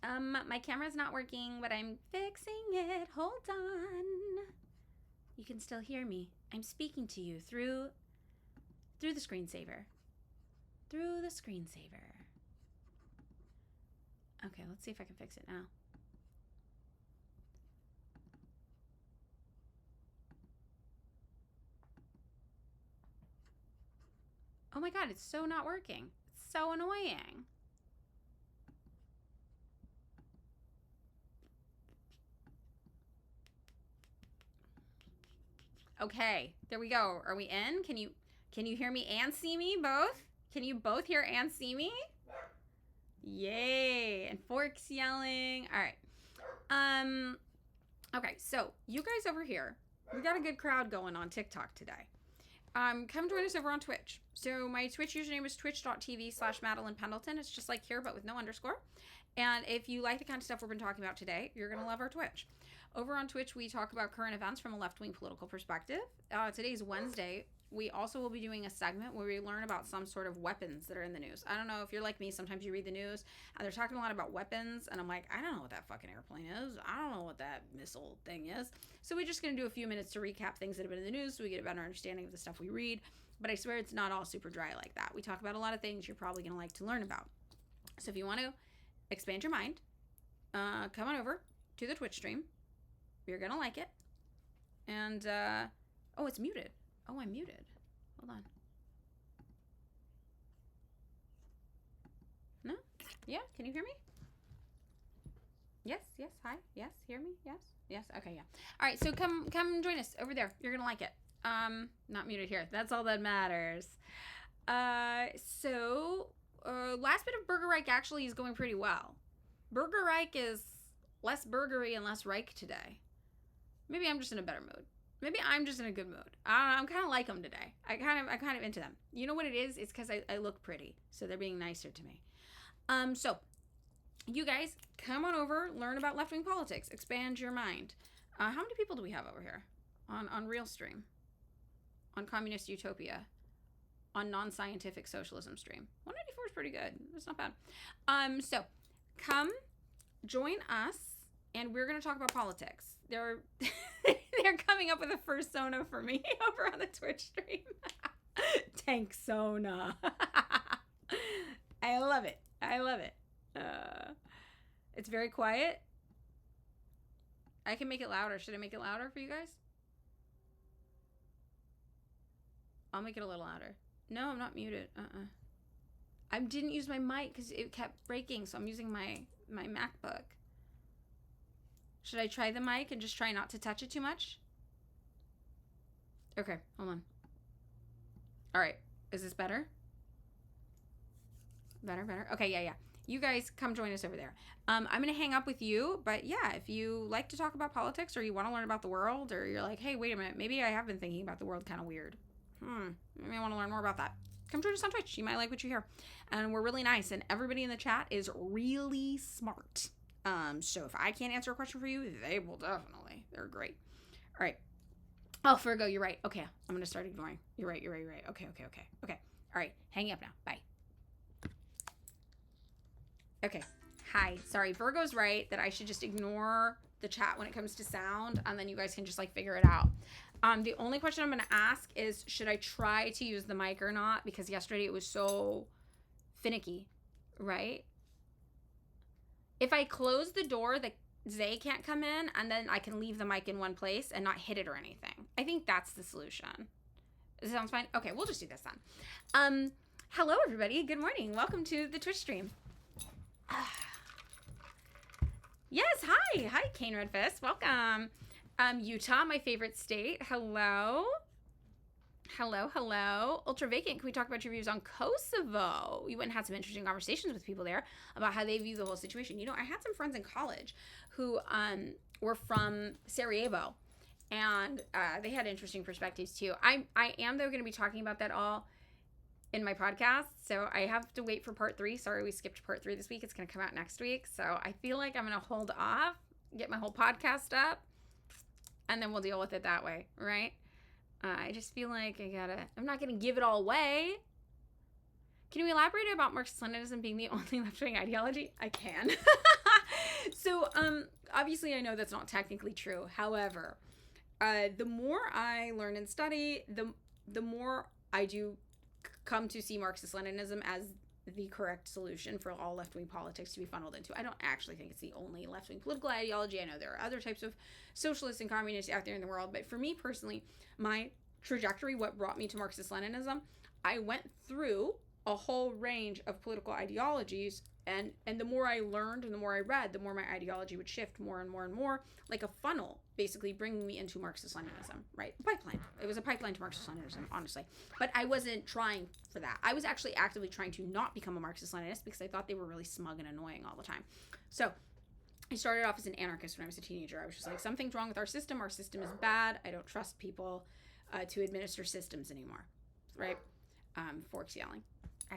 My camera's not working, but I'm fixing it. Hold on. You can still hear me. I'm speaking to you through the screensaver. Through the screensaver. Okay, let's see if I can fix it now. Oh my god, it's so not working. It's so annoying. Okay, there we go. Are we in? Can you hear me and see me both? Can you both hear and see me? Yay! And Fork's yelling. All right. Okay, so you guys over here, we got a good crowd going on TikTok today. Come join us over on Twitch. So my Twitch username is twitch.tv/Madeline Pendleton. It's just like here, but with no underscore. And if you like the kind of stuff we've been talking about today, you're going to love our Twitch. Over on Twitch, we talk about current events from a left-wing political perspective. Today's Wednesday. We also will be doing a segment where we learn about some sort of weapons that are in the news. I don't know if you're like me, sometimes you read the news and they're talking a lot about weapons and I'm like, I don't know what that fucking airplane is. I don't know what that missile thing is. So we're just going to do a few minutes to recap things that have been in the news so we get a better understanding of the stuff we read. But I swear it's not all super dry like that. We talk about a lot of things you're probably going to like to learn about. So if you want to expand your mind, come on over to the Twitch stream. You're going to like it. And, oh, it's muted. Oh, I'm muted. Hold on. No? Yeah? Can you hear me? Yes, hi. Yes, hear me? Yes, okay, yeah. All right, so come join us over there. You're going to like it. Not muted here. That's all that matters. So last bit of Burger Reich actually is going pretty well. Burger Reich is less burgery and less Reich today. Maybe I'm just in a better mood. Maybe I'm just in a good mood. I don't know. I'm kind of like them today. I'm kind of into them. You know what it is? It's because I look pretty, so they're being nicer to me. So you guys come on over, learn about left-wing politics, expand your mind. How many people do we have over here on Realstream, on Communist Utopia, on non-scientific socialism stream? 194 is pretty good. That's not bad. So come join us. And we're going to talk about politics. They're coming up with a persona for me over on the Twitch stream. Tanksona. I love it. It's very quiet. I can make it louder. Should I make it louder for you guys? I'll make it a little louder. No, I'm not muted. I didn't use my mic because it kept breaking, so I'm using my MacBook. Should I try the mic and just try not to touch it too much? Okay, hold on. All right, is this better? Better? Okay, yeah. You guys come join us over there. I'm going to hang up with you, but yeah, if you like to talk about politics or you want to learn about the world or you're like, hey, wait a minute, maybe I have been thinking about the world kind of weird. Maybe I want to learn more about that. Come join us on Twitch. You might like what you hear. And we're really nice, and everybody in the chat is really smart. So if I can't answer a question for you, they will definitely. They're great. All right. Oh, Virgo, you're right. Okay, I'm going to start ignoring. You're right. Okay. All right, hang up now. Bye. Okay. Hi. Sorry, Virgo's right that I should just ignore the chat when it comes to sound, and then you guys can just like figure it out. The only question I'm going to ask is, should I try to use the mic or not? Because yesterday it was so finicky, right? If I close the door, Zay can't come in, and then I can leave the mic in one place and not hit it or anything. I think that's the solution. Does that sound fine? Okay, we'll just do this then. Hello, everybody. Good morning. Welcome to the Twitch stream. Yes, hi. Hi, Kane Redfist. Welcome. Utah, my favorite state. Hello. Ultra Vacant, can we talk about your views on Kosovo? We went and had some interesting conversations with people there about how they view the whole situation. You know, I had some friends in college who were from Sarajevo, and they had interesting perspectives too. I am, though, going to be talking about that all in my podcast, so I have to wait for part 3. Sorry, we skipped part 3 this week. It's going to come out next week, so I feel like I'm going to hold off, get my whole podcast up, and then we'll deal with it that way, right? I just feel like I'm not going to give it all away. Can you elaborate about Marxist-Leninism being the only left-wing ideology? I can. So, obviously, I know that's not technically true. However, the more I learn and study, the more I do come to see Marxist-Leninism as the correct solution for all left-wing politics to be funneled into. I don't actually think it's the only left-wing political ideology. I know there are other types of socialists and communists out there in the world, but for me personally, my trajectory, what brought me to Marxist-Leninism, I went through a whole range of political ideologies, and the more I learned and the more I read, the more my ideology would shift more and more and more, like a funnel, basically bringing me into Marxist-Leninism, right? A pipeline. It was a pipeline to Marxist-Leninism, honestly. But I wasn't trying for that. I was actually actively trying to not become a Marxist-Leninist because I thought they were really smug and annoying all the time. So I started off as an anarchist when I was a teenager. I was just like, something's wrong with our system. Our system is bad. I don't trust people to administer systems anymore, right? Forks yelling. I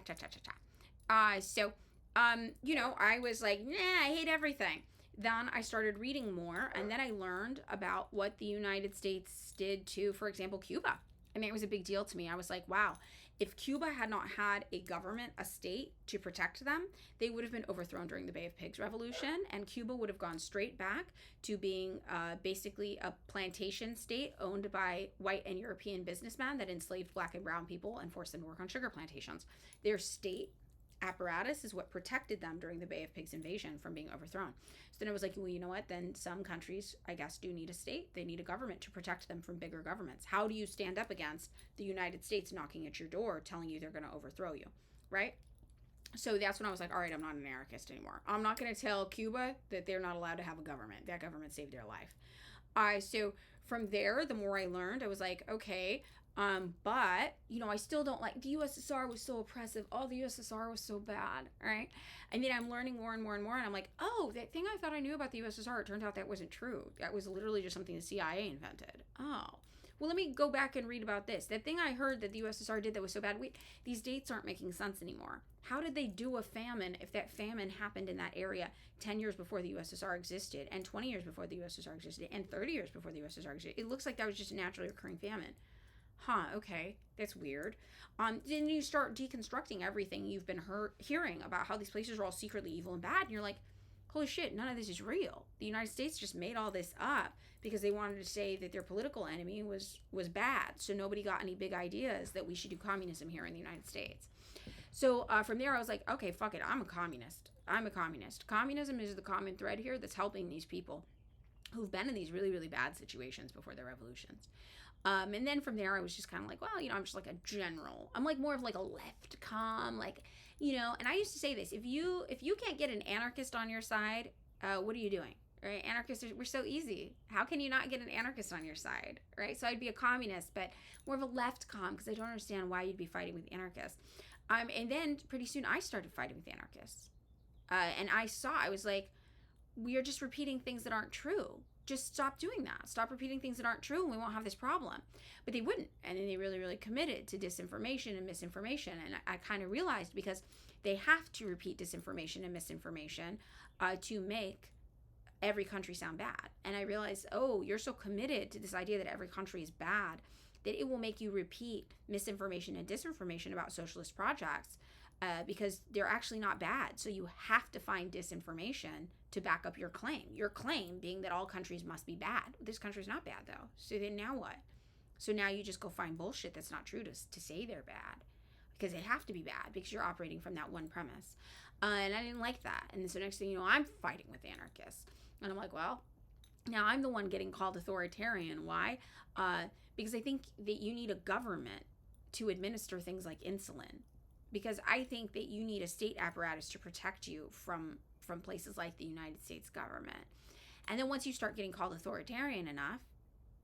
was like, I hate everything. Then I started reading more, and then I learned about what the United States did to, for example, Cuba. I mean, it was a big deal to me. I was like, wow, if Cuba had not had a government, a state to protect them, they would have been overthrown during the Bay of Pigs Revolution, and Cuba would have gone straight back to being basically a plantation state owned by white and European businessmen that enslaved black and brown people and forced them to work on sugar plantations. Their state apparatus is what protected them during the Bay of Pigs invasion from being overthrown. So then I was like, well, you know what? Then some countries, I guess, do need a state. They need a government to protect them from bigger governments. How do you stand up against the United States knocking at your door telling you they're going to overthrow you, right? So that's when I was like, all right, I'm not an anarchist anymore. I'm not going to tell Cuba that they're not allowed to have a government. That government saved their life. So from there, the more I learned, I was like, okay, but, I still don't like, the USSR was so oppressive. Oh, the USSR was so bad, right? And then I'm learning more and more and more, and I'm like, oh, that thing I thought I knew about the USSR, it turned out that wasn't true. That was literally just something the CIA invented. Oh, well, let me go back and read about this. That thing I heard that the USSR did that was so bad, these dates aren't making sense anymore. How did they do a famine if that famine happened in that area 10 years before the USSR existed, and 20 years before the USSR existed, and 30 years before the USSR existed? It looks like that was just a naturally occurring famine. Okay, that's weird. Then you start deconstructing everything you've been hearing about how these places are all secretly evil and bad, and you're like, holy shit, none of this is real. The United States just made all this up because they wanted to say that their political enemy was bad, so nobody got any big ideas that we should do communism here in the United States. So from there, I was like, okay, fuck it, I'm a communist. Communism is the common thread here that's helping these people who've been in these really, really bad situations before their revolutions. And then from there, I was just kind of like, well, I'm just like a general. I'm like more of like a left com, like, and I used to say this, if you can't get an anarchist on your side, what are you doing? Right? Anarchists, we're so easy. How can you not get an anarchist on your side? Right? So I'd be a communist, but more of a left com because I don't understand why you'd be fighting with anarchists. And then pretty soon I started fighting with anarchists. And I was like, we are just repeating things that aren't true. Just stop doing that. Stop repeating things that aren't true and we won't have this problem. But they wouldn't. And then they really, really committed to disinformation and misinformation. And I kind of realized because they have to repeat disinformation and misinformation to make every country sound bad. And I realized, oh, you're so committed to this idea that every country is bad that it will make you repeat misinformation and disinformation about socialist projects because they're actually not bad. So you have to find disinformation to back up your claim. Your claim being that all countries must be bad. This country's not bad, though. So then now what? So now you just go find bullshit that's not true to say they're bad. Because they have to be bad because you're operating from that one premise. And I didn't like that. And so next thing you know, I'm fighting with anarchists. And I'm like, well, now I'm the one getting called authoritarian. Why? Because I think that you need a government to administer things like insulin. Because I think that you need a state apparatus to protect you from places like the United States government. And then once you start getting called authoritarian enough,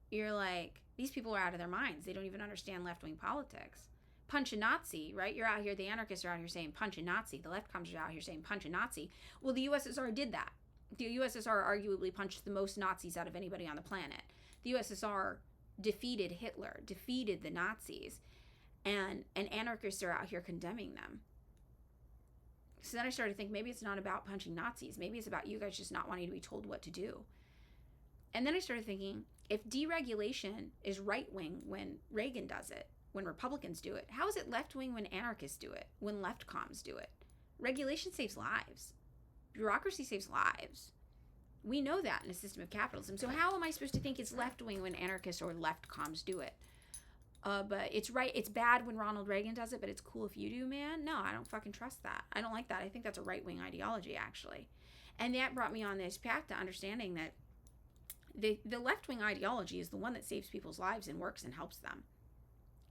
you're like, these people are out of their minds. They don't even understand left-wing politics. Punch a Nazi, right? You're out here, the anarchists are out here saying punch a Nazi. The left comes out here saying punch a Nazi. Well, the USSR did that. The USSR arguably punched the most Nazis out of anybody on the planet. The USSR defeated Hitler, defeated the Nazis, and anarchists are out here condemning them. So then I started to think maybe it's not about punching Nazis. Maybe it's about you guys just not wanting to be told what to do. And then I started thinking, if deregulation is right-wing when Reagan does it, when Republicans do it, how is it left-wing when anarchists do it, when left comms do it? Regulation saves lives. bureaucracy saves lives. We know that in a system of capitalism. So how am I supposed to think it's left-wing when anarchists or left comms do it? But it's right. It's bad when Ronald Reagan does it, but it's cool if you do, man. No, I don't fucking trust that. I don't like that. I think that's a right-wing ideology, actually. And that brought me on this path to understanding that the left-wing ideology is the one that saves people's lives and works and helps them.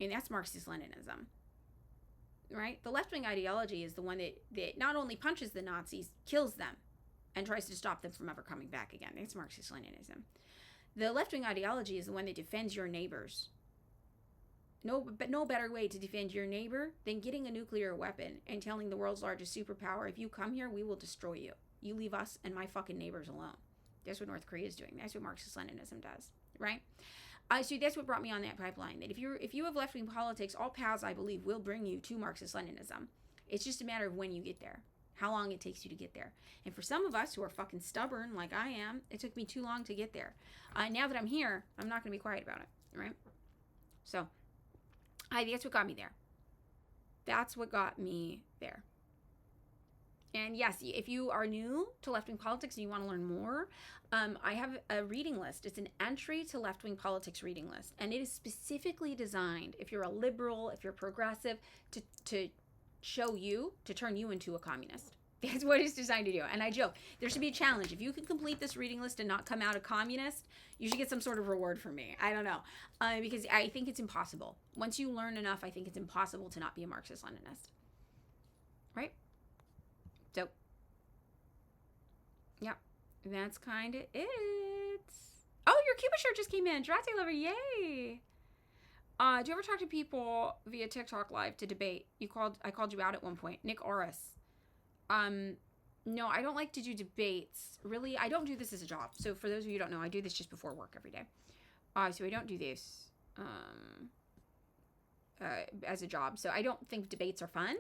And that's Marxist-Leninism. Right? The left-wing ideology is the one that not only punches the Nazis, kills them, and tries to stop them from ever coming back again. That's Marxist-Leninism. The left-wing ideology is the one that defends your neighbors. No better way to defend your neighbor than getting a nuclear weapon and telling the world's largest superpower, if you come here, we will destroy you. You leave us and my fucking neighbors alone. That's what North Korea is doing. That's what Marxist-Leninism does, right? So that's what brought me on that pipeline. That if you have left-wing politics, all paths, I believe, will bring you to Marxist-Leninism. It's just a matter of when you get there, how long it takes you to get there. And for some of us who are fucking stubborn like I am, it took me too long to get there. Now that I'm here, I'm not going to be quiet about it, right? So that's what got me there. That's what got me there. And yes, if you are new to left-wing politics and you want to learn more, I have a reading list. It's an entry to left-wing politics reading list. And it is specifically designed, if you're a liberal, if you're progressive, to show you, to turn you into a communist. That's what it's designed to do. And I joke, there should be a challenge. If you can complete this reading list and not come out a communist, you should get some sort of reward from me. I don't know. Because I think it's impossible. Once you learn enough, I think it's impossible to not be a Marxist-Leninist. Right? So, yeah, that's kind of it. Oh, your Cuba shirt just came in. Jurate lover, yay. Do you ever talk to people via TikTok live to debate? I called you out at one point. Nick Oris. No, I don't like to do debates. Really, I don't do this as a job. So for those of you who don't know, I do this just before work every day. So I don't do this as a job. So I don't think debates are fun.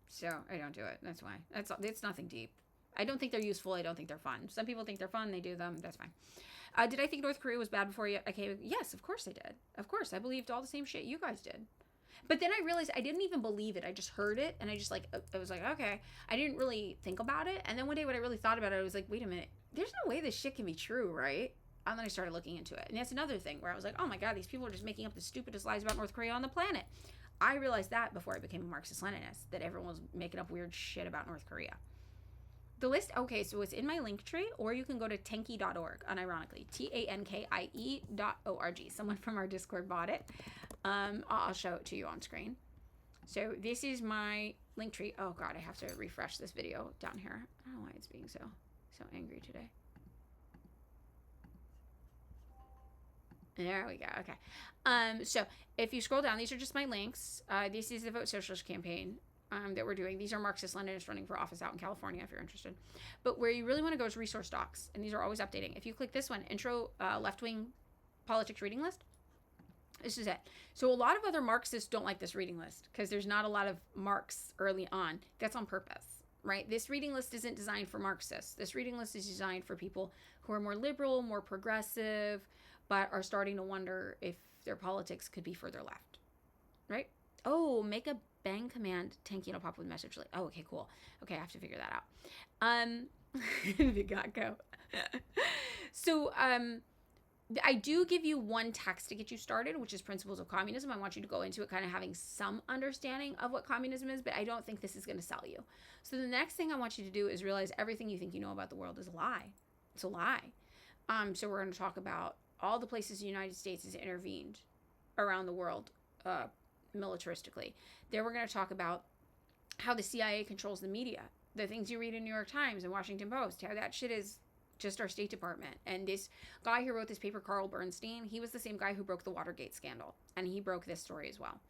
So I don't do it. That's why. It's nothing deep. I don't think they're useful. I don't think they're fun. Some people think they're fun. They do them. That's fine. Did I think North Korea was bad before I came? Yes, of course I did. Of course. I believed all the same shit you guys did. But then I realized I didn't even believe it. I just heard it. And I was like, okay. I didn't really think about it. And then one day when I really thought about it, I was like, wait a minute. There's no way this shit can be true, right? And then I started looking into it. And that's another thing where I was like, oh my God, these people are just making up the stupidest lies about North Korea on the planet. I realized that before I became a Marxist-Leninist, that everyone was making up weird shit about North Korea. The list, okay, so it's in my link tree, or you can go to tankie.org, unironically, tankie.org. Someone from our Discord bought it. I'll show it to you on screen. So this is my link tree. Oh God, I have to refresh this video down here. I don't know why it's being so angry today. There we go. Okay. So if you scroll down, these are just my links. This is the Vote Socialist campaign that we're doing. These are Marxist-Leninists running for office out in California, if you're interested. But where you really want to go is resource docs, and these are always updating. If you click this one, Intro Left-Wing Politics Reading List, this is it. So a lot of other Marxists don't like this reading list because there's not a lot of Marx early on. That's on purpose, right? This reading list isn't designed for Marxists. This reading list is designed for people who are more liberal, more progressive, but are starting to wonder if their politics could be further left, right? Oh, make a bang command, Tanky, it'll pop with a message like, oh, okay, cool. Okay, I have to figure that out. The Gotco. So, I do give you one text to get you started, which is Principles of Communism. I want you to go into it kind of having some understanding of what communism is, but I don't think this is going to sell you. So the next thing I want you to do is realize everything you think you know about the world is a lie. It's a lie. So we're going to talk about all the places the United States has intervened around the world militaristically. Then we're going to talk about how the CIA controls the media, the things you read in New York Times and Washington Post, how that shit is just our State Department. And this guy who wrote this paper, Carl Bernstein, he was the same guy who broke the Watergate scandal. And he broke this story as well.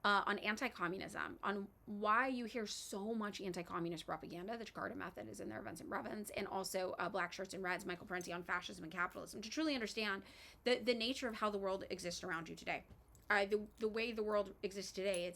On anti-communism, on why you hear so much anti-communist propaganda. The Jakarta Method is in there, Vincent Brevins, and also Black Shirts and Reds, Michael Parenti, on fascism and capitalism, to truly understand the nature of how the world exists around you today. The way the world exists today,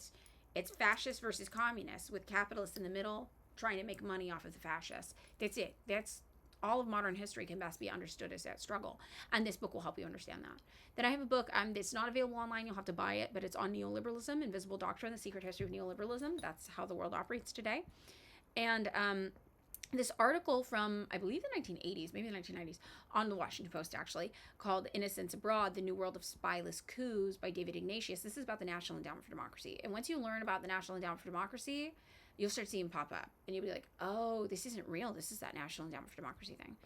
it's fascist versus communist, with capitalists in the middle trying to make money off of the fascists. That's it. That's all of modern history can best be understood as that struggle. And this book will help you understand that. Then I have a book that's not available online. You'll have to buy it, but it's on neoliberalism, Invisible Doctrine, The Secret History of Neoliberalism. That's how the world operates today. And this article from, I believe, the 1980s, maybe the 1990s, on the Washington Post, actually, called Innocents Abroad, The New World of Spyless Coups by David Ignatius. This is about the National Endowment for Democracy. And once you learn about the National Endowment for Democracy, you'll start seeing pop up. And you'll be like, oh, this isn't real. This is that National Endowment for Democracy thing.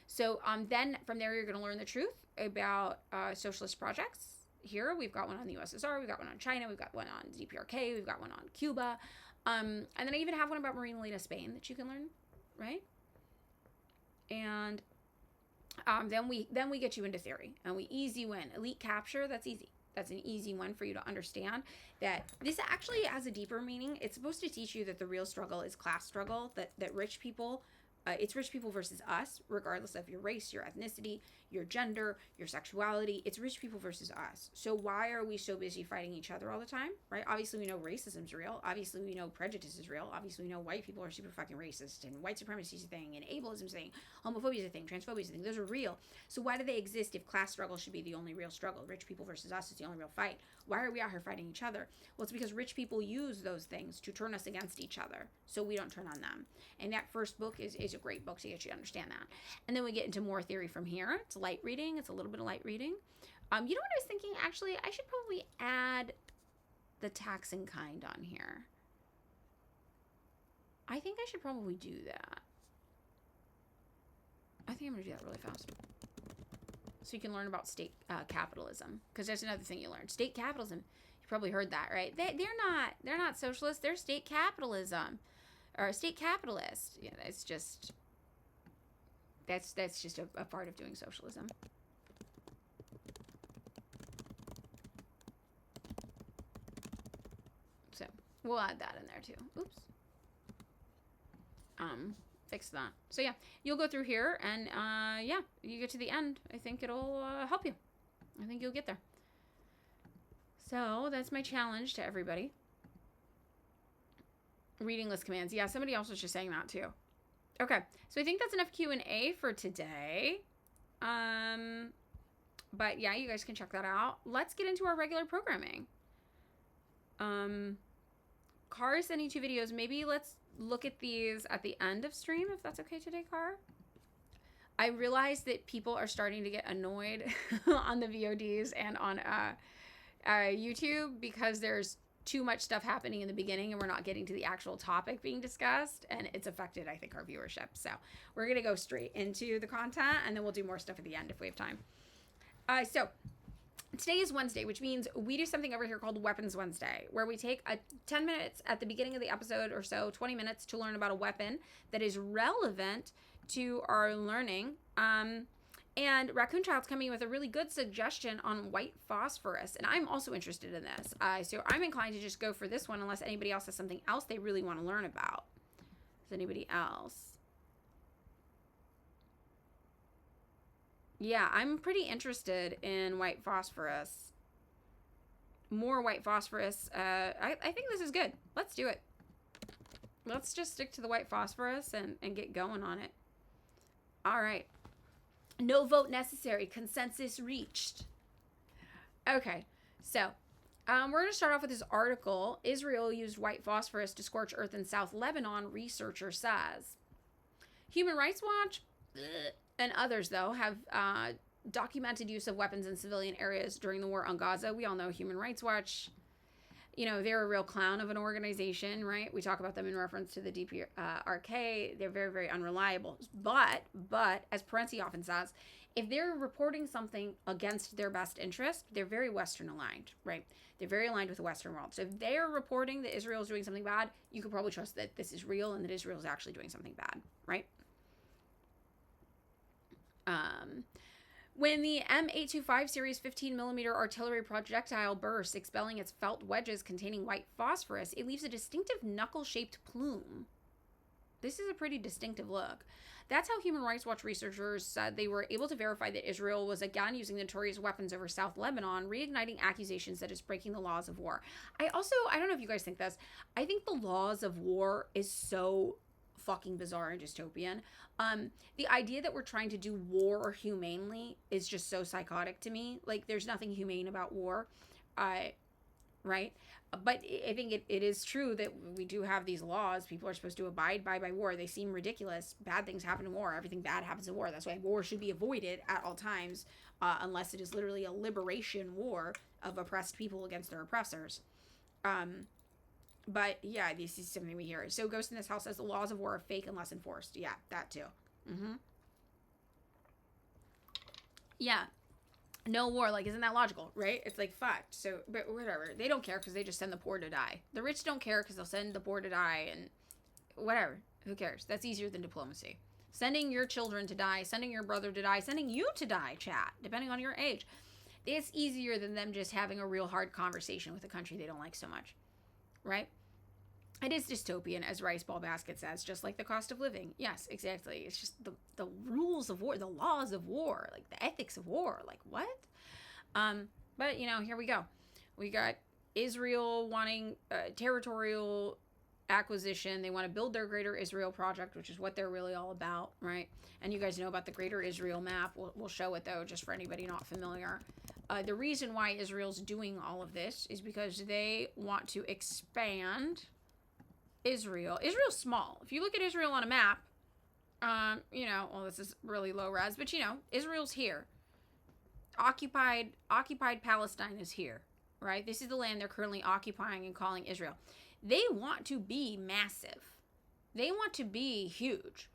So then from there, you're going to learn the truth about socialist projects. Here, we've got one on the USSR, we've got one on China, we've got one on DPRK, we've got one on Cuba. And then I even have one about Marina Elena Spain that you can learn. Right? And then we get you into theory, and we ease you in. Elite capture, that's easy. That's an easy one for you to understand. That this actually has a deeper meaning. It's supposed to teach you that the real struggle is class struggle, that rich people, it's rich people versus us, regardless of your race, your ethnicity, your gender, your sexuality. It's rich people versus us. So why are we so busy fighting each other all the time, right? Obviously, we know racism's real. Obviously, we know prejudice is real. Obviously, we know white people are super fucking racist, and white supremacy is a thing, and ableism is a thing, homophobia is a thing, transphobia is a thing. Those are real. So why do they exist if class struggle should be the only real struggle? Rich people versus us is the only real fight. Why are we out here fighting each other? Well, it's because rich people use those things to turn us against each other, so we don't turn on them. And that first book is a great book to get you to understand that. And then we get into more theory from here. It's light reading. It's a little bit of light reading. You know what I was thinking? Actually, I should probably add the tax in kind on here. I think I should probably do that. I think I'm going to do that really fast. So you can learn about state capitalism. Because there's another thing you learn. State capitalism. You probably heard that, right? They're not socialists. They're state capitalism. Or state capitalist. Yeah, it's just... That's just a part of doing socialism. So we'll add that in there too. Oops. Fix that. So yeah, you'll go through here, and yeah, you get to the end. I think it'll help you. I think you'll get there. So that's my challenge to everybody. Reading list commands. Yeah, somebody else was just saying that too. Okay, so I think that's enough Q&A for today. But yeah, you guys can check that out. Let's get into our regular programming. Car is sending 2 videos. Maybe let's look at these at the end of stream, if that's okay today, Car. I realize that people are starting to get annoyed on the VODs and on YouTube because there's too much stuff happening in the beginning and we're not getting to the actual topic being discussed, and it's affected, I think, our viewership. So we're going to go straight into the content, and then we'll do more stuff at the end if we have time. So today is Wednesday, which means we do something over here called Weapons Wednesday, where we take 10 minutes at the beginning of the episode or so, 20 minutes to learn about a weapon that is relevant to our learning. And Raccoon Child's coming with a really good suggestion on white phosphorus, and I'm also interested in this. So I'm inclined to just go for this one unless anybody else has something else they really want to learn about. Is anybody else? Yeah, I'm pretty interested in white phosphorus. More white phosphorus. I think this is good. Let's do it. Let's just stick to the white phosphorus and get going on it. All right. No vote necessary. Consensus reached. Okay, so we're going to start off with this article. Israel used white phosphorus to scorch earth in South Lebanon, researcher says. Human Rights Watch and others, though, have documented use of weapons in civilian areas during the war on Gaza. We all know Human Rights Watch. You know, they're a real clown of an organization, right? We talk about them in reference to the DPRK. They're very, very unreliable. But, as Parenti often says, if they're reporting something against their best interest, they're very Western aligned, right? They're very aligned with the Western world. So if they're reporting that Israel is doing something bad, you can probably trust that this is real and that Israel is actually doing something bad, right? When the M825 series 15mm artillery projectile bursts, expelling its felt wedges containing white phosphorus, it leaves a distinctive knuckle-shaped plume. This is a pretty distinctive look. That's how Human Rights Watch researchers said they were able to verify that Israel was again using notorious weapons over South Lebanon, reigniting accusations that it's breaking the laws of war. I don't know if you guys think this, I think the laws of war is so fucking bizarre and dystopian. The idea that we're trying to do war humanely is just so psychotic to me. Like, there's nothing humane about war. right? But I think it is true that we do have these laws people are supposed to abide by war. They seem ridiculous. Bad things happen in war. Everything bad happens in war. That's why war should be avoided at all times, unless it is literally a liberation war of oppressed people against their oppressors. But yeah, this is something we hear. So Ghost in This House says the laws of war are fake unless enforced. Yeah, that too. Yeah. No war, like, isn't that logical, right? It's like fucked. So, but whatever. They don't care because they just send the poor to die. The rich don't care because they'll send the poor to die, and whatever. Who cares? That's easier than diplomacy. Sending your children to die, sending your brother to die, sending you to die, chat, depending on your age. It's easier than them just having a real hard conversation with a country they don't like so much, right? It is dystopian, as Rice Ball Basket says, just like the cost of living. Yes, exactly. It's just the rules of war, the laws of war, like the ethics of war. Like, what? But, here we go. We got Israel wanting territorial acquisition. They want to build their Greater Israel Project, which is what they're really all about, right? And you guys know about the Greater Israel map. We'll show it, though, just for anybody not familiar. The reason why Israel's doing all of this is because they want to expand Israel. Israel's small. If you look at Israel on a map, well, this is really low res, but Israel's here. Occupied Palestine is here, right? This is the land they're currently occupying and calling Israel. They want to be massive. They want to be huge.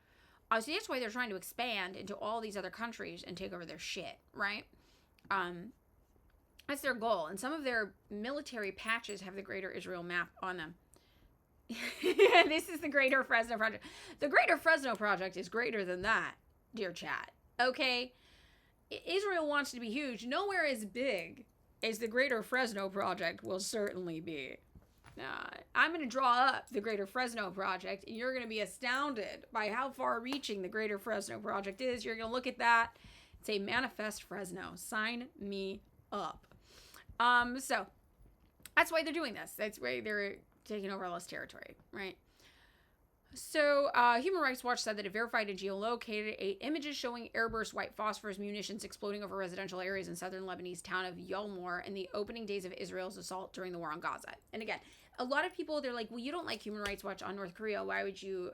So that's why they're trying to expand into all these other countries and take over their shit, right? That's their goal. And some of their military patches have the Greater Israel map on them. This is the Greater Fresno Project. The Greater Fresno Project is greater than that, dear chat. Okay? Israel wants to be huge. Nowhere as big as the Greater Fresno Project will certainly be. I'm going to draw up the Greater Fresno Project, and you're going to be astounded by how far-reaching the Greater Fresno Project is. You're going to look at that and say, Manifest Fresno. Sign me up. So, that's why they're doing this. That's why they're taking over all this territory, right? So, Human Rights Watch said that it verified and geolocated images showing airburst white phosphorus munitions exploding over residential areas in southern Lebanese town of Yalmor in the opening days of Israel's assault during the war on Gaza. And again, a lot of people, they're like, well, you don't like Human Rights Watch on North Korea. Why would you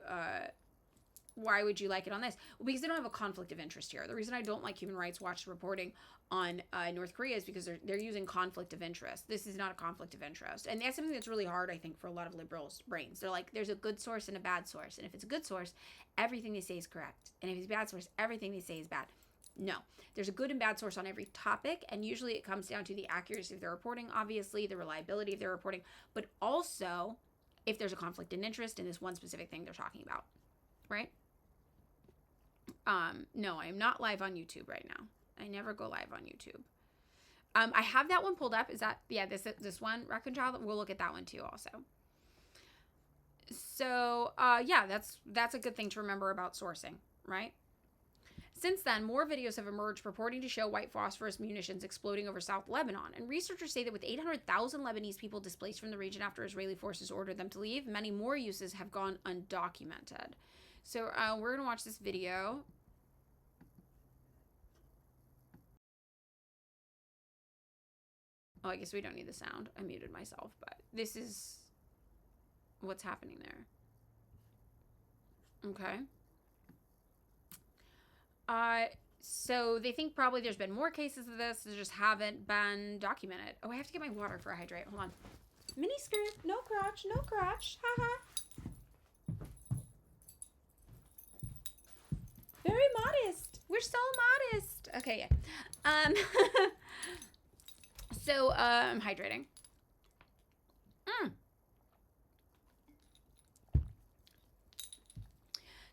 like it on this? Well, because they don't have a conflict of interest here. The reason I don't like Human Rights Watch reporting on North Korea is because they're using conflict of interest. This is not a conflict of interest. And that's something that's really hard, I think, for a lot of liberals' brains. They're like, there's a good source and a bad source. And if it's a good source, everything they say is correct. And if it's a bad source, everything they say is bad. No. There's a good and bad source on every topic. And usually it comes down to the accuracy of their reporting, obviously, the reliability of their reporting, but also if there's a conflict in interest in this one specific thing they're talking about. Right? No, I am not live on YouTube right now. I never go live on YouTube. I have that one pulled up. Is that, yeah, this one, Raccoon Child? We'll look at that one too also. So, yeah, that's a good thing to remember about sourcing, right? Since then, more videos have emerged purporting to show white phosphorus munitions exploding over South Lebanon. And researchers say that with 800,000 Lebanese people displaced from the region after Israeli forces ordered them to leave, many more uses have gone undocumented. So, we're going to watch this video. Oh, I guess we don't need the sound. I muted myself, but this is what's happening there. Okay. So they think probably there's been more cases of this that just haven't been documented. Oh, I have to get my water for a hydrate. Hold on. Mini skirt. No crotch. No crotch. Haha. Very modest. We're so modest. Okay, yeah. So, I'm hydrating.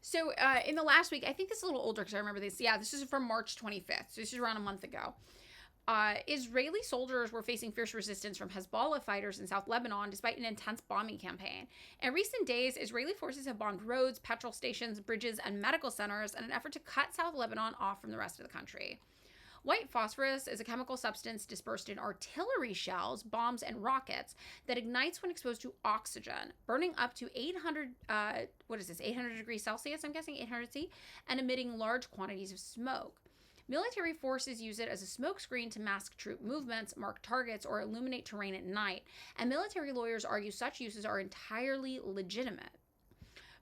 So, in the last week, I think this is a little older because I remember this. Yeah, this is from March 25th. So, this is around a month ago. Israeli soldiers were facing fierce resistance from Hezbollah fighters in South Lebanon despite an intense bombing campaign. In recent days, Israeli forces have bombed roads, petrol stations, bridges, and medical centers in an effort to cut South Lebanon off from the rest of the country. White phosphorus is a chemical substance dispersed in artillery shells, bombs, and rockets that ignites when exposed to oxygen, burning up to 800 degrees Celsius, I'm guessing 800 C, and emitting large quantities of smoke. Military forces use it as a smokescreen to mask troop movements, mark targets, or illuminate terrain at night, and military lawyers argue such uses are entirely legitimate.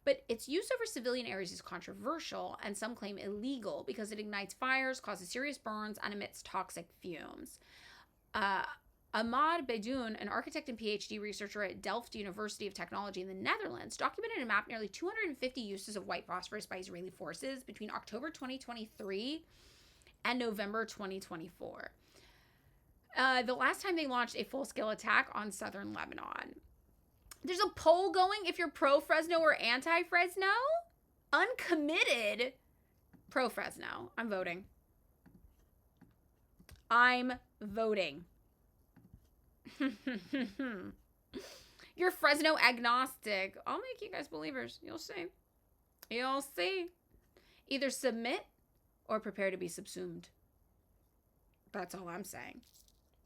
But its use over civilian areas is controversial, and some claim illegal because it ignites fires, causes serious burns, and emits toxic fumes. Ahmad Beydoun, an architect and PhD researcher at Delft University of Technology in the Netherlands, documented and mapped nearly 250 uses of white phosphorus by Israeli forces between October 2023 and November 2024. The last time they launched a full-scale attack on southern Lebanon. There's a poll going if you're pro-Fresno or anti-Fresno. Uncommitted. Pro-Fresno. I'm voting. You're Fresno agnostic. I'll make you guys believers. You'll see. You'll see. Either submit or prepare to be subsumed. That's all I'm saying.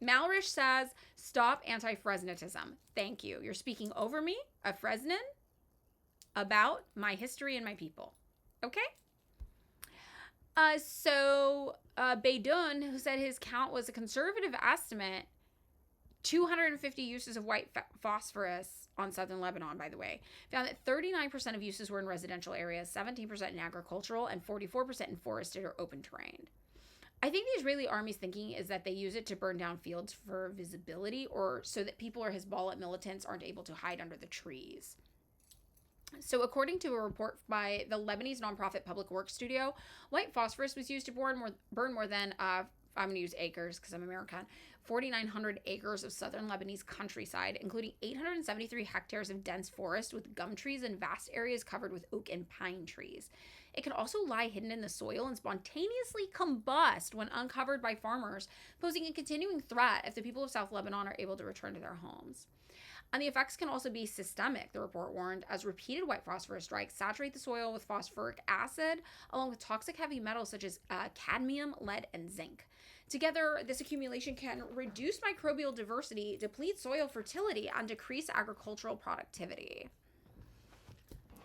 Malrish says, stop anti-Fresnetism. Thank you. You're speaking over me, a Fresnan, about my history and my people. Okay? Beydoun, who said his count was a conservative estimate, 250 uses of white phosphorus on southern Lebanon, by the way, found that 39% of uses were in residential areas, 17% in agricultural, and 44% in forested or open terrain. I think the Israeli army's thinking is that they use it to burn down fields for visibility or so that people or Hezbollah militants aren't able to hide under the trees. So according to a report by the Lebanese nonprofit Public Works Studio, white phosphorus was used to burn more than, I'm going to use acres because I'm American, 4,900 acres of southern Lebanese countryside, including 873 hectares of dense forest with gum trees and vast areas covered with oak and pine trees. It can also lie hidden in the soil and spontaneously combust when uncovered by farmers, posing a continuing threat if the people of South Lebanon are able to return to their homes. And the effects can also be systemic, the report warned, as repeated white phosphorus strikes saturate the soil with phosphoric acid, along with toxic heavy metals such as cadmium, lead, and zinc. Together, this accumulation can reduce microbial diversity, deplete soil fertility, and decrease agricultural productivity.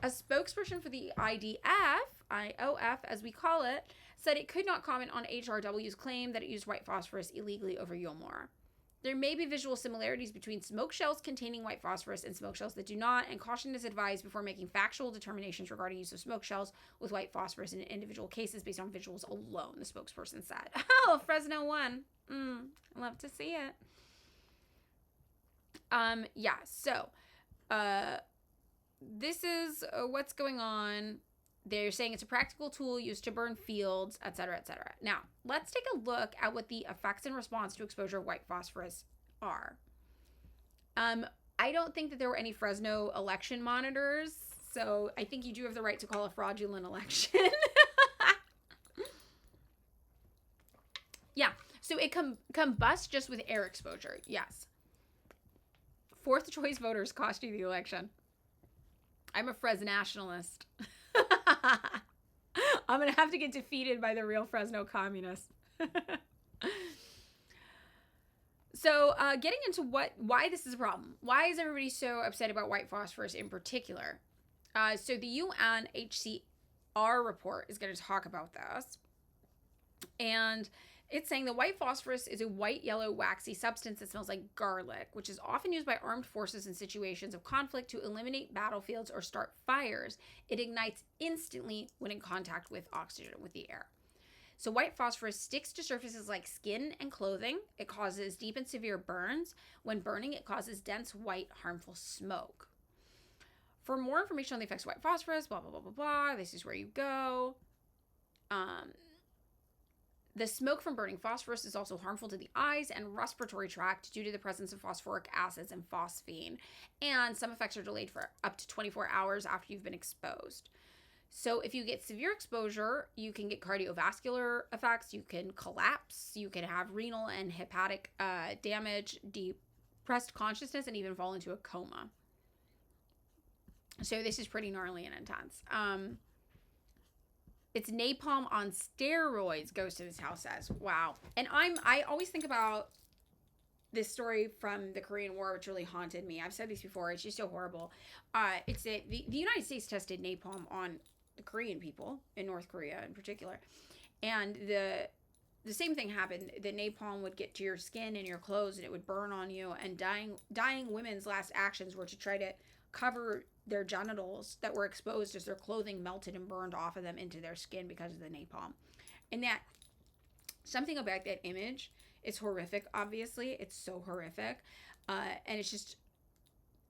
A spokesperson for the IOF, as we call it, said it could not comment on HRW's claim that it used white phosphorus illegally over Yom Kippur. There may be visual similarities between smoke shells containing white phosphorus and smoke shells that do not, and caution is advised before making factual determinations regarding use of smoke shells with white phosphorus in individual cases based on visuals alone, the spokesperson said. Oh, Fresno won. Love to see it. This is what's going on. They're saying it's a practical tool used to burn fields, etc., etc. Now, let's take a look at what the effects in response to exposure of white phosphorus are. I don't think that there were any Fresno election monitors, so I think you do have the right to call a fraudulent election. Yeah, so it combusts just with air exposure, yes. Fourth choice voters cost you the election. I'm a Fresnationalist. I'm going to have to get defeated by the real Fresno communists. So getting into why this is a problem. Why is everybody so upset about white phosphorus in particular? So the UNHCR report is going to talk about this. And it's saying the white phosphorus is a white, yellow, waxy substance that smells like garlic, which is often used by armed forces in situations of conflict to eliminate battlefields or start fires. It ignites instantly when in contact with oxygen, with the air. So white phosphorus sticks to surfaces like skin and clothing. It causes deep and severe burns. When burning, it causes dense, white, harmful smoke. For more information on the effects of white phosphorus, blah, blah, blah, blah, blah, this is where you go. The smoke from burning phosphorus is also harmful to the eyes and respiratory tract due to the presence of phosphoric acids and phosphine. And some effects are delayed for up to 24 hours after you've been exposed. So if you get severe exposure, you can get cardiovascular effects, you can collapse, you can have renal and hepatic damage, depressed consciousness, and even fall into a coma. So this is pretty gnarly and intense. It's napalm on steroids, Ghost in His House says. Wow. And I always think about this story from the Korean War, which really haunted me. I've said this before. It's just so horrible. The United States tested napalm on the Korean people, in North Korea in particular. And the the same thing happened. The napalm would get to your skin and your clothes, and it would burn on you. And dying women's last actions were to try to cover their genitals that were exposed as their clothing melted and burned off of them into their skin because of the napalm. And that, something about that image, it's horrific, obviously. It's so horrific. And it's just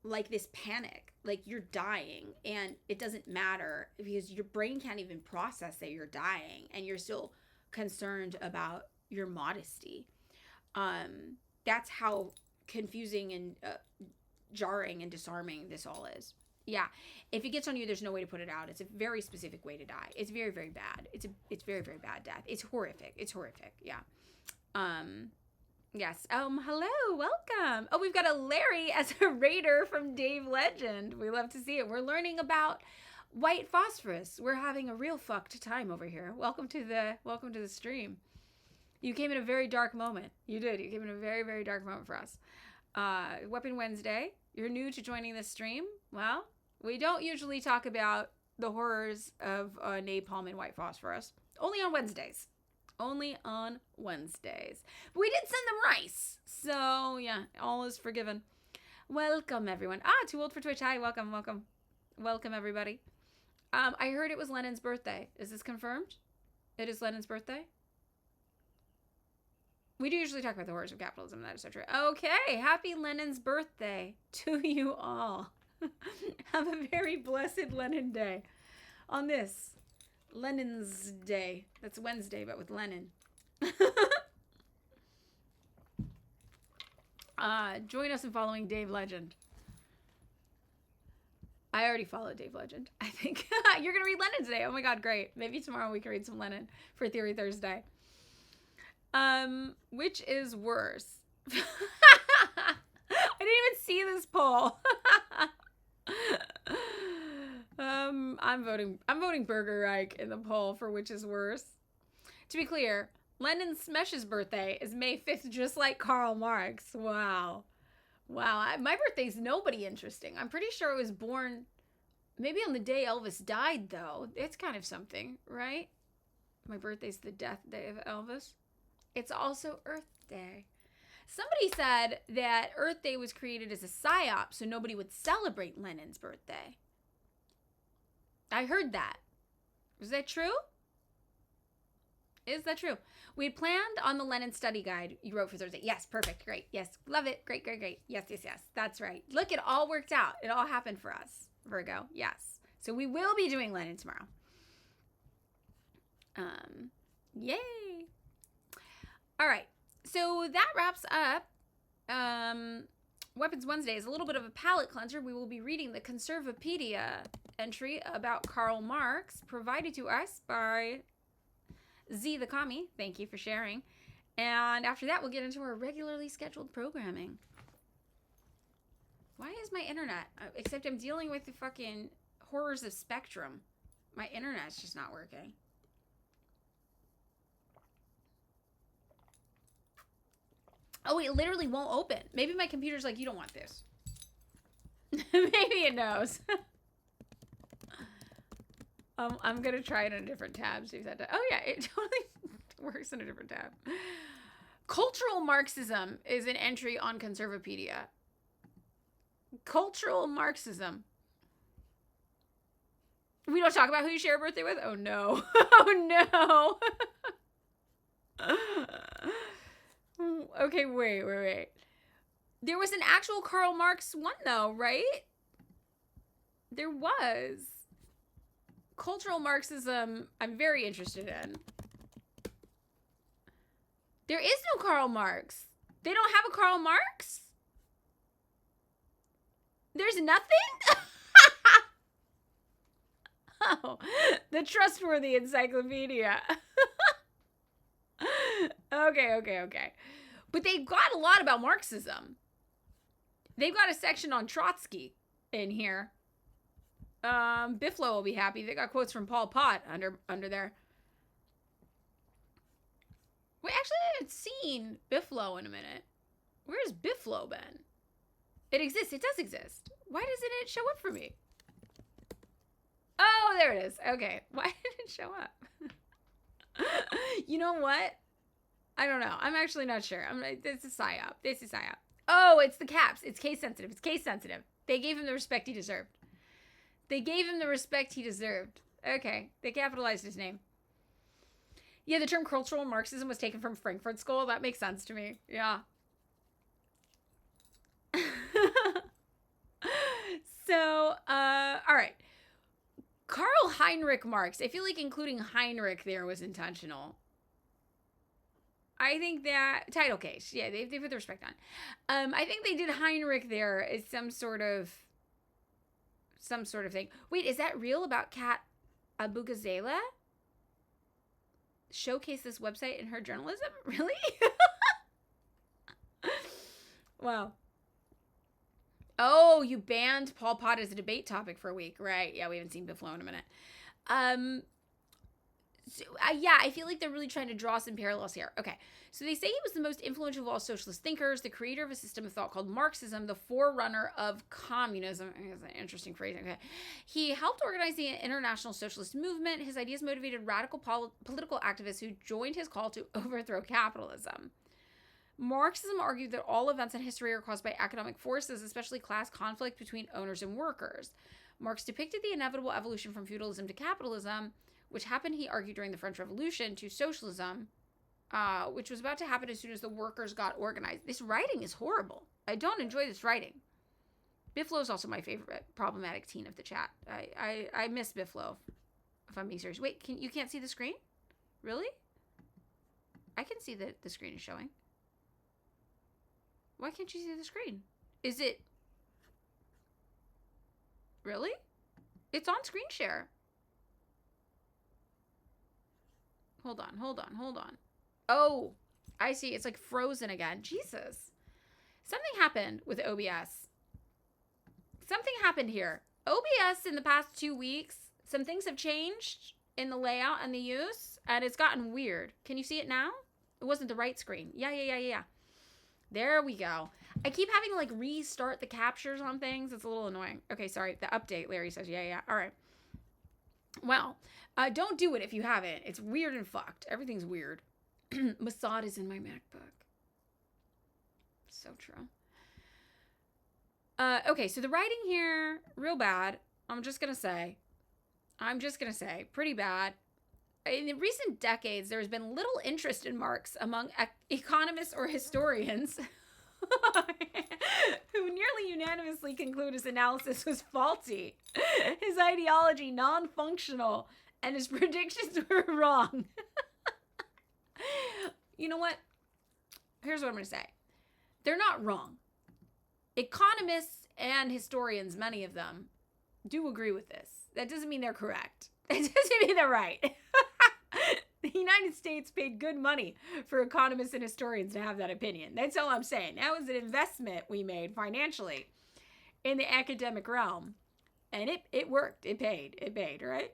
like this panic, like you're dying and it doesn't matter because your brain can't even process that you're dying and you're still concerned about your modesty. That's how confusing and jarring and disarming this all is. Yeah, if it gets on you, there's no way to put it out. It's a very specific way to die. It's very, very bad. It's very, very bad death. It's horrific. It's horrific. Yeah. Yes. Hello, welcome. Oh, we've got a Larry as a raider from Dave Legend. We love to see it. We're learning about white phosphorus. We're having a real fucked time over here. Welcome to the stream. You came in a very dark moment. You did. You came in a very, very dark moment for us. Weapon Wednesday. You're new to joining this stream. Well, we don't usually talk about the horrors of napalm and white phosphorus. Only on Wednesdays. Only on Wednesdays. But we did send them rice. So, yeah, all is forgiven. Welcome, everyone. Too old for Twitch. Hi, welcome. Welcome, everybody. I heard it was Lenin's birthday. Is this confirmed? It is Lenin's birthday? We do usually talk about the horrors of capitalism, that is so true. Okay, happy Lenin's birthday to you all. Have a very blessed Lenin Day on this Lenin's Day. That's Wednesday, but with Lenin. Join us in following Dave Legend. I already followed Dave Legend, I think. You're going to read Lenin today. Oh my God, great. Maybe tomorrow we can read some Lenin for Theory Thursday. Which is worse? I didn't even see this poll. I'm voting Burger Reich in the poll for which is worse. To be clear, Lenin Smesh's birthday is May 5th, just like Karl Marx. Wow. My birthday's nobody interesting. I'm pretty sure I was born maybe on the day Elvis died, though. It's kind of something, right? My birthday's the death day of Elvis. It's also Earth Day. Somebody said that Earth Day was created as a psyop so nobody would celebrate Lenin's birthday. I heard that. Is that true? Is that true? We had planned on the Lenin study guide you wrote for Thursday. Yes, perfect. Great. Yes, love it. Great. Yes. That's right. Look, it all worked out. It all happened for us, Virgo. Yes. So we will be doing Lenin tomorrow. Yay. All right, so that wraps up Weapons Wednesday. Is a little bit of a palate cleanser. We will be reading the Conservapedia entry about Karl Marx provided to us by Z the Commie. Thank you for sharing. And after that, we'll get into our regularly scheduled programming. Why is my internet? Except I'm dealing with the fucking horrors of Spectrum. My internet's just not working. Oh, it literally won't open. Maybe my computer's like, you don't want this. Maybe it knows. I'm going to try it on a different tab. See if that does. Oh, yeah, it totally works in a different tab. Cultural Marxism is an entry on Conservapedia. Cultural Marxism. We don't talk about who you share a birthday with? Oh, no. Oh, no. Okay, wait. There was an actual Karl Marx one, though, right? There was. Cultural Marxism, I'm very interested in. There is no Karl Marx. They don't have a Karl Marx? There's nothing? Oh, the trustworthy encyclopedia. Okay. But they've got a lot about Marxism. They've got a section on Trotsky in here. Bifflo will be happy. They got quotes from Pol Pot under there. We actually haven't seen Bifflo in a minute. Where's Bifflo been? It exists. It does exist. Why doesn't it show up for me? Oh, there it is. Okay. Why did it show up? You know what? I don't know. I'm actually not sure. This is psyop. This is psyop. Oh, it's the caps. It's case sensitive. It's case sensitive. They gave him the respect he deserved. They gave him the respect he deserved. Okay. They capitalized his name. Yeah, the term cultural Marxism was taken from Frankfurt School. That makes sense to me. Yeah. So, all right. Karl Heinrich Marx. I feel like including Heinrich there was intentional. I think that title case. Yeah, they put the respect on. I think they did Heinrich there as some sort of thing. Wait, is that real about Kat Abou-Gazaleh? Showcase this website in her journalism? Really? Wow. Oh, you banned Pol Pot as a debate topic for a week, right? Yeah, we haven't seen Biff Lowe in a minute. Yeah, I feel like they're really trying to draw some parallels here. Okay, so they say he was the most influential of all socialist thinkers, the creator of a system of thought called Marxism, the forerunner of communism. That's an interesting phrase. Okay, he helped organize the international socialist movement. His ideas motivated radical political activists who joined his call to overthrow capitalism. Marxism argued that all events in history are caused by economic forces, especially class conflict between owners and workers. Marx depicted the inevitable evolution from feudalism to capitalism, which happened, he argued, during the French Revolution, to socialism, which was about to happen as soon as the workers got organized. This writing is horrible. I don't enjoy this writing. Biff Lowe is also my favorite problematic teen of the chat. I miss Biff Lowe, if I'm being serious. Wait, you can't see the screen? Really? I can see that the screen is showing. Why can't you see the screen? Is it... Really? It's on screen share. Hold on. Oh, I see. It's like frozen again. Jesus. Something happened with OBS. Something happened here. OBS in the past 2 weeks, some things have changed in the layout and the use, and it's gotten weird. Can you see it now? It wasn't the right screen. Yeah. There we go. I keep having to like restart the captures on things. It's a little annoying. Okay, sorry. The update, Larry says. Yeah. All right. Well, don't do it if you haven't. It's weird and fucked. Everything's weird. Mossad is in my MacBook. So true. Okay, so the writing here, real bad. I'm just gonna say, pretty bad. In the recent decades, there has been little interest in Marx among economists or historians who nearly unanimously conclude his analysis was faulty, his ideology non-functional, and his predictions were wrong. You know what? Here's what I'm going to say. They're not wrong. Economists and historians, many of them, do agree with this. That doesn't mean they're correct. It doesn't mean they're right. The United States paid good money for economists and historians to have that opinion. That's all I'm saying. That was an investment we made financially in the academic realm. And it worked. It paid, right?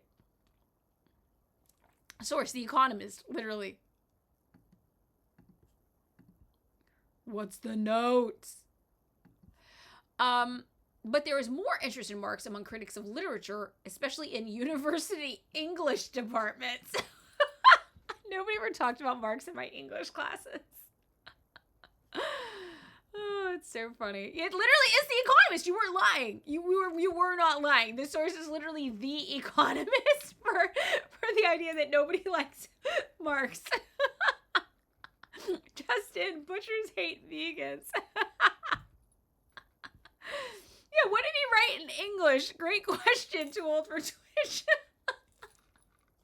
Source, The Economist, literally. What's the notes? But there is more interest in Marx among critics of literature, especially in university English departments. Nobody ever talked about Marx in my English classes. Oh, it's so funny. It literally is The Economist. You weren't lying. You were not lying. The source is literally The Economist for the idea that nobody likes Marx. Justin, butchers hate vegans. Yeah, what did he write in English? Great question. Too old for Twitch.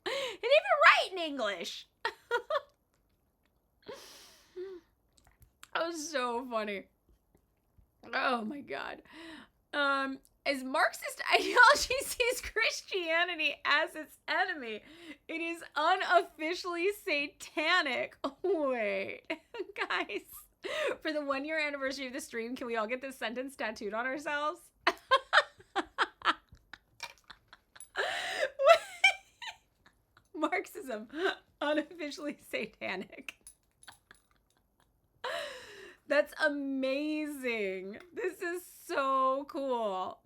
He didn't even write in English. That was so funny. Oh my god. As Marxist ideology sees Christianity as its enemy, it is unofficially satanic. Wait, guys, for the 1-year anniversary of the stream, can we all get this sentence tattooed on ourselves? Marxism, unofficially satanic. That's amazing. This is so cool.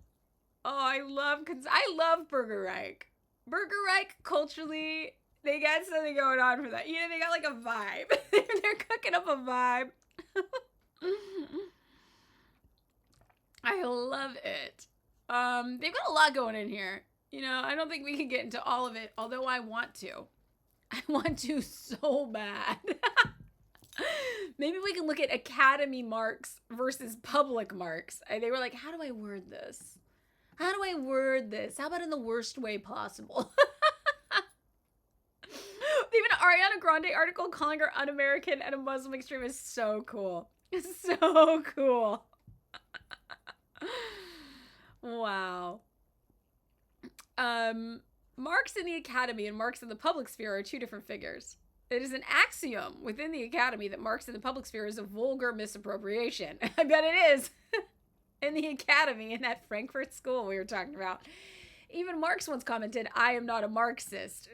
Oh, I love Burger Reich. Burger Reich culturally They got something going on for that. You know, they got like a vibe. They're cooking up a vibe. I love it. They've got a lot going in here. You know, I don't think we can get into all of it, although I want to. I want to so bad. Maybe we can look at Academy marks versus public marks. They were like, how do I word this? How do I word this? How about in the worst way possible? Even an Ariana Grande article calling her un-American and a Muslim extremist. So cool. So cool. Wow. Marks in the Academy and marks in the public sphere are two different figures. It is an axiom within the Academy that marks in the public sphere is a vulgar misappropriation. I bet it is. In the Academy, in that Frankfurt school we were talking about. Even Marx once commented, I am not a Marxist.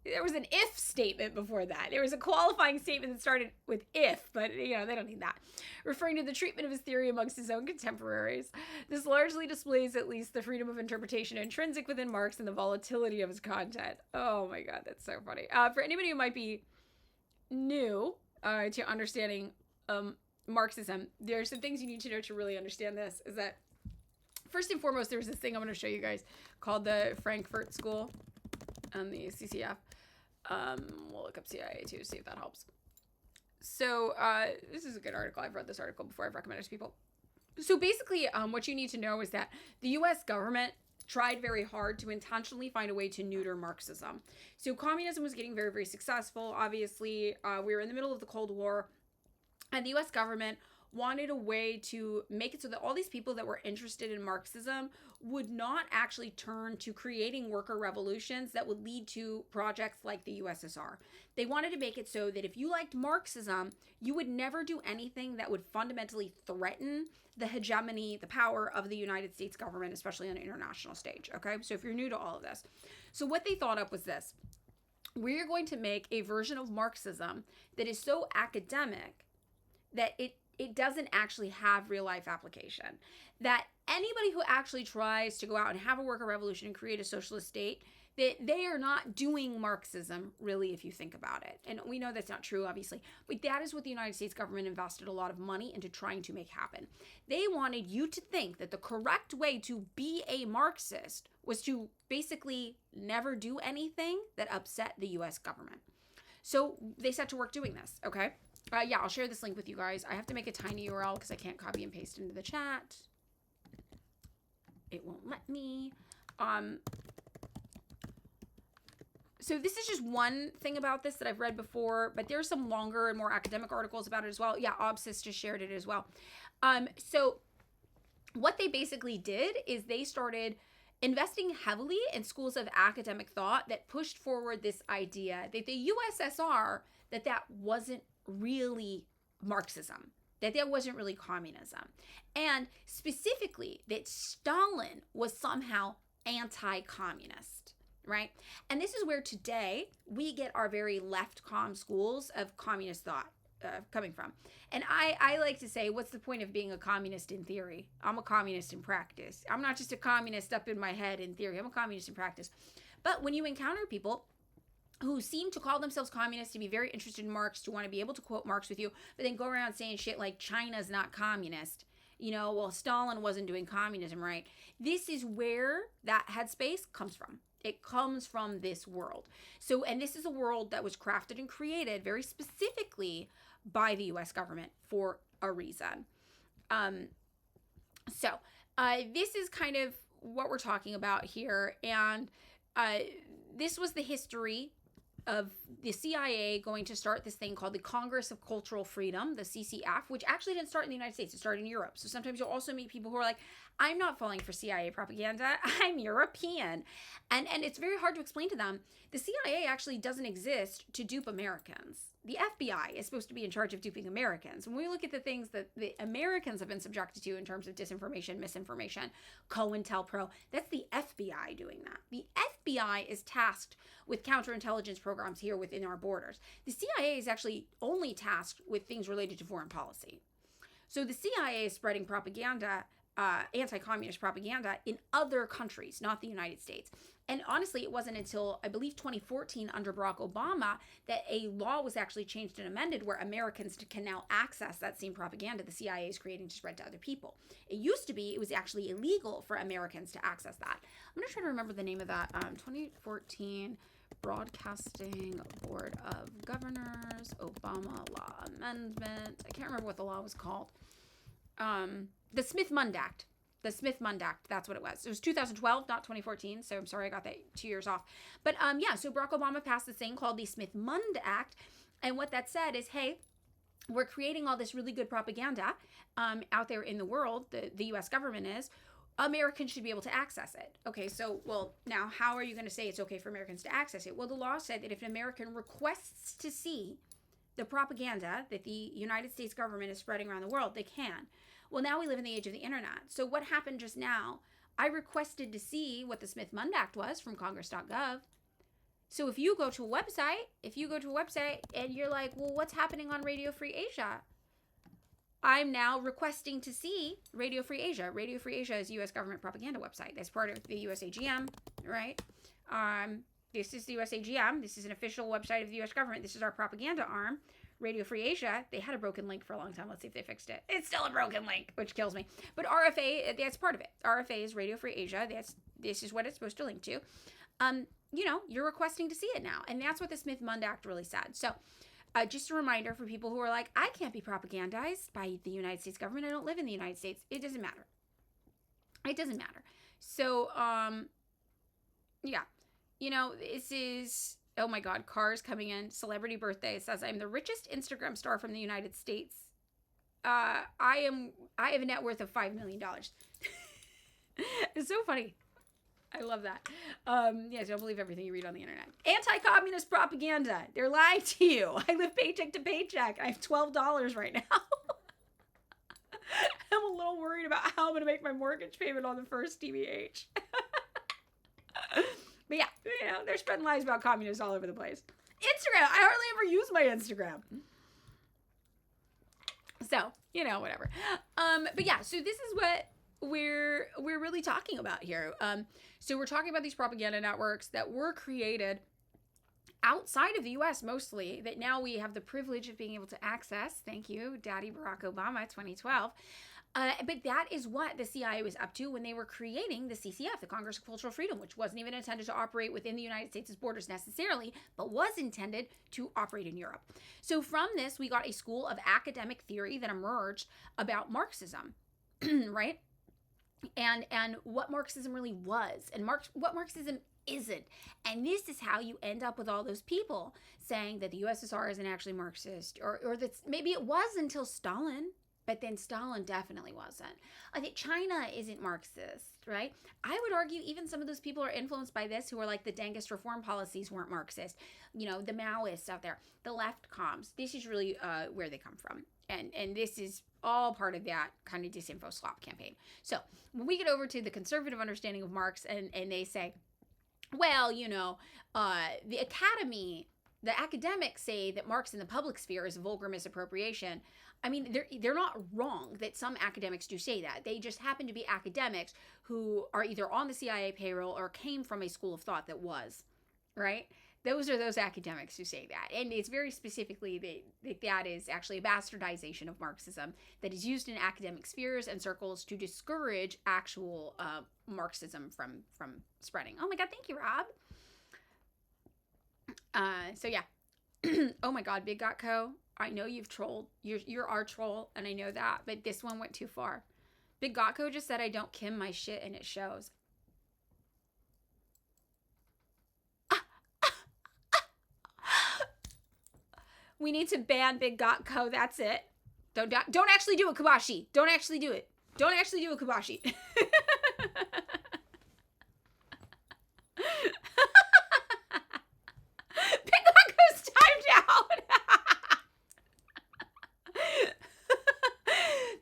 There was an if statement before that. There was a qualifying statement that started with if, but, you know, they don't need that. Referring to the treatment of his theory amongst his own contemporaries. This largely displays at least the freedom of interpretation intrinsic within Marx and the volatility of his content. Oh my God, that's so funny. For anybody who might be new to understanding Marxism, there are some things you need to know to really understand this. Is that, first and foremost, there's this thing I'm going to show you guys called the Frankfurt School and the CCF. We'll look up CIA too, see if that helps. So this is a good article. I've read this article before. I've recommended it to people. So basically, what you need to know is that the U.S. government tried very hard to intentionally find a way to neuter Marxism. So communism was getting very, very successful. Obviously, we were in the middle of the Cold War, and the U.S. government wanted a way to make it so that all these people that were interested in Marxism would not actually turn to creating worker revolutions that would lead to projects like the USSR. They wanted to make it so that if you liked Marxism, you would never do anything that would fundamentally threaten the hegemony, the power of the United States government, especially on an international stage, okay? So if you're new to all of this. So what they thought up was this. We're going to make a version of Marxism that is so academic that it doesn't actually have real life application. That anybody who actually tries to go out and have a worker revolution and create a socialist state, that they are not doing Marxism, really, if you think about it. And we know that's not true, obviously. But that is what the United States government invested a lot of money into trying to make happen. They wanted you to think that the correct way to be a Marxist was to basically never do anything that upset the U.S. government. So they set to work doing this, okay? Yeah, I'll share this link with you guys. I have to make a tiny URL because I can't copy and paste into the chat. It won't let me. So this is just one thing about this that I've read before, but there's some longer and more academic articles about it as well. Yeah, Obsis just shared it as well. So what they basically did is they started investing heavily in schools of academic thought that pushed forward this idea that the USSR, that wasn't really Marxism, that wasn't really communism, and specifically that Stalin was somehow anti-communist, right? And this is where today we get our very left-com schools of communist thought coming from. And I like to say, what's the point of being a communist in theory? I'm a communist in practice. I'm not just a communist up in my head in theory. I'm a communist in practice. But when you encounter people who seem to call themselves communists, to be very interested in Marx, to want to be able to quote Marx with you, but then go around saying shit like China's not communist, you know, well, Stalin wasn't doing communism, right? This is where that headspace comes from. It comes from this world. So, and this is a world that was crafted and created very specifically by the U.S. government for a reason. This is kind of what we're talking about here. And this was the history of the CIA going to start this thing called the Congress of Cultural Freedom, the CCF, which actually didn't start in the United States. It started in Europe. So sometimes you'll also meet people who are like, I'm not falling for CIA propaganda. I'm European. And it's very hard to explain to them. The CIA actually doesn't exist to dupe Americans. The FBI is supposed to be in charge of duping Americans. When we look at the things that the Americans have been subjected to in terms of disinformation, misinformation, COINTELPRO, that's the FBI doing that. The FBI is tasked with counterintelligence programs here within our borders. The CIA is actually only tasked with things related to foreign policy. So the CIA is spreading propaganda anti-communist propaganda in other countries, not the United States. And honestly, it wasn't until, I believe, 2014 under Barack Obama that a law was actually changed and amended where Americans can now access that same propaganda the CIA is creating to spread to other people. It used to be, it was actually illegal for Americans to access that. I'm going to try to remember the name of that. 2014 Broadcasting Board of Governors, Obama Law Amendment. I can't remember what the law was called. The Smith-Mundt Act. The Smith-Mundt Act, that's what it was. It was 2012, not 2014, so I'm sorry I got that 2 years off. But yeah, so Barack Obama passed this thing called the Smith-Mundt Act, and what that said is, hey, we're creating all this really good propaganda out there in the world, the U.S. government is, Americans should be able to access it. Okay, so, well, now how are you going to say it's okay for Americans to access it? Well, the law said that if an American requests to see the propaganda that the United States government is spreading around the world, they can. Well, now we live in the age of the internet. So what happened just now, I requested to see what the Smith-Mundt Act was from congress.gov. So if you go to a website and you're like, well, what's happening on Radio Free Asia? I'm now requesting to see Radio Free Asia. Radio Free Asia is a U.S. government propaganda website. That's part of the USAGM, right? This is the USAGM. This is an official website of the U.S. government. This is our propaganda arm. Radio Free Asia, they had a broken link for a long time. Let's see if they fixed it. It's still a broken link, which kills me. But RFA, that's part of it. RFA is Radio Free Asia. This is what it's supposed to link to. You're requesting to see it now. And that's what the Smith-Mundt Act really said. So just a reminder for people who are like, I can't be propagandized by the United States government. I don't live in the United States. It doesn't matter. It doesn't matter. So, yeah. This is... Oh my God, cars coming in. Celebrity birthday. It says, I'm the richest Instagram star from the United States. I have a net worth of $5 million. It's so funny. I love that. Yes, don't believe everything you read on the internet. Anti-communist propaganda. They're lying to you. I live paycheck to paycheck. I have $12 right now. I'm a little worried about how I'm going to make my mortgage payment on the first TBH. But yeah, they're spreading lies about communists all over the place. Instagram. I hardly ever use my Instagram. So, whatever. But yeah, so this is what we're really talking about here. So we're talking about these propaganda networks that were created outside of the U.S. mostly, that now we have the privilege of being able to access. Thank you, Daddy Barack Obama, 2012. But that is what the CIA was up to when they were creating the CCF, the Congress of Cultural Freedom, which wasn't even intended to operate within the United States' borders necessarily, but was intended to operate in Europe. So from this, we got a school of academic theory that emerged about Marxism, right? And what Marxism really was, and what Marxism isn't. And this is how you end up with all those people saying that the USSR isn't actually Marxist, or that maybe it was until Stalin. But then Stalin definitely wasn't. I think China isn't Marxist, right? I would argue even some of those people are influenced by this, who are like the Dengist reform policies weren't Marxist. The Maoists out there, the left comms. This is really where they come from. And this is all part of that kind of disinfo slop campaign. So when we get over to the conservative understanding of Marx and they say, well, the academy, the academics say that Marx in the public sphere is a vulgar misappropriation. I mean, they're not wrong that some academics do say that. They just happen to be academics who are either on the CIA payroll or came from a school of thought that was, right? Those are those academics who say that. And it's very specifically that is actually a bastardization of Marxism that is used in academic spheres and circles to discourage actual Marxism from spreading. Oh my God, thank you, Rob. So yeah. Oh my God, Big Got Co. I know you've trolled. You're our troll, and I know that, but this one went too far. Big Gotco just said I don't Kim my shit, and it shows. We need to ban Big Gotco. That's it. Don't actually do it, Kabashi. Don't actually do it. Don't actually do it, Kabashi. Big Gotco's timed out.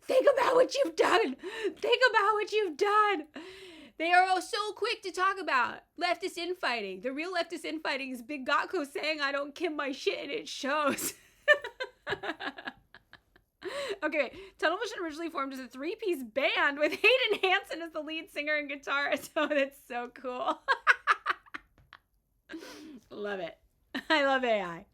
Think about what you've done. Think about what you've done. They are all so quick to talk about leftist infighting. The real leftist infighting is Big Gotco saying I don't Kim my shit, and it shows. Okay, Tunnel Vision originally formed as a 3-piece band with Hayden Hansen as the lead singer and guitarist. Oh, that's so cool. Love it. I love AI.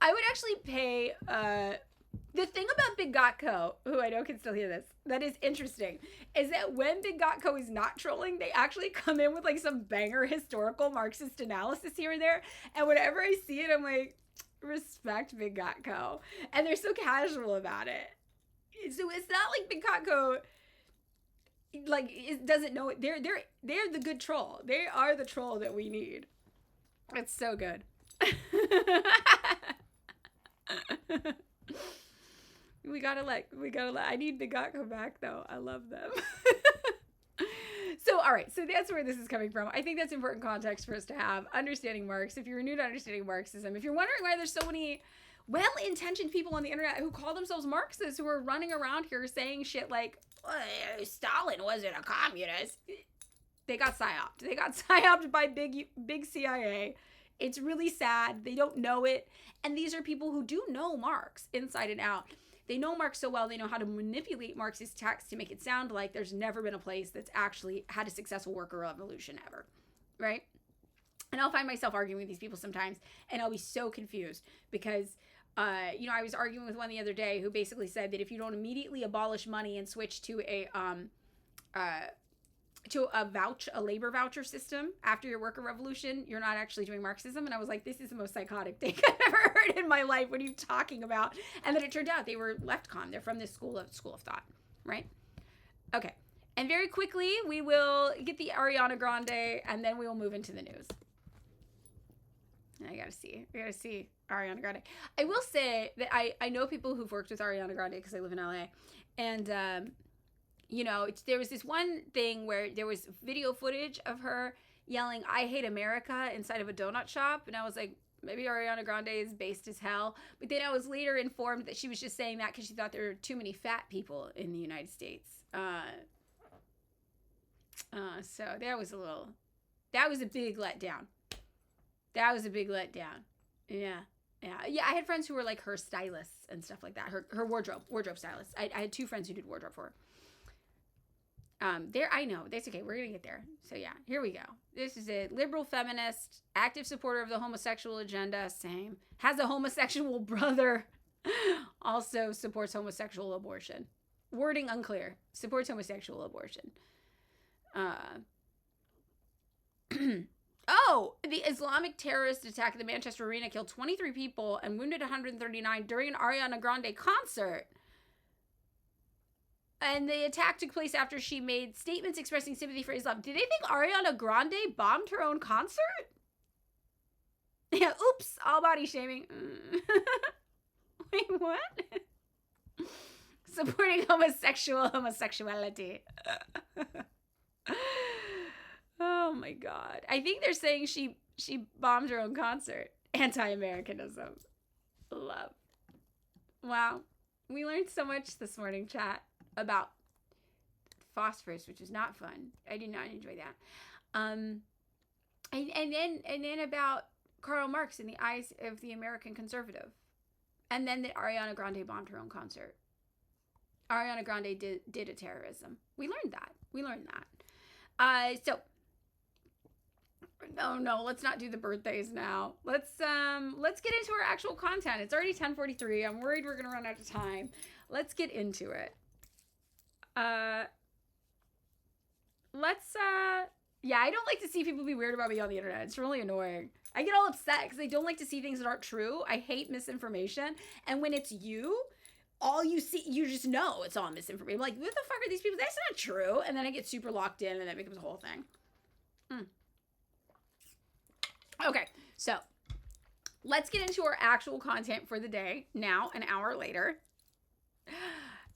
I would actually pay, the thing about Big Gotco, who I know can still hear this, that is interesting, is that when Big Gotco is not trolling, they actually come in with like some banger historical Marxist analysis here and there. And whenever I see it, I'm like, respect Big Gotco. And they're so casual about it. So it's not like Big Gotco like it doesn't know it. They're the good troll. They are the troll that we need. It's so good. We gotta let I need Big Gotco back though. I love them. So all right, so that's where this is coming from. I think that's important context for us to have. Understanding Marx. If you're new to understanding Marxism, if you're wondering why there's so many well-intentioned people on the internet who call themselves Marxists who are running around here saying shit like, Stalin wasn't a communist. They got psyoped. They got psyoped by big CIA. It's really sad. They don't know it. And these are people who do know Marx inside and out. They know Marx so well, they know how to manipulate Marxist text to make it sound like there's never been a place that's actually had a successful worker revolution ever, right? And I'll find myself arguing with these people sometimes, and I'll be so confused because, I was arguing with one the other day who basically said that if you don't immediately abolish money and switch to a labor voucher system after your worker revolution, you're not actually doing Marxism. And I was like, this is the most psychotic thing I've ever heard in my life. What are you talking about? And then it turned out they were leftcon. They're from this school of thought, right? Okay. And very quickly, we will get the Ariana Grande, and then we will move into the news. I gotta see Ariana Grande. I will say that I know people who've worked with Ariana Grande because I live in LA. And, there was this one thing where there was video footage of her yelling, "I hate America" inside of a donut shop. And I was like, maybe Ariana Grande is based as hell. But then I was later informed that she was just saying that because she thought there were too many fat people in the United States. So that was a big letdown. Yeah. I had friends who were like her stylists and stuff like that. Her wardrobe stylists. I had 2 friends who did wardrobe for her. I know. That's okay. We're going to get there. So yeah, here we go. This is a liberal feminist, active supporter of the homosexual agenda. Same. Has a homosexual brother. Also supports homosexual abortion. Wording unclear. Supports homosexual abortion. The Islamic terrorist attack at the Manchester Arena killed 23 people and wounded 139 during an Ariana Grande concert. And the attack took place after she made statements expressing sympathy for Islam. Do they think Ariana Grande bombed her own concert? Yeah, oops, all body shaming. Wait, what? Supporting homosexuality. Oh my God. I think they're saying she bombed her own concert. Anti-Americanism. Love. Wow. We learned so much this morning, chat, about phosphorus, which is not fun. I did not enjoy that. And then about Karl Marx in the eyes of the American conservative. And then that Ariana Grande bombed her own concert. Ariana Grande did a terrorism. We learned that. So no, let's not do the birthdays now. Let's get into our actual content. It's already 10:43. I'm worried we're gonna run out of time. Let's get into it. I don't like to see people be weird about me on the internet. It's really annoying. I get all upset because I don't like to see things that aren't true. I hate misinformation. And when it's you, all you see, you just know it's all misinformation. I'm like, what the fuck are these people? That's not true. And then I get super locked in and that becomes a whole thing. Okay, so let's get into our actual content for the day now, an hour later.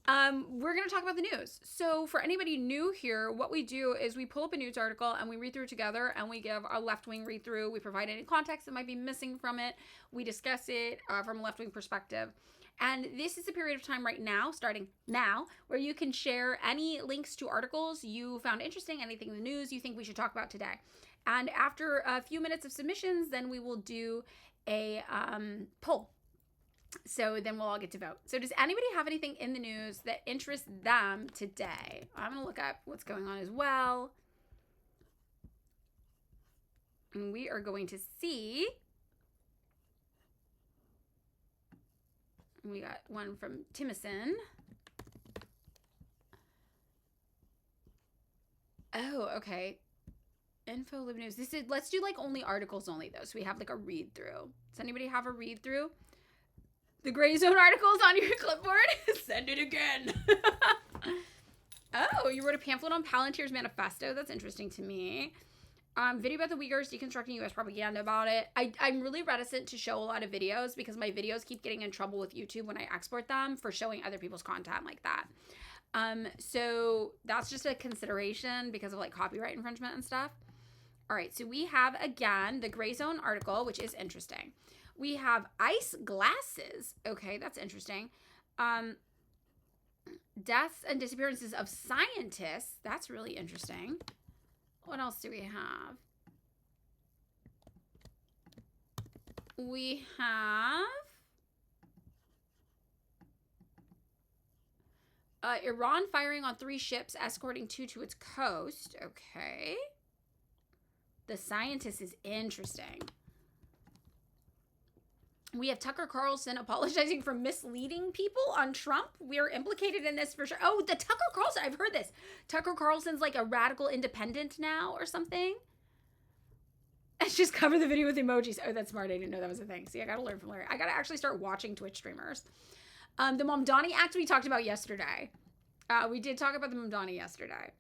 We're going to talk about the news. So for anybody new here, what we do is we pull up a news article and we read through it together and we give a left-wing read through. We provide any context that might be missing from it. We discuss it from a left-wing perspective. And this is a period of time right now, starting now, where you can share any links to articles you found interesting, anything in the news you think we should talk about today. And after a few minutes of submissions, then we will do a poll. So then we'll all get to vote. So does anybody have anything in the news that interests them today? I'm going to look up what's going on as well. And we are going to see. We got one from Timison. Oh, okay. Info Lib News. This is, let's do like only articles only though. So we have like a read through. Does anybody have a read through? The Gray Zone articles on your clipboard? Send it again. Oh, you wrote a pamphlet on Palantir's manifesto. That's interesting to me. Video about the Uyghurs deconstructing U.S. propaganda about it. I'm really reticent to show a lot of videos because my videos keep getting in trouble with YouTube when I export them for showing other people's content like that. So that's just a consideration because of like copyright infringement and stuff. All right, so we have again the Gray Zone article, which is interesting. We have ice glasses. Okay, that's interesting. Deaths and disappearances of scientists. That's really interesting. What else do we have? We have Iran firing on 3 ships, escorting 2 to its coast. Okay. The scientist is interesting. We have Tucker Carlson apologizing for misleading people on Trump. We're implicated in this for sure. Oh, the Tucker Carlson. I've heard this. Tucker Carlson's like a radical independent now or something. Let's just cover the video with emojis. Oh, that's smart. I didn't know that was a thing. See, I got to learn from Larry. I got to actually start watching Twitch streamers. The Mamdani Act we talked about yesterday. We did talk about the Mamdani yesterday.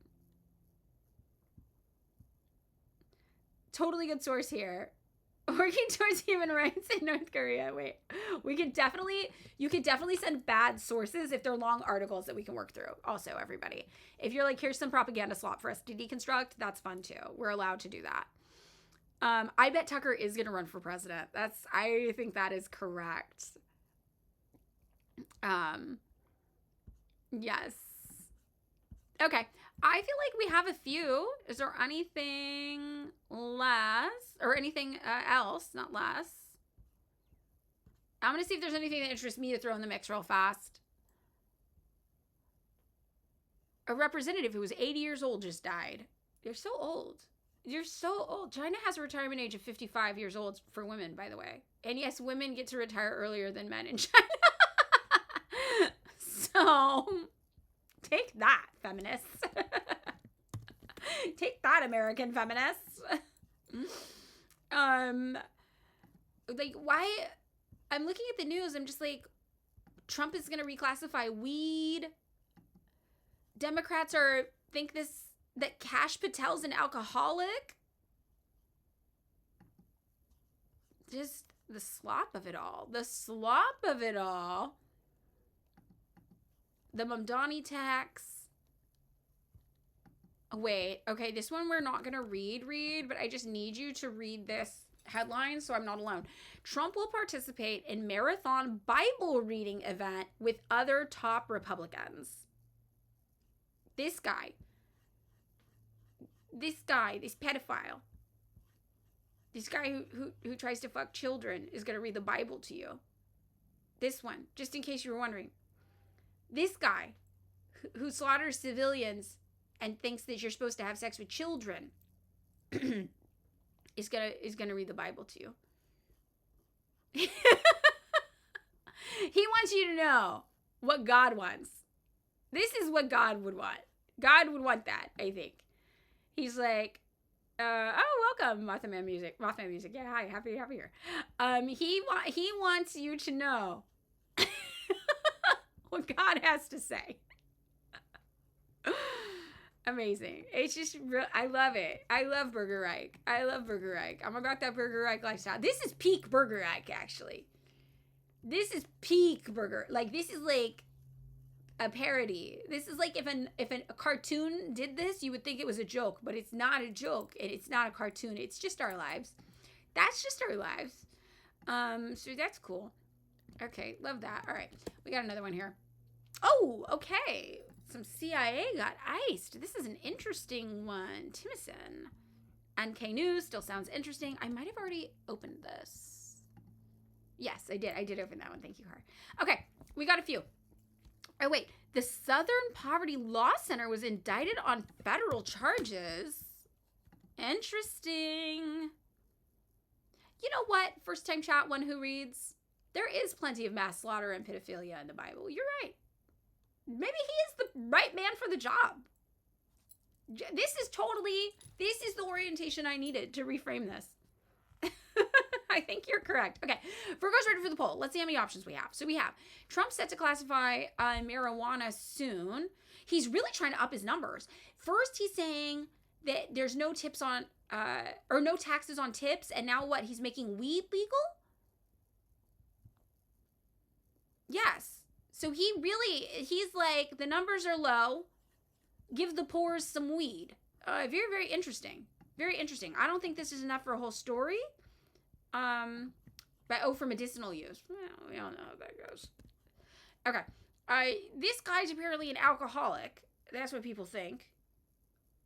Totally good source here. Working towards human rights in North Korea. Wait, you could definitely send bad sources if they're long articles that we can work through. Also, everybody, if you're like, here's some propaganda slop for us to deconstruct, that's fun too. We're allowed to do that. I bet Tucker is going to run for president. I think that is correct. Yes. Okay. I feel like we have a few. Is there anything less or anything else? Not less. I'm going to see if there's anything that interests me to throw in the mix real fast. A representative who was 80 years old just died. You're so old. You're so old. China has a retirement age of 55 years old for women, by the way. And yes, women get to retire earlier than men in China. So, take that, feminists. Take that, American feminists. Like, why? I'm looking at the news. I'm just like, Trump is going to reclassify weed. Democrats think that Kash Patel's an alcoholic. Just the slop of it all. The slop of it all. The Mamdani tax. Wait, okay, this one we're not going to read, but I just need you to read this headline so I'm not alone. Trump will participate in marathon Bible reading event with other top Republicans. This guy, this pedophile, this guy who tries to fuck children is going to read the Bible to you. This one, just in case you were wondering. This guy who slaughters civilians and thinks that you're supposed to have sex with children is gonna read the Bible to you. He wants you to know what God wants. This is what God would want. God would want that, I think. He's like, oh, welcome, Mothman Music. Mothman Music. Yeah, hi, happy here. He wants you to know what God has to say. Amazing. It's just real. I love it. I love Burger Reich. I'm about that Burger Reich lifestyle. This is peak Burger Reich, actually. This is peak Burger. Like, this is like a parody. This is like if a cartoon did this, you would think it was a joke, but it's not a joke and it's not a cartoon. It's just our lives. That's just our lives. So that's cool. Okay, love that. All right, we got another one here. Oh, okay. Some CIA got iced. This is an interesting one. Timison. NK News still sounds interesting. I might have already opened this. Yes, I did. I did open that one. Thank you, Car. Okay, we got a few. Oh, wait. The Southern Poverty Law Center was indicted on federal charges. Interesting. You know what? First time chat, one who reads. There is plenty of mass slaughter and pedophilia in the Bible. You're right. Maybe he is the right man for the job. This is the orientation I needed to reframe this. I think you're correct. Okay, Virgo's ready for the poll. Let's see how many options we have. So we have Trump set to classify marijuana soon. He's really trying to up his numbers. First, he's saying that there's no tips on, or no taxes on tips, and now what? He's making weed legal? Yes. So he's like, the numbers are low. Give the poor some weed. Very, very interesting. Very interesting. I don't think this is enough for a whole story. But for medicinal use. Well, we all know how that goes. Okay. This guy's apparently an alcoholic. That's what people think.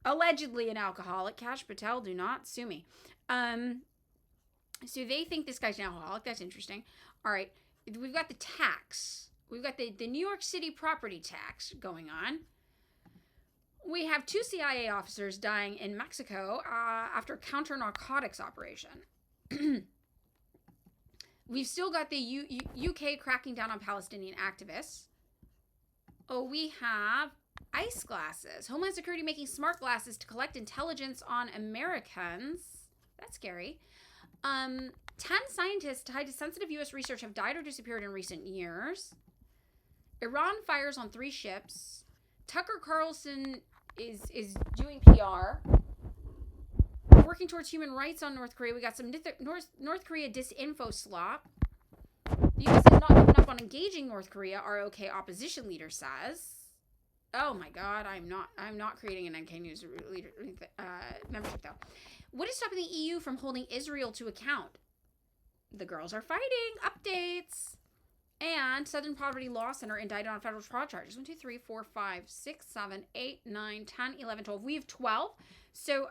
Allegedly an alcoholic. Kash Patel, do not sue me. So they think this guy's an alcoholic. That's interesting. All right. We've got the tax. We've got the New York City property tax going on. We have 2 CIA officers dying in Mexico after counter-narcotics operation. We've still got the UK cracking down on Palestinian activists. Oh, we have ice glasses. Homeland Security making smart glasses to collect intelligence on Americans. That's scary. 10 scientists tied to sensitive U.S. research have died or disappeared in recent years. Iran fires on 3 ships. Tucker Carlson is doing PR. Working towards human rights on North Korea. We got some North Korea disinfo slop. The U.S. has not given up on engaging North Korea, ROK opposition leader says. Oh my God, I'm not creating an NK News leader membership though. What is stopping the EU from holding Israel to account? The girls are fighting. Updates. And Southern Poverty Law Center indicted on federal fraud charges. 1, 2, 3, 4, 5, 6, 7, 8, 9, 10, 11, 12. We have 12. So,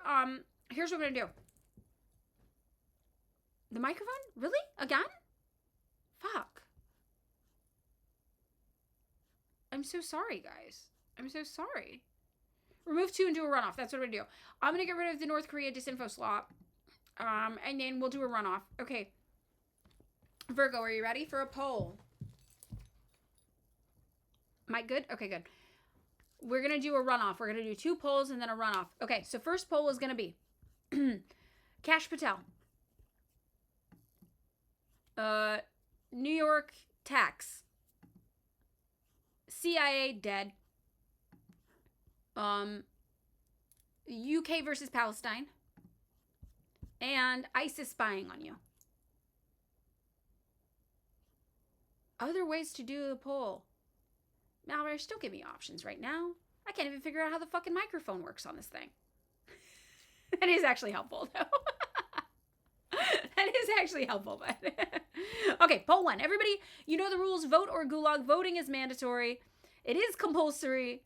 here's what we're going to do. The microphone? Really? Again? Fuck. I'm so sorry, guys. I'm so sorry. Remove 2 and do a runoff. That's what I'm going to do. I'm going to get rid of the North Korea disinfo slop. And then we'll do a runoff. Okay. Virgo, are you ready for a poll? Mike, good? Okay, good. We're going to do a runoff. We're going to do 2 polls and then a runoff. Okay, so first poll is going to be Kash Patel. New York tax. CIA dead. UK versus Palestine. And ISIS spying on you. Other ways to do the poll. Malware, don't give me options right now. I can't even figure out how the fucking microphone works on this thing. That is actually helpful, though. That is actually helpful, but... Okay, poll 1. Everybody, you know the rules. Vote or gulag. Voting is mandatory. It is compulsory.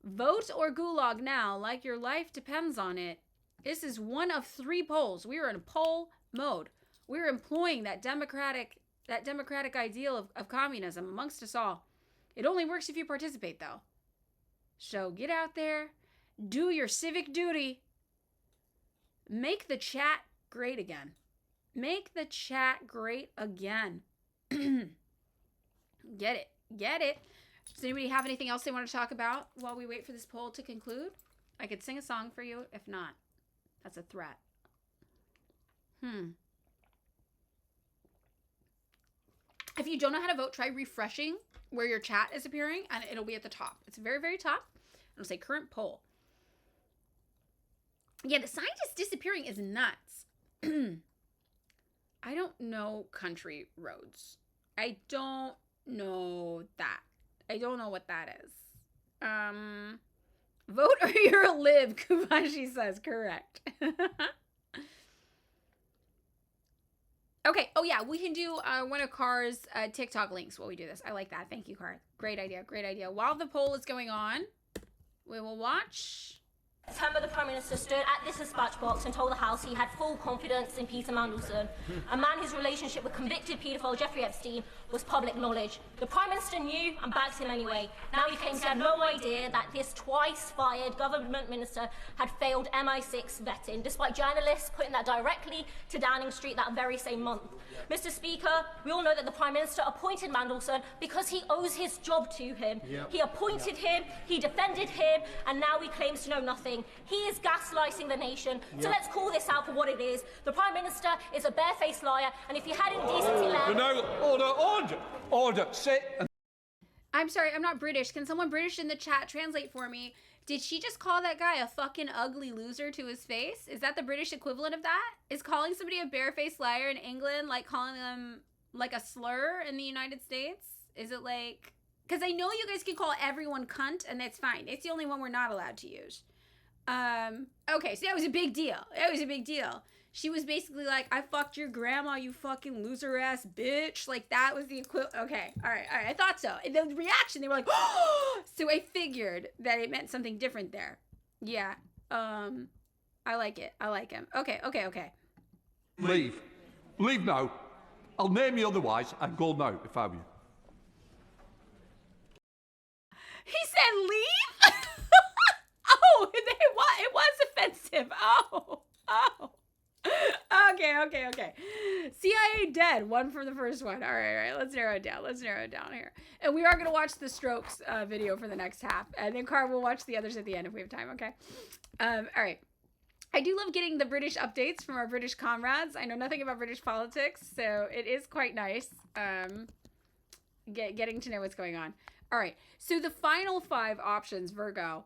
Vote or gulag now, like your life depends on it. This is one of 3 polls. We are in poll mode. We're employing that democratic ideal of communism amongst us all. It only works if you participate, though. So get out there, do your civic duty, make the chat great again. Make the chat great again. Get it. Does anybody have anything else they want to talk about while we wait for this poll to conclude? I could sing a song for you. If not, that's a threat. If you don't know how to vote, try refreshing where your chat is appearing, and it'll be at the top. It's very, very top. It'll say current poll. Yeah, the scientist disappearing is nuts. I don't know country roads. I don't know that. I don't know what that is. Vote or you're a lib, Kubashi says. Correct. Okay. Oh, yeah. We can do one of Car's TikTok links while we do this. I like that. Thank you, Car. Great idea. While the poll is going on, we will watch September, the Prime Minister stood at this dispatch box and told the House he had full confidence in Peter Mandelson, a man whose relationship with convicted paedophile Jeffrey Epstein was public knowledge. The Prime Minister knew and backed him anyway. Now he claims he had no idea that this twice-fired government minister had failed MI6 vetting, despite journalists putting that directly to Downing Street that very same month. Mr. Speaker, we all know that the Prime Minister appointed Mandelson because he owes his job to him. Yep. He appointed him, he defended him, and now he claims to know nothing. He is gaslighting the nation. Yep. So let's call this out for what it is. The Prime Minister is a barefaced liar, and if he had any decency left... No, order, sit. I'm sorry, I'm not British. Can someone British in the chat translate for me? Did she just call that guy a fucking ugly loser to his face? Is that the British equivalent of that? Is calling somebody a barefaced liar in England like calling them like a slur in the United States? Is it like... Because I know you guys can call everyone cunt, and that's fine. It's the only one we're not allowed to use. Okay, so that was a big deal. That was a big deal. She was basically like, I fucked your grandma, you fucking loser ass bitch. Like, that was the equivalent. Okay, all right. I thought so. And the reaction, they were like, oh! So I figured that it meant something different there. Yeah. I like it. I like him. Okay. Leave now. I'll name you otherwise. I'd go now if I were you. He said leave? Oh, it was offensive. Oh. Okay. CIA dead. One for the first one. All right. Let's narrow it down here. And we are going to watch the Strokes video for the next half. And then Car will watch the others at the end if we have time, okay? All right. I do love getting the British updates from our British comrades. I know nothing about British politics, so it is quite nice getting to know what's going on. All right. So the final 5 options, Virgo.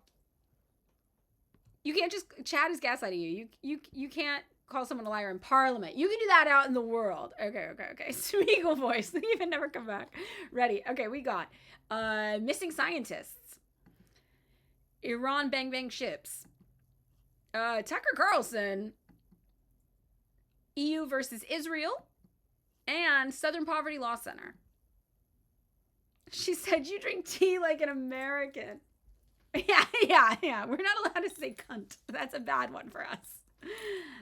You can't just... Chad is gaslighting you. You can't call someone a liar in Parliament. You can do that out in the world. Okay. Smeagol voice. Leave and never come back. Ready. Okay, we got missing scientists. Iran bang bang ships. Tucker Carlson. EU versus Israel. And Southern Poverty Law Center. She said you drink tea like an American. Yeah. We're not allowed to say cunt. That's a bad one for us.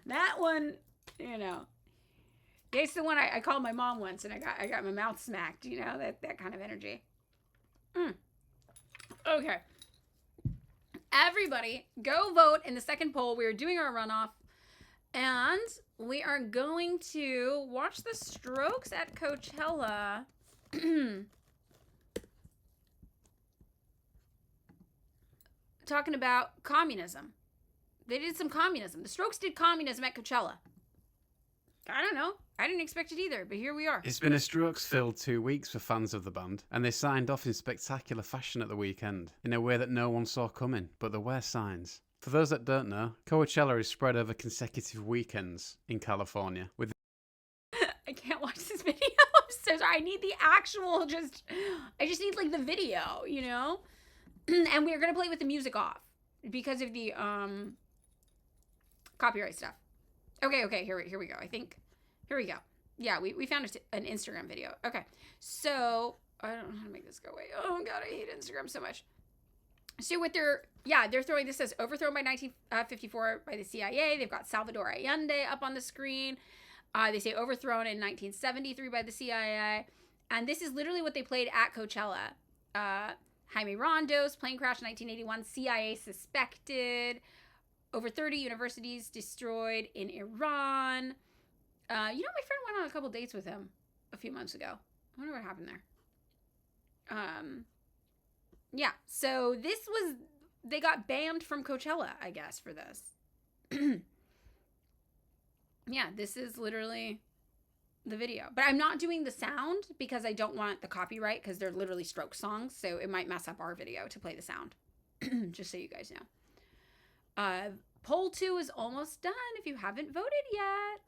That one, you know. It's the one I called my mom once and I got my mouth smacked, you know, that kind of energy. Okay. Everybody, go vote in the second poll. We are doing our runoff. And we are going to watch the Strokes at Coachella. Talking about communism. They did some communism. The Strokes did communism at Coachella. I don't know. I didn't expect it either, but here we are. It's been a Strokes-filled 2 weeks for fans of the band, and they signed off in spectacular fashion at the weekend, in a way that no one saw coming, but there were signs. For those that don't know, Coachella is spread over consecutive weekends in California, with I can't watch this video. I'm so sorry. I need the actual I just need like the video, you know? And we're going to play with the music off because of the copyright stuff. Okay, here we go. Here we go. Yeah, we found an Instagram video. Okay, so I don't know how to make this go away. Oh God, I hate Instagram so much. So with they're throwing, this says overthrown by 1954 by the CIA. They've got Salvador Allende up on the screen. They say overthrown in 1973 by the CIA. And this is literally what they played at Coachella. Jaime Rondos, plane crash in 1981, CIA suspected. Over 30 universities destroyed in Iran. My friend went on a couple dates with him a few months ago. I wonder what happened there. Yeah, so they got banned from Coachella, I guess, for this. Yeah, this is literally the video. But I'm not doing the sound because I don't want the copyright because they're literally Stroke songs, so it might mess up our video to play the sound. Just so you guys know. Poll 2 is almost done if you haven't voted yet.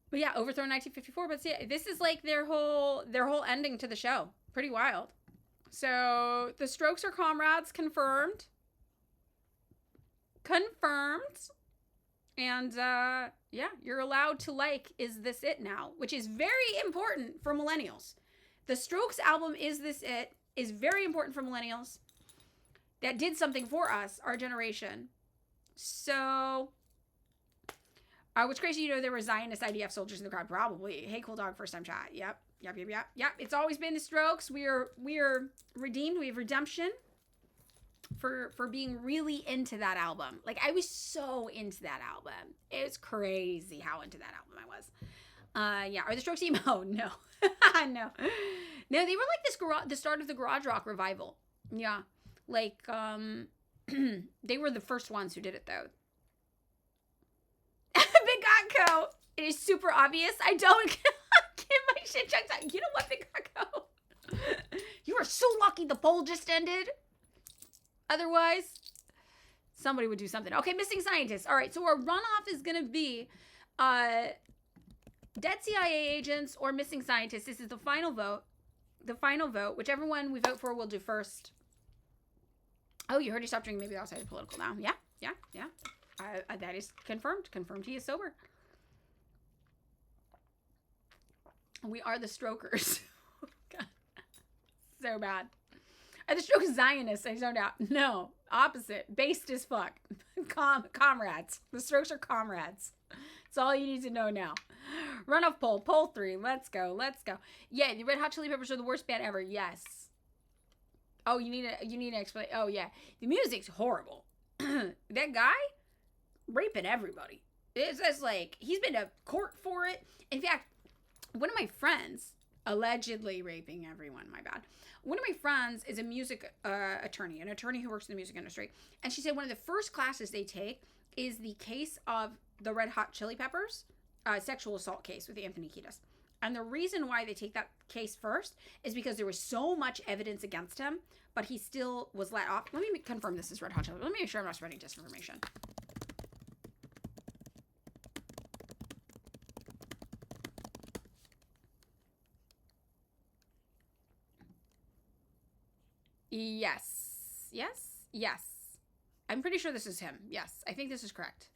But yeah, overthrown 1954. But see, this is like their whole ending to the show. Pretty wild. So the Strokes are comrades, confirmed. And yeah, you're allowed to like Is This It now, which is very important for millennials. The Strokes album Is This It is very important for millennials. that did something for us, our generation. So, what's crazy, there were Zionist IDF soldiers in the crowd, probably. Hey, cool dog, first time chat. Yep. It's always been the Strokes. We are redeemed. We have redemption for being really into that album. Like, I was so into that album. It was crazy how into that album I was. Are the Strokes emo? No. No, they were like the start of the garage rock revival. Yeah. Like, they were the first ones who did it, though. Big Gotco. It is super obvious. I don't get my shit checked out. You know what, Big Gotco? You are so lucky the poll just ended. Otherwise, somebody would do something. Okay, missing scientists. All right, so our runoff is going to be dead CIA agents or missing scientists. This is the final vote. The final vote. Whichever one we vote for, we'll do first. Oh, you heard he stopped drinking maybe outside of political now. Yeah. That is confirmed. Confirmed he is sober. We are the Strokers. God. So bad. Are the Strokes Zionists? I zoned out. No. Opposite. Based as fuck. Comrades. The Strokes are comrades. That's all you need to know now. Runoff poll. Poll 3. Let's go. Yeah, the Red Hot Chili Peppers are the worst band ever. Yes. Oh, you need to explain. Oh, yeah. The music's horrible. That guy raping everybody. It's just like, he's been to court for it. In fact, one of my friends, allegedly raping everyone, my bad. One of my friends is a music attorney, an attorney who works in the music industry. And she said one of the first classes they take is the case of the Red Hot Chili Peppers sexual assault case with Anthony Kiedis. And the reason why they take that case first is because there was so much evidence against him, but he still was let off. Let me confirm this is Red Hot Chili. Let me make sure I'm not spreading disinformation. Yes. I'm pretty sure this is him. Yes, I think this is correct.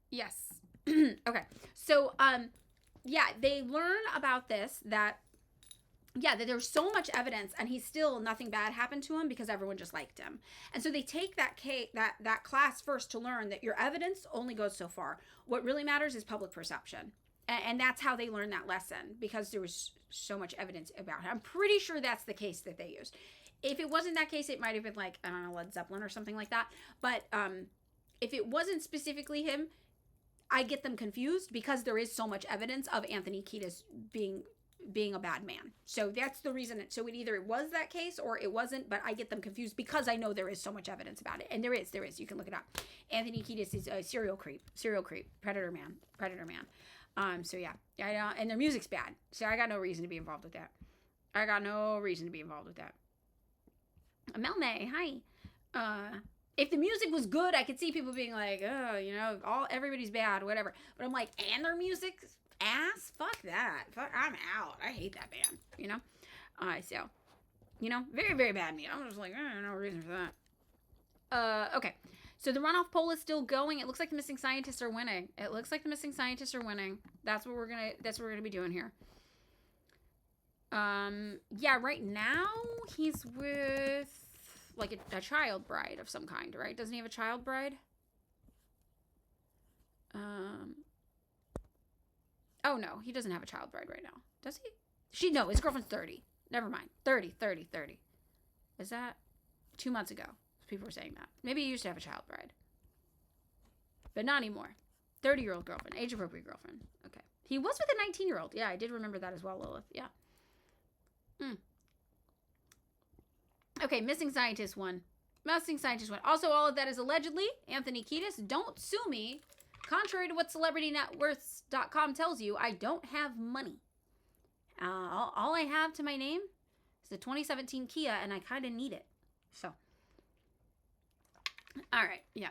Yes. Okay. So, yeah, they learn about this, that there's so much evidence and he's still, nothing bad happened to him because everyone just liked him. And so they take that class first to learn that your evidence only goes so far. What really matters is public perception. And that's how they learned that lesson, because there was so much evidence about him. I'm pretty sure that's the case that they used. If it wasn't that case, it might have been like, I don't know, Led Zeppelin or something like that. But if it wasn't specifically him, I get them confused because there is so much evidence of Anthony Kiedis being a bad man. So that's the reason. So it either was that case or it wasn't, but I get them confused because I know there is so much evidence about it. And there is. You can look it up. Anthony Kiedis is a serial creep, predator man. So yeah, and their music's bad. So I got no reason to be involved with that. Mel May, hi. If the music was good, I could see people being like, oh, everybody's bad, whatever. But I'm like, and their music's ass? Fuck that. I'm out. I hate that band, So, very, very bad me. I'm just like, no reason for that. Okay. So the runoff poll is still going. It looks like the missing scientists are winning. That's what we're gonna be doing here. Yeah, right now he's with like a child bride of some kind, right? Doesn't he have a child bride? Oh no, he doesn't have a child bride right now. Does he? No, his girlfriend's 30. Never mind. 30. Is that 2 months ago? People were saying that. Maybe he used to have a child bride. But not anymore. 30-year-old girlfriend. Age-appropriate girlfriend. Okay. He was with a 19-year-old. Yeah, I did remember that as well, Lilith. Yeah. Okay, missing scientist one. Also, all of that is allegedly. Anthony Kiedis, don't sue me. Contrary to what CelebrityNetWorths.com tells you, I don't have money. All I have to my name is a 2017 Kia, and I kind of need it. So. All right, yeah.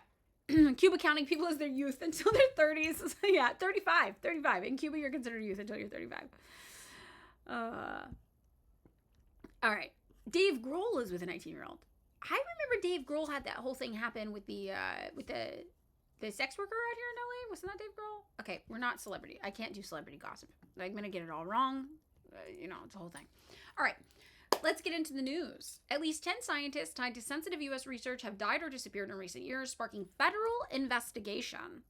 Cuba counting people as their youth until their 30s. Yeah, 35. In Cuba, you're considered youth until you're 35. All right. Dave Grohl is with a 19-year-old. I remember Dave Grohl had that whole thing happen with the sex worker out here in LA. Wasn't that Dave Grohl? Okay, we're not celebrity. I can't do celebrity gossip. I'm going to get it all wrong. It's a whole thing. All right. right, let's get into the news. At least 10 scientists tied to sensitive U.S. research have died or disappeared in recent years, sparking federal investigation.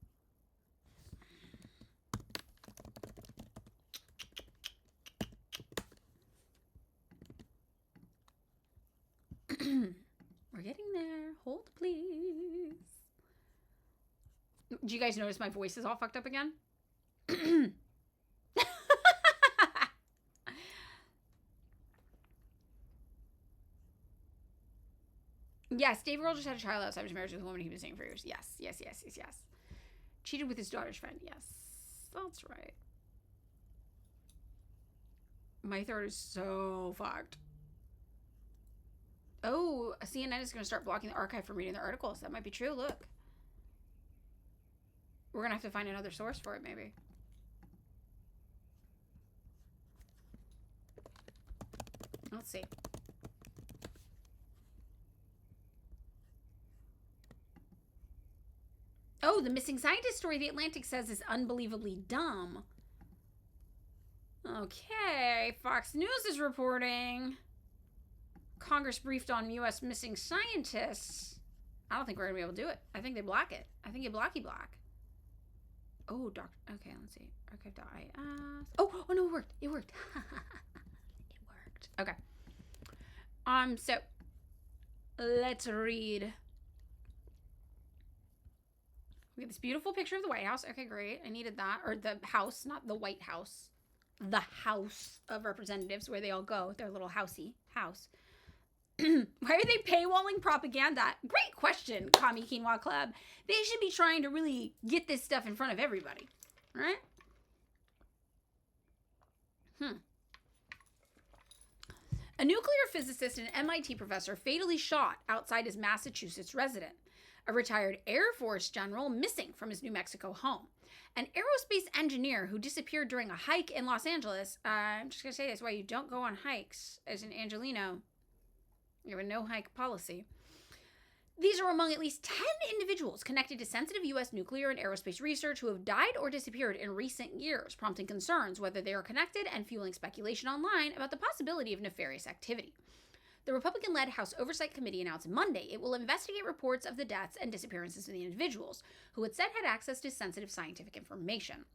We're getting there. Hold, please. Do you guys notice my voice is all fucked up again? Yes, Dave Grohl just had a child outside of his marriage with a woman he was dating for years. Yes. Cheated with his daughter's friend. Yes, that's right. My throat is so fucked. Oh, CNN is going to start blocking the archive from reading their articles. That might be true. Look. We're going to have to find another source for it, maybe. Let's see. Oh, the missing scientist story The Atlantic says is unbelievably dumb. Okay, Fox News is reporting Congress briefed on U.S. missing scientists. I don't think we're going to be able to do it. I think they block it. I think you blocky block. Oh, okay, let's see. Archive.is. Oh, no, it worked. It worked. It worked. Okay. So let's read. We get this beautiful picture of the White House. Okay, great. I needed that. Or the house, not the White House. The House of Representatives, where they all go. Their little house. Why are they paywalling propaganda? Great question, Kami Quinoa Club. They should be trying to really get this stuff in front of everybody. Right? A nuclear physicist and MIT professor fatally shot outside his Massachusetts residence. A retired Air Force general missing from his New Mexico home. An aerospace engineer who disappeared during a hike in Los Angeles. I'm just going to say this, why you don't go on hikes as an Angelino. You have a no-hike policy. These are among at least 10 individuals connected to sensitive U.S. nuclear and aerospace research who have died or disappeared in recent years, prompting concerns whether they are connected and fueling speculation online about the possibility of nefarious activity. The Republican-led House Oversight Committee announced Monday it will investigate reports of the deaths and disappearances of the individuals who it said had access to sensitive scientific information.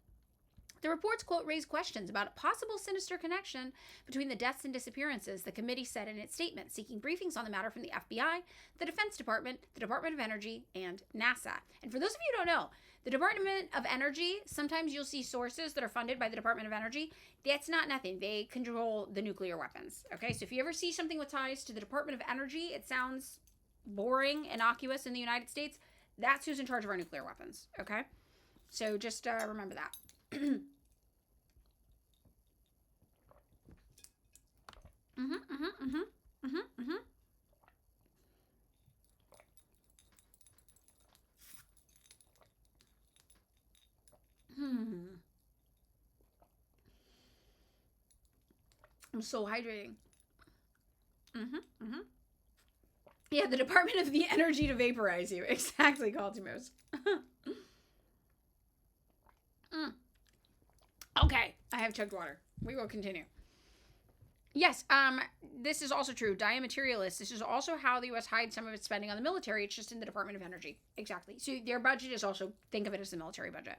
The reports, quote, raised questions about a possible sinister connection between the deaths and disappearances, the committee said in its statement, seeking briefings on the matter from the FBI, the Defense Department, the Department of Energy, and NASA. And for those of you who don't know, the Department of Energy, sometimes you'll see sources that are funded by the Department of Energy. That's not nothing. They control the nuclear weapons. Okay, so if you ever see something with ties to the Department of Energy, it sounds boring, innocuous in the United States. That's who's in charge of our nuclear weapons. Okay, so just remember that. I'm so hydrating. Yeah, the Department of the Energy to vaporize you. Exactly, Caltimos. Okay, I have chugged water. We will continue. Yes, this is also true. Diamaterialists. This is also how the U.S. hides some of its spending on the military. It's just in the Department of Energy. Exactly. So their budget is also, think of it as the military budget.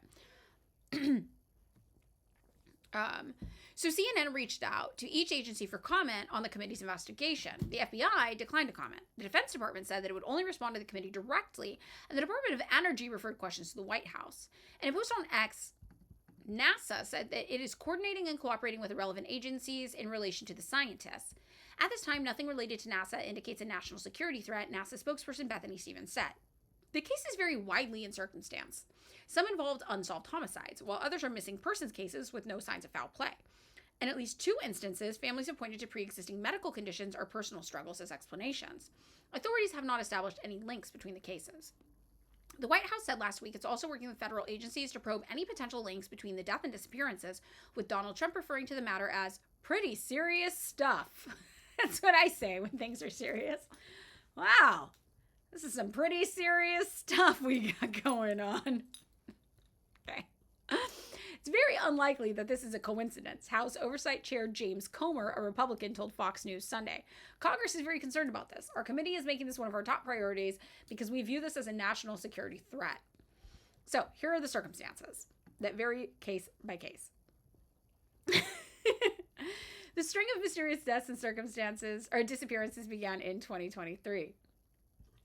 So CNN reached out to each agency for comment on the committee's investigation. The FBI declined to comment. The Defense Department said that it would only respond to the committee directly, and the Department of Energy referred questions to the White House. In a post on X, NASA said that it is coordinating and cooperating with the relevant agencies in relation to the scientists. At this time, nothing related to NASA indicates a national security threat, NASA spokesperson Bethany Stevens said. The cases vary widely in circumstance. Some involved unsolved homicides, while others are missing persons cases with no signs of foul play. In at least 2 instances, families have pointed to pre-existing medical conditions or personal struggles as explanations. Authorities have not established any links between the cases. The White House said last week it's also working with federal agencies to probe any potential links between the death and disappearances, with Donald Trump referring to the matter as pretty serious stuff. That's what I say when things are serious. Wow, this is some pretty serious stuff we got going on. Okay. It's very unlikely that this is a coincidence, House Oversight Chair James Comer, a Republican, told Fox News Sunday. Congress is very concerned about this. Our committee is making this one of our top priorities because we view this as a national security threat. So here are the circumstances that vary case by case. The string of mysterious deaths and circumstances or disappearances began in 2023.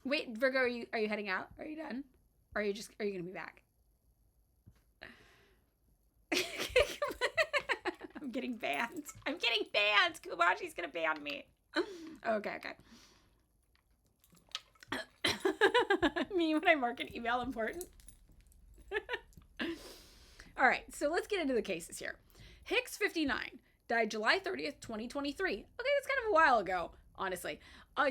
Wait, Virgo, are you heading out? Are you done? Or are you going to be back? I'm getting banned. Kumachi's going to ban me. Okay. Me when I mark an email important. All right, so let's get into the cases here. Hicks, 59, died July 30th, 2023. Okay, that's kind of a while ago, honestly.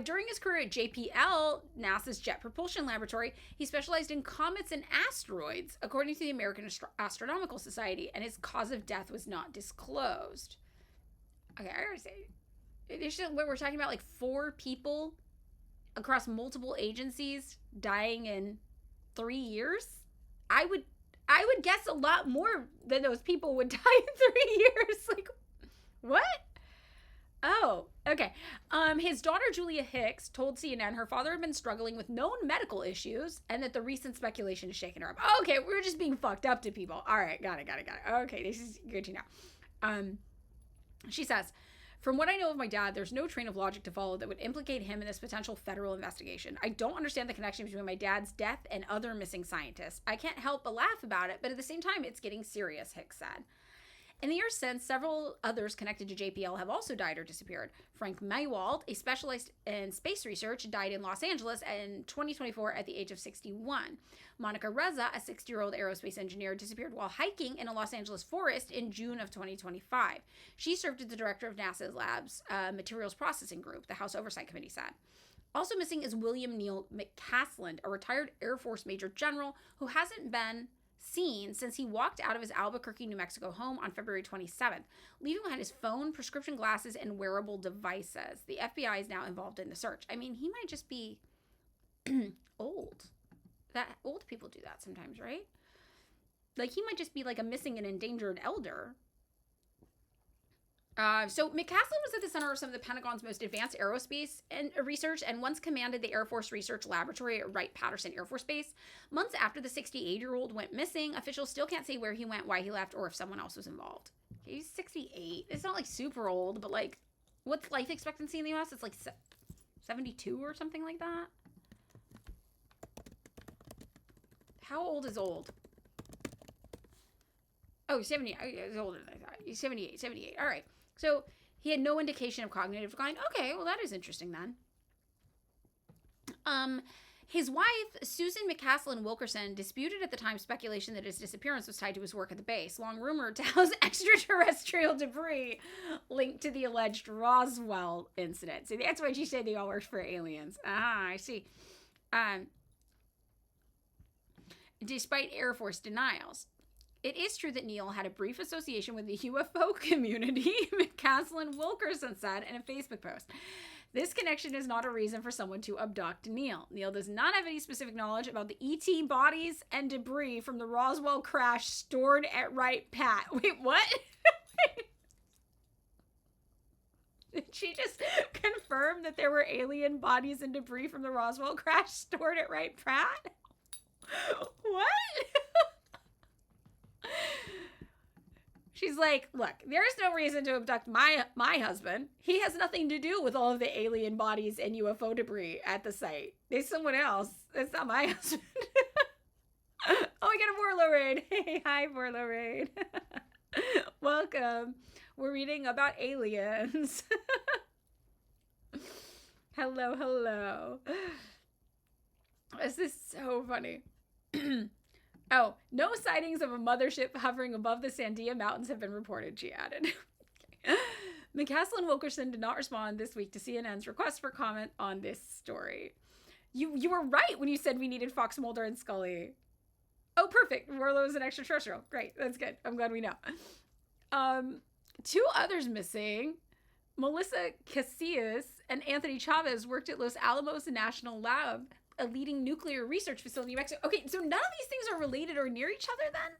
During his career at JPL, NASA's Jet Propulsion Laboratory, he specialized in comets and asteroids, according to the American Astronomical Society, and his cause of death was not disclosed. Okay, I gotta say, we're talking about like 4 people across multiple agencies dying in 3 years. I would guess a lot more than those people would die in 3 years. Like, what? Oh, okay. His daughter, Julia Hicks, told CNN her father had been struggling with known medical issues and that the recent speculation has shaken her up. Okay, we're just being fucked up to people. All right, got it. Okay, this is good to know. She says, from what I know of my dad, there's no train of logic to follow that would implicate him in this potential federal investigation. I don't understand the connection between my dad's death and other missing scientists. I can't help but laugh about it, but at the same time, it's getting serious, Hicks said. In the years since, several others connected to JPL have also died or disappeared. Frank Maywald, a specialist in space research, died in Los Angeles in 2024 at the age of 61. Monica Reza, a 60-year-old aerospace engineer, disappeared while hiking in a Los Angeles forest in June of 2025. She served as the director of NASA's lab's Materials Processing Group, the House Oversight Committee said. Also missing is William Neal McCasland, a retired Air Force Major General who hasn't been seen since he walked out of his Albuquerque, New Mexico home on February 27th, leaving behind his phone, prescription glasses, and wearable devices. The FBI is now involved in the search. I mean, he might just be old. That old people do that sometimes, right? Like, he might just be like a missing and endangered elder. So McCaslin was at the center of some of the Pentagon's most advanced aerospace and research and once commanded the Air Force Research Laboratory at Wright-Patterson Air Force Base. Months after the 68-year-old went missing, officials still can't say where he went, why he left, or if someone else was involved. He's 68. It's not like super old, but like, what's life expectancy in the U.S.? It's like 72 or something like that. How old is old? Oh, 70. He's older than I thought. He's 78. All right. So he had no indication of cognitive decline. Okay, well, that is interesting then. His wife, Susan McCaslin Wilkerson, disputed at the time speculation that his disappearance was tied to his work at the base, long rumored to house extraterrestrial debris linked to the alleged Roswell incident. So that's why she said they all worked for aliens. I see. Despite Air Force denials. It is true that Neal had a brief association with the UFO community, McCaslin Wilkerson said in a Facebook post. This connection is not a reason for someone to abduct Neal. Neal does not have any specific knowledge about the ET bodies and debris from the Roswell crash stored at Wright-Pat. Wait, what? Did she just confirm that there were alien bodies and debris from the Roswell crash stored at Wright-Pat? What? She's like, look, there's no reason to abduct my husband. He has nothing to do with all of the alien bodies and UFO debris at the site. There's someone else. It's not my husband. Oh, we got a Vorlo raid. Hey, hi, Vorlo raid. Welcome. We're reading about aliens. Hello. This is so funny. Oh, no sightings of a mothership hovering above the Sandia Mountains have been reported, she added. McCaslin Wilkerson did not respond this week to CNN's request for comment on this story. You were right when you said we needed Fox, Mulder, and Scully. Oh, perfect. Warlow is an extraterrestrial. Great. That's good. I'm glad we know. 2 others missing. Melissa Casillas and Anthony Chavez worked at Los Alamos National Lab, a leading nuclear research facility in New Mexico. Okay, so none of these things are related or near each other then?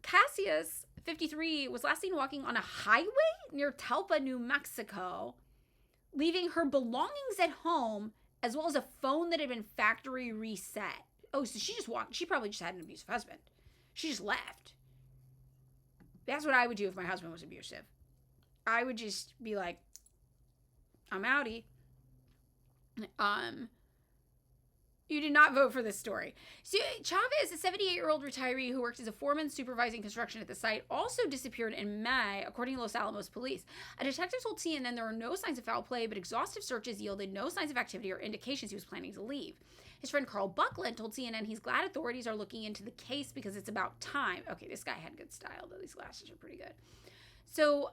Casillas 53, was last seen walking on a highway near Talpa, New Mexico, leaving her belongings at home, as well as a phone that had been factory reset. Oh, so she just walked. She probably just had an abusive husband. She just left. That's what I would do if my husband was abusive. I would just be like, I'm outie. You did not vote for this story. So Chavez, a 78-year-old retiree who worked as a foreman supervising construction at the site, also disappeared in May, according to Los Alamos police. A detective told CNN there were no signs of foul play, but exhaustive searches yielded no signs of activity or indications he was planning to leave. His friend Carl Buckland told CNN he's glad authorities are looking into the case because it's about time. Okay, this guy had good style, though. These glasses are pretty good. So,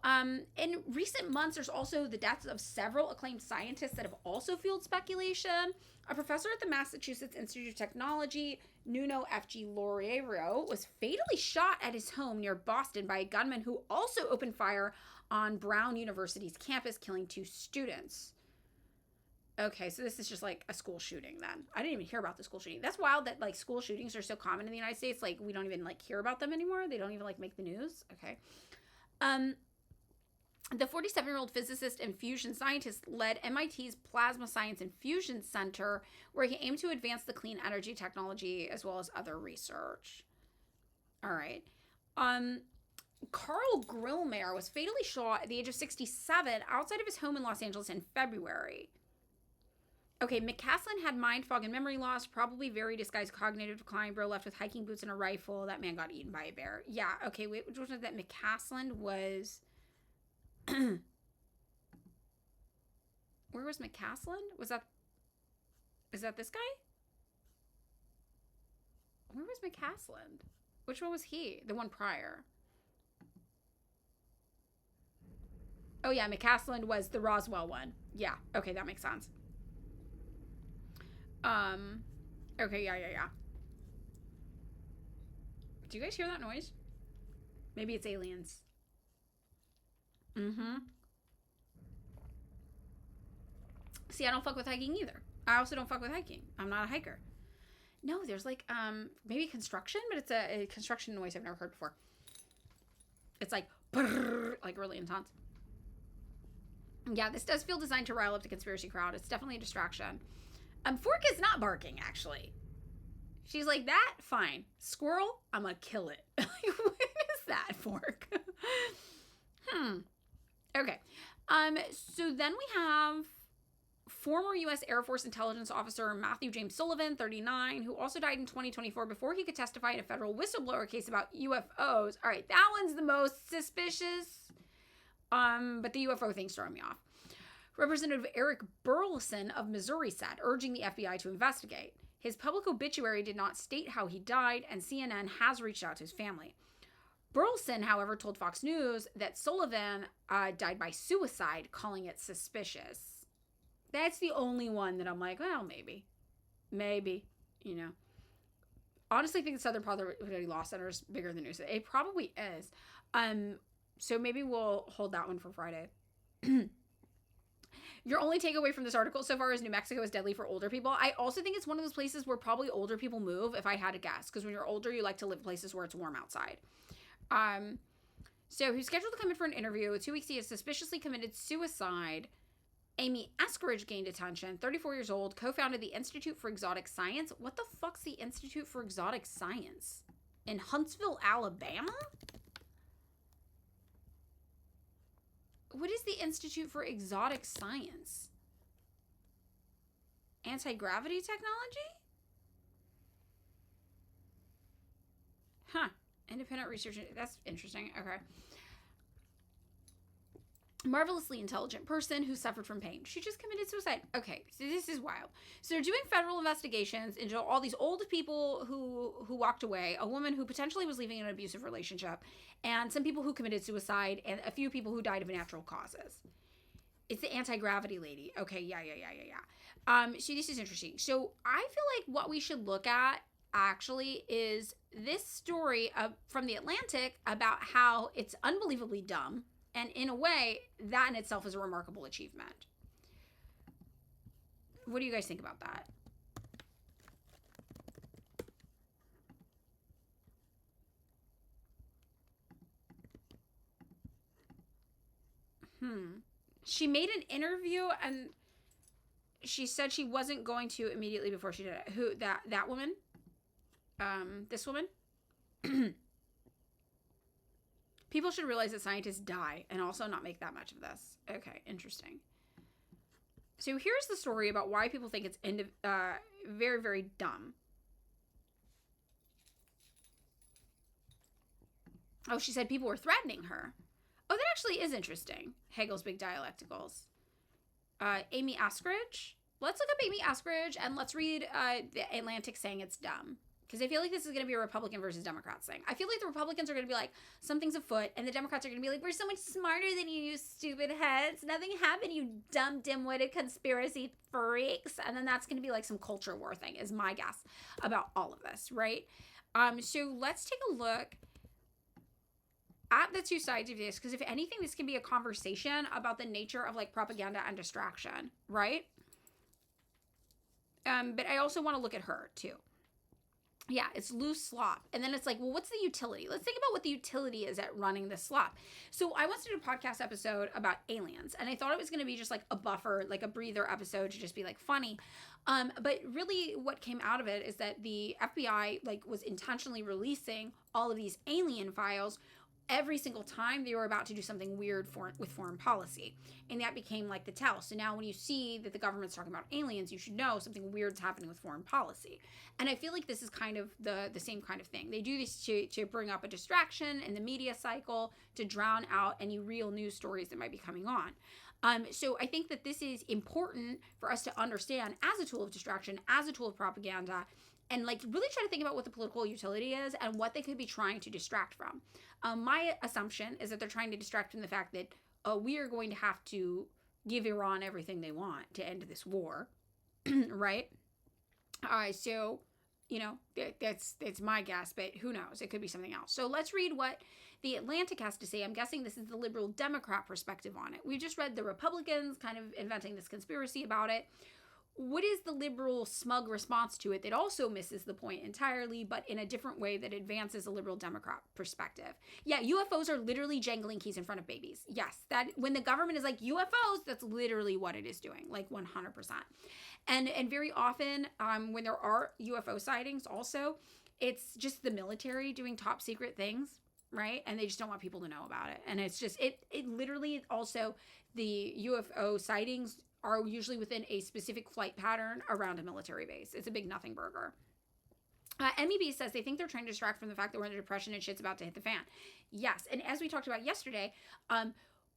in recent months, there's also the deaths of several acclaimed scientists that have also fueled speculation. A professor at the Massachusetts Institute of Technology, Nuno F.G. Loureiro, was fatally shot at his home near Boston by a gunman who also opened fire on Brown University's campus, killing 2 students. Okay, so this is just like a school shooting then. I didn't even hear about the school shooting. That's wild that like school shootings are so common in the United States. Like we don't even like hear about them anymore. They don't even like make the news. Okay. The 47-year-old physicist and fusion scientist led MIT's Plasma Science and Fusion Center, where he aimed to advance the clean energy technology as well as other research. All right. Carl Grillmayer was fatally shot at the age of 67 outside of his home in Los Angeles in February. Okay, McCaslin had mind fog and memory loss, probably very disguised cognitive decline. Bro left with hiking boots and a rifle. That man got eaten by a bear. Yeah, okay, wait, which was that? McCaslin was... Where was McCaslin? Is that this guy? Where was McCaslin? Which one was he? The one prior. Oh yeah, McCaslin was the Roswell one. Yeah, okay, that makes sense. Okay, yeah. Do you guys hear that noise? Maybe it's aliens. See, I don't fuck with hiking either. I also don't fuck with hiking. I'm not a hiker. No, there's like, maybe construction, but it's a construction noise I've never heard before. It's like, brrr, like really intense. Yeah, this does feel designed to rile up the conspiracy crowd. It's definitely a distraction. Fork is not barking, actually. She's like, that? Fine. Squirrel? I'm gonna kill it. What is that, Fork? Okay. So then we have former U.S. Air Force intelligence officer Matthew James Sullivan, 39, who also died in 2024 before he could testify in a federal whistleblower case about UFOs. All right, that one's the most suspicious. But the UFO thing's throwing me off. Representative Eric Burleson of Missouri said, urging the FBI to investigate. His public obituary did not state how he died, and CNN has reached out to his family. Burleson, however, told Fox News that Sullivan died by suicide, calling it suspicious. That's the only one that I'm like, well, maybe, you know. Honestly, I think the Southern Poverty Law Center is bigger than news. It probably is. So maybe we'll hold that one for Friday. Your only takeaway from this article so far is New Mexico is deadly for older people. I also think it's one of those places where probably older people move, if I had to guess. Because when you're older, you like to live places where it's warm outside. So he's scheduled to come in for an interview. 2 weeks he has suspiciously committed suicide. Amy Eskridge gained attention, 34 years old, co-founded the Institute for Exotic Science. What the fuck's the Institute for Exotic Science? In Huntsville, Alabama? What is the Institute for Exotic Science? Anti-gravity technology? Huh. Independent research. That's interesting. Okay. Marvelously intelligent person who suffered from pain. She just committed suicide. Okay, so this is wild. So they're doing federal investigations into all these old people who walked away, a woman who potentially was leaving an abusive relationship, and some people who committed suicide, and a few people who died of natural causes. It's the anti-gravity lady. Okay, yeah. So this is interesting. So I feel like what we should look at actually is this story from The Atlantic about how it's unbelievably dumb. And in a way, that in itself is a remarkable achievement. What do you guys think about that? She made an interview and she said she wasn't going to immediately before she did it. Who, that woman? This woman? People should realize that scientists die and also not make that much of this. Okay, interesting. So here's the story about why people think it's very, very dumb. Oh, she said people were threatening her. Oh, that actually is interesting. Hegel's Big Dialecticals. Amy Askridge. Let's look up Amy Askridge and let's read The Atlantic saying it's dumb. Because I feel like this is going to be a Republican versus Democrats thing. I feel like the Republicans are going to be like, something's afoot. And the Democrats are going to be like, we're so much smarter than you stupid heads. Nothing happened, you dumb, dim-witted conspiracy freaks. And then that's going to be like some culture war thing, is my guess about all of this, right? So let's take a look at the two sides of this. Because if anything, this can be a conversation about the nature of like propaganda and distraction, right? But I also want to look at her too. Yeah, it's loose slop. And then it's like, well, what's the utility? Let's think about what the utility is at running this slop. So I once did a podcast episode about aliens, and I thought it was going to be just like a buffer, like a breather episode to just be like funny. But really what came out of it is that the FBI like was intentionally releasing all of these alien files every single time they were about to do something weird with foreign policy. And that became like the tell. So now when you see that the government's talking about aliens, you should know something weird's happening with foreign policy. And I feel like this is kind of the same kind of thing. They do this to bring up a distraction in the media cycle, to drown out any real news stories that might be coming on. So I think that this is important for us to understand as a tool of distraction, as a tool of propaganda, and like really try to think about what the political utility is and what they could be trying to distract from. My assumption is that they're trying to distract from the fact that we are going to have to give Iran everything they want to end this war, right? So, you know, that's my guess, but who knows? It could be something else. So let's read what The Atlantic has to say. I'm guessing this is the liberal Democrat perspective on it. We just read the Republicans kind of inventing this conspiracy about it. What is the liberal smug response to it that also misses the point entirely, but in a different way that advances a liberal Democrat perspective? Yeah, UFOs are literally jangling keys in front of babies. Yes, that when the government is like UFOs, that's literally what it is doing, like 100%. And very often when there are UFO sightings also, it's just the military doing top secret things, right? And they just don't want people to know about it. And it's just, it literally also, the UFO sightings are usually within a specific flight pattern around a military base. It's a big nothing burger. MEB says they think they're trying to distract from the fact that we're in a depression and shit's about to hit the fan. Yes, and as we talked about yesterday,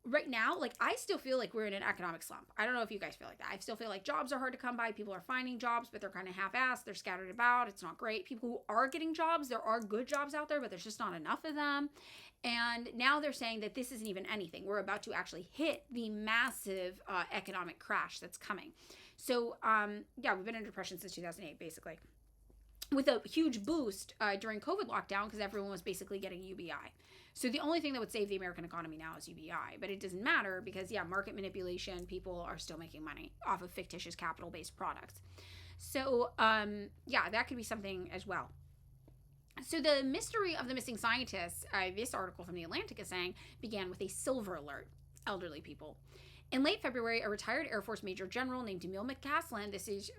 right now, like I still feel like we're in an economic slump. I don't know if you guys feel like that. I still feel like jobs are hard to come by. People are finding jobs, but they're kind of half-assed. They're scattered about. It's not great. People who are getting jobs, there are good jobs out there, but there's just not enough of them. And now they're saying that this isn't even anything. We're about to actually hit the massive economic crash that's coming. So, yeah, we've been in depression since 2008, basically, with a huge boost during COVID lockdown because everyone was basically getting UBI. So the only thing that would save the American economy now is UBI, but it doesn't matter because, yeah, market manipulation, people are still making money off of fictitious capital-based products. So, yeah, that could be something as well. So the mystery of the missing scientists, this article from The Atlantic is saying, began with a silver alert, elderly people. In late February, a retired Air Force Major General named Emil McCaslin, this is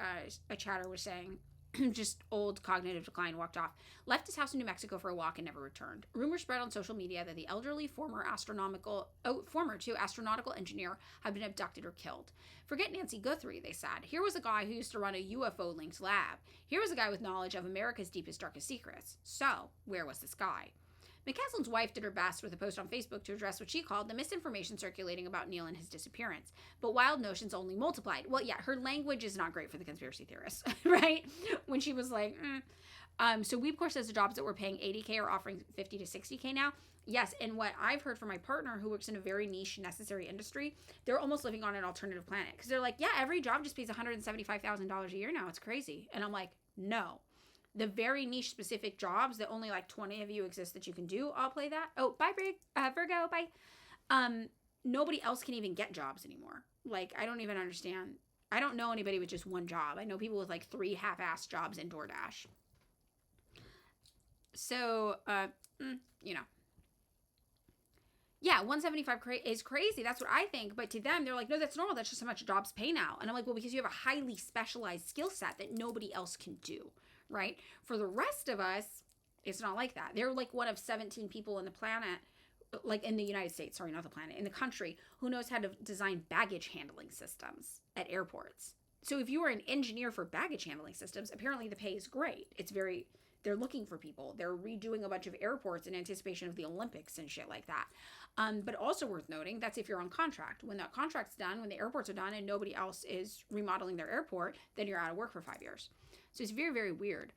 a chatter was saying, just old cognitive decline, walked off, left his house in New Mexico for a walk and never returned. Rumors spread on social media that the elderly former astronautical engineer had been abducted or killed. Forget Nancy Guthrie, they said. Here was a guy who used to run a UFO-linked lab. Here was a guy with knowledge of America's deepest, darkest secrets. So, where was this guy? McCaslin's wife did her best with a post on Facebook to address what she called the misinformation circulating about Neil and his disappearance. But wild notions only multiplied. Well, yeah, her language is not great for the conspiracy theorists, right? When she was like, So Weeb Corps says the jobs that we're paying $80K are offering $50 to $60K now. Yes, and what I've heard from my partner who works in a very niche, necessary industry, they're almost living on an alternative planet. Because they're like, yeah, every job just pays $175,000 a year now. It's crazy. And I'm like, no. The very niche specific jobs that only like 20 of you exist that you can do, I'll play that. Oh, bye, Virgo, bye. Nobody else can even get jobs anymore. Like, I don't even understand. I don't know anybody with just one job. I know people with like 3 half-assed jobs in DoorDash. So, you know. Yeah, 175 is crazy. That's what I think. But to them, they're like, no, that's normal. That's just how much jobs pay now. And I'm like, well, because you have a highly specialized skill set that nobody else can do, right? For the rest of us, it's not like that. They're like one of 17 people on the planet, like in the United States, sorry, not the planet, in the country, who knows how to design baggage handling systems at airports. So if you are an engineer for baggage handling systems, apparently the pay is great. They're looking for people. They're redoing a bunch of airports in anticipation of the Olympics and shit like that. But also worth noting, that's if you're on contract. When that contract's done, when the airports are done and nobody else is remodeling their airport, then you're out of work for 5 years. So it's very, very weird.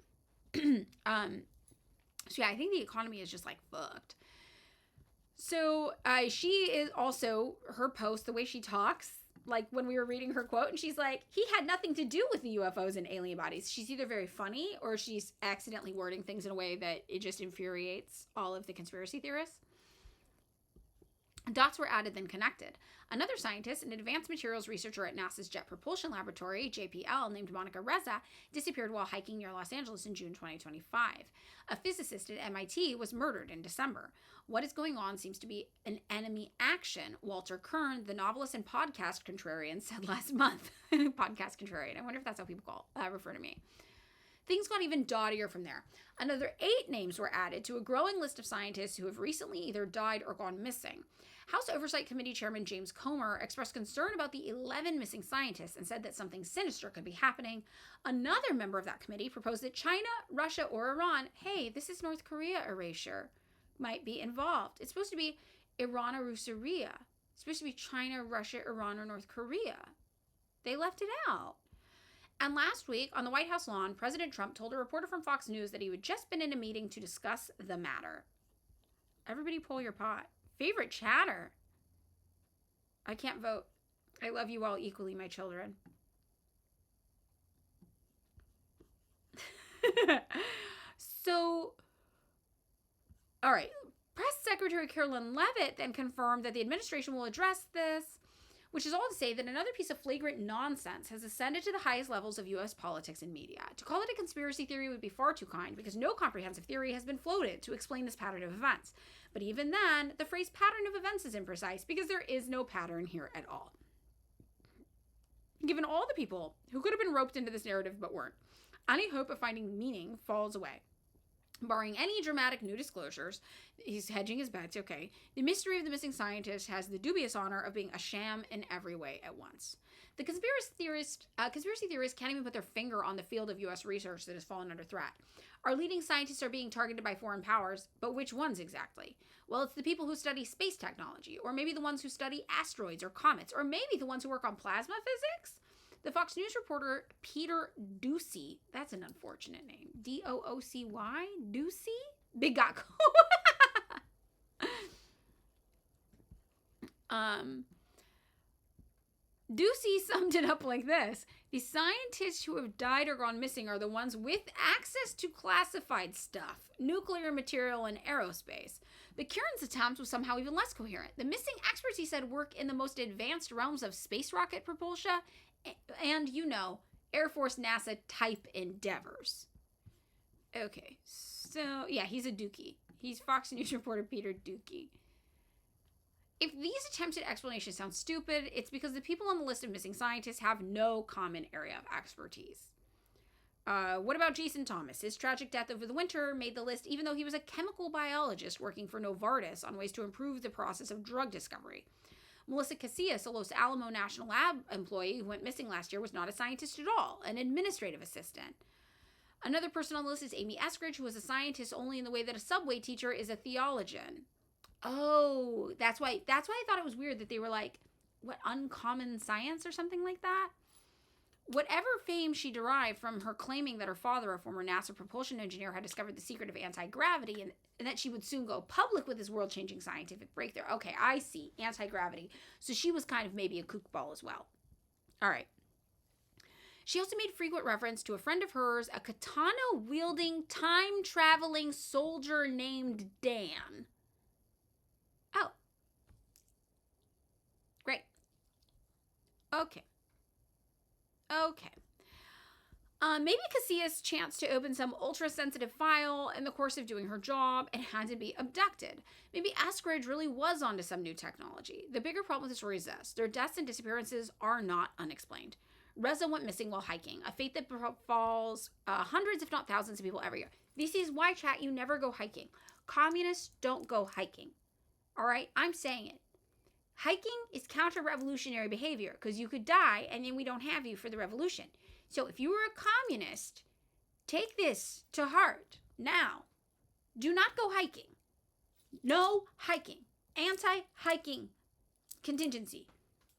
So yeah, I think the economy is just like fucked. So she is also, her post, the way she talks, like when we were reading her quote, and she's like, he had nothing to do with the UFOs and alien bodies. She's either very funny or she's accidentally wording things in a way that it just infuriates all of the conspiracy theorists. Dots were added, then connected. Another scientist, an advanced materials researcher at NASA's Jet Propulsion Laboratory, JPL, named Monica Reza, disappeared while hiking near Los Angeles in June 2025. A physicist at MIT was murdered in December. What is going on seems to be an enemy action, Walter Kern, the novelist and podcast contrarian, said last month. Podcast contrarian. I wonder if that's how people refer to me. Things got even dottier from there. Another 8 names were added to a growing list of scientists who have recently either died or gone missing. House Oversight Committee Chairman James Comer expressed concern about the 11 missing scientists and said that something sinister could be happening. Another member of that committee proposed that China, Russia, or Iran, hey, this is North Korea erasure, might be involved. It's supposed to be Iran or Russia. It's supposed to be China, Russia, Iran, or North Korea. They left it out. And last week, on the White House lawn, President Trump told a reporter from Fox News that he had just been in a meeting to discuss the matter. Everybody pull your pot. Favorite chatter. I can't vote. I love you all equally, my children. So, all right. Press Secretary Carolyn Leavitt then confirmed that the administration will address this, which is all to say that another piece of flagrant nonsense has ascended to the highest levels of U.S. politics and media. To call it a conspiracy theory would be far too kind, because no comprehensive theory has been floated to explain this pattern of events. But even then, the phrase pattern of events is imprecise, because there is no pattern here at all. Given all the people who could have been roped into this narrative but weren't, any hope of finding meaning falls away. Barring any dramatic new disclosures, he's hedging his bets, okay, the mystery of the missing scientist has the dubious honor of being a sham in every way at once. The conspiracy theorists can't even put their finger on the field of U.S. research that has fallen under threat. Our leading scientists are being targeted by foreign powers, but which ones exactly? Well, it's the people who study space technology, or maybe the ones who study asteroids or comets, or maybe the ones who work on plasma physics? The Fox News reporter Peter Doocy, that's an unfortunate name, D-O-O-C-Y, Doocy? Big got Doocy summed it up like this. The scientists who have died or gone missing are the ones with access to classified stuff, nuclear material and aerospace. But Kieran's attempt was somehow even less coherent. The missing experts, he said, work in the most advanced realms of space rocket propulsion and, Air Force NASA type endeavors. Okay, so, yeah, he's a dookie. He's Fox News reporter Peter Dookie. If these attempts at explanations sound stupid, it's because the people on the list of missing scientists have no common area of expertise. What about Jason Thomas? His tragic death over the winter made the list even though he was a chemical biologist working for Novartis on ways to improve the process of drug discovery. Melissa Casillas, a Los Alamo National Lab employee who went missing last year, was not a scientist at all, an administrative assistant. Another person on the list is Amy Eskridge, who was a scientist only in the way that a subway teacher is a theologian. Oh, that's why I thought it was weird that they were like, what, uncommon science or something like that? Whatever fame she derived from her claiming that her father, a former NASA propulsion engineer, had discovered the secret of anti-gravity and that she would soon go public with this world-changing scientific breakthrough. Okay, I see. Anti-gravity. So she was kind of maybe a kookball as well. All right. She also made frequent reference to a friend of hers, a katana-wielding, time-traveling soldier named Dan. Oh. Great. Okay. Maybe Casillas chanced to open some ultra-sensitive file in the course of doing her job and had to be abducted. Maybe Eskridge really was onto some new technology. The bigger problem with the story is this. Their deaths and disappearances are not unexplained. Reza went missing while hiking, a fate that befalls hundreds if not thousands of people every year. This is why, chat, you never go hiking. Communists don't go hiking. All right? I'm saying it. Hiking is counter-revolutionary behavior because you could die and then we don't have you for the revolution. So if you were a communist, take this to heart. Now, do not go hiking. No hiking. Anti-hiking contingency.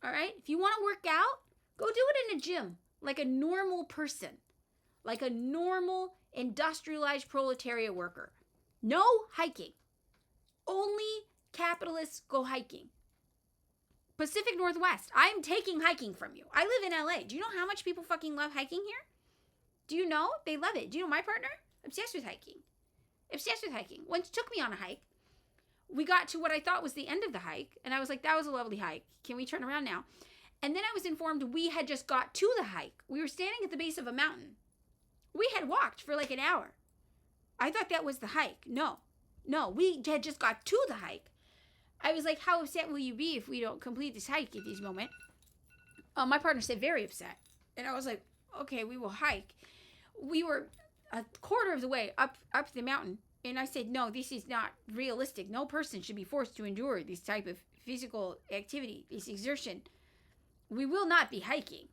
All right? If you want to work out, go do it in a gym like a normal person. Like a normal industrialized proletariat worker. No hiking. Only capitalists go hiking. Pacific Northwest. I'm taking hiking from you. I live in LA. Do you know how much people fucking love hiking here? Do you know? They love it. Do you know my partner? Obsessed with hiking. Obsessed with hiking. Once took me on a hike. We got to what I thought was the end of the hike. And I was like, that was a lovely hike. Can we turn around now? And then I was informed we had just got to the hike. We were standing at the base of a mountain. We had walked for like an hour. I thought that was the hike. No, we had just got to the hike. I was like, how upset will you be if we don't complete this hike at this moment? My partner said very upset. And I was like, okay, we will hike. We were a quarter of the way up the mountain. And I said, no, this is not realistic. No person should be forced to endure this type of physical activity, this exertion. We will not be hiking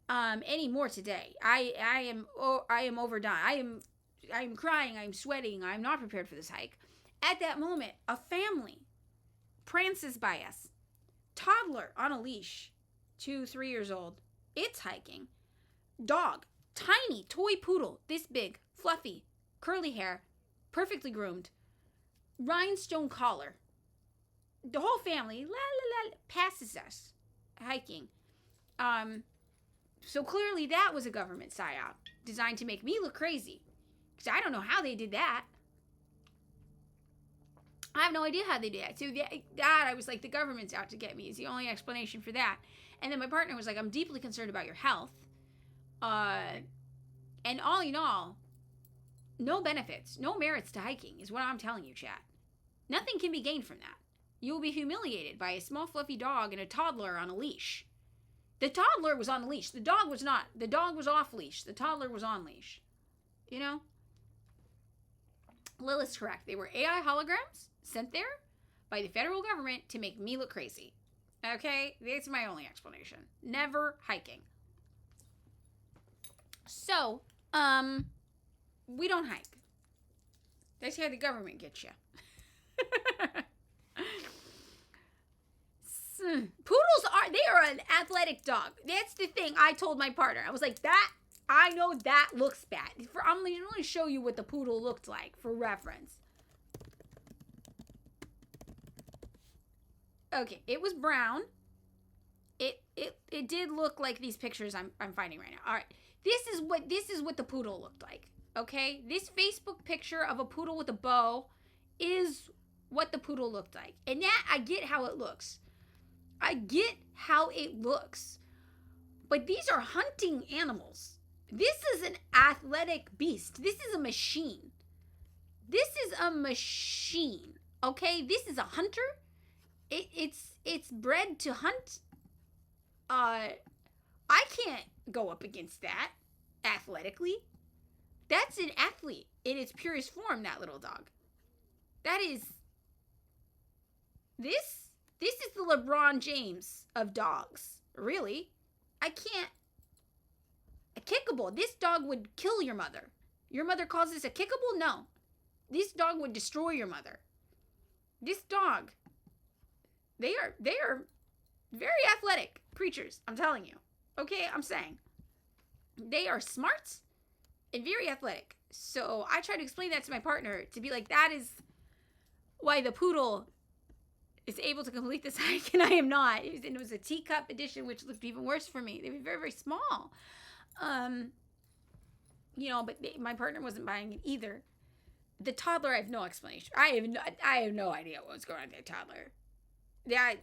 anymore today. I am overdone. I am crying. I am sweating. I am not prepared for this hike. At that moment, a family prances by us. Toddler on a leash, 2-3 years old. It's hiking. Dog, tiny toy poodle, this big, fluffy, curly hair, perfectly groomed, rhinestone collar. The whole family passes us hiking. So clearly that was a government psyop designed to make me look crazy. Because I don't know how they did that. I have no idea how they did that. So that I was like, the government's out to get me is the only explanation for that. And then my partner was like, I'm deeply concerned about your health. And all in all, no benefits, no merits to hiking is what I'm telling you, chat. Nothing can be gained from that. You will be humiliated by a small fluffy dog and a toddler on a leash. The toddler was on a leash. The dog was not. The dog was off leash. The toddler was on leash. You know? Lilith's correct. They were AI holograms sent there by the federal government to make me look crazy. Okay? That's my only explanation. Never hiking. So, we don't hike. That's how the government gets you. Poodles they are an athletic dog. That's the thing I told my partner. I was like, I know that looks bad. I'm going to show you what the poodle looked like for reference. Okay, it was brown. It did look like these pictures I'm finding right now. All right. This is what the poodle looked like. Okay? This Facebook picture of a poodle with a bow is what the poodle looked like. And that I get how it looks. I get how it looks. But these are hunting animals. This is an athletic beast. This is a machine. This is a machine. Okay? This is a hunter. It's bred to hunt. I can't go up against that athletically. That's an athlete in its purest form, that little dog. That is... This is the LeBron James of dogs. Really. I can't... A kickable. This dog would kill your mother. Your mother calls this a kickable? No. This dog would destroy your mother. This dog... They are very athletic creatures, I'm telling you. Okay, I'm saying. They are smart and very athletic. So I tried to explain that to my partner to be like, that is why the poodle is able to complete this hike and I am not. It was a teacup edition, which looked even worse for me. They were very, very small. But my partner wasn't buying it either. The toddler, I have no explanation. I have no idea what was going on with that toddler. That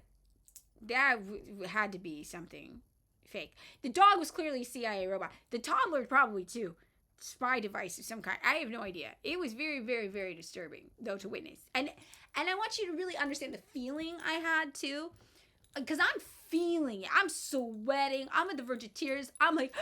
had to be something fake. The dog was clearly a CIA robot. The toddler probably too. Spy device of some kind. I have no idea. It was very, very, very disturbing, though, to witness. And I want you to really understand the feeling I had, too. Because I'm feeling it. I'm sweating. I'm at the verge of tears. I'm like,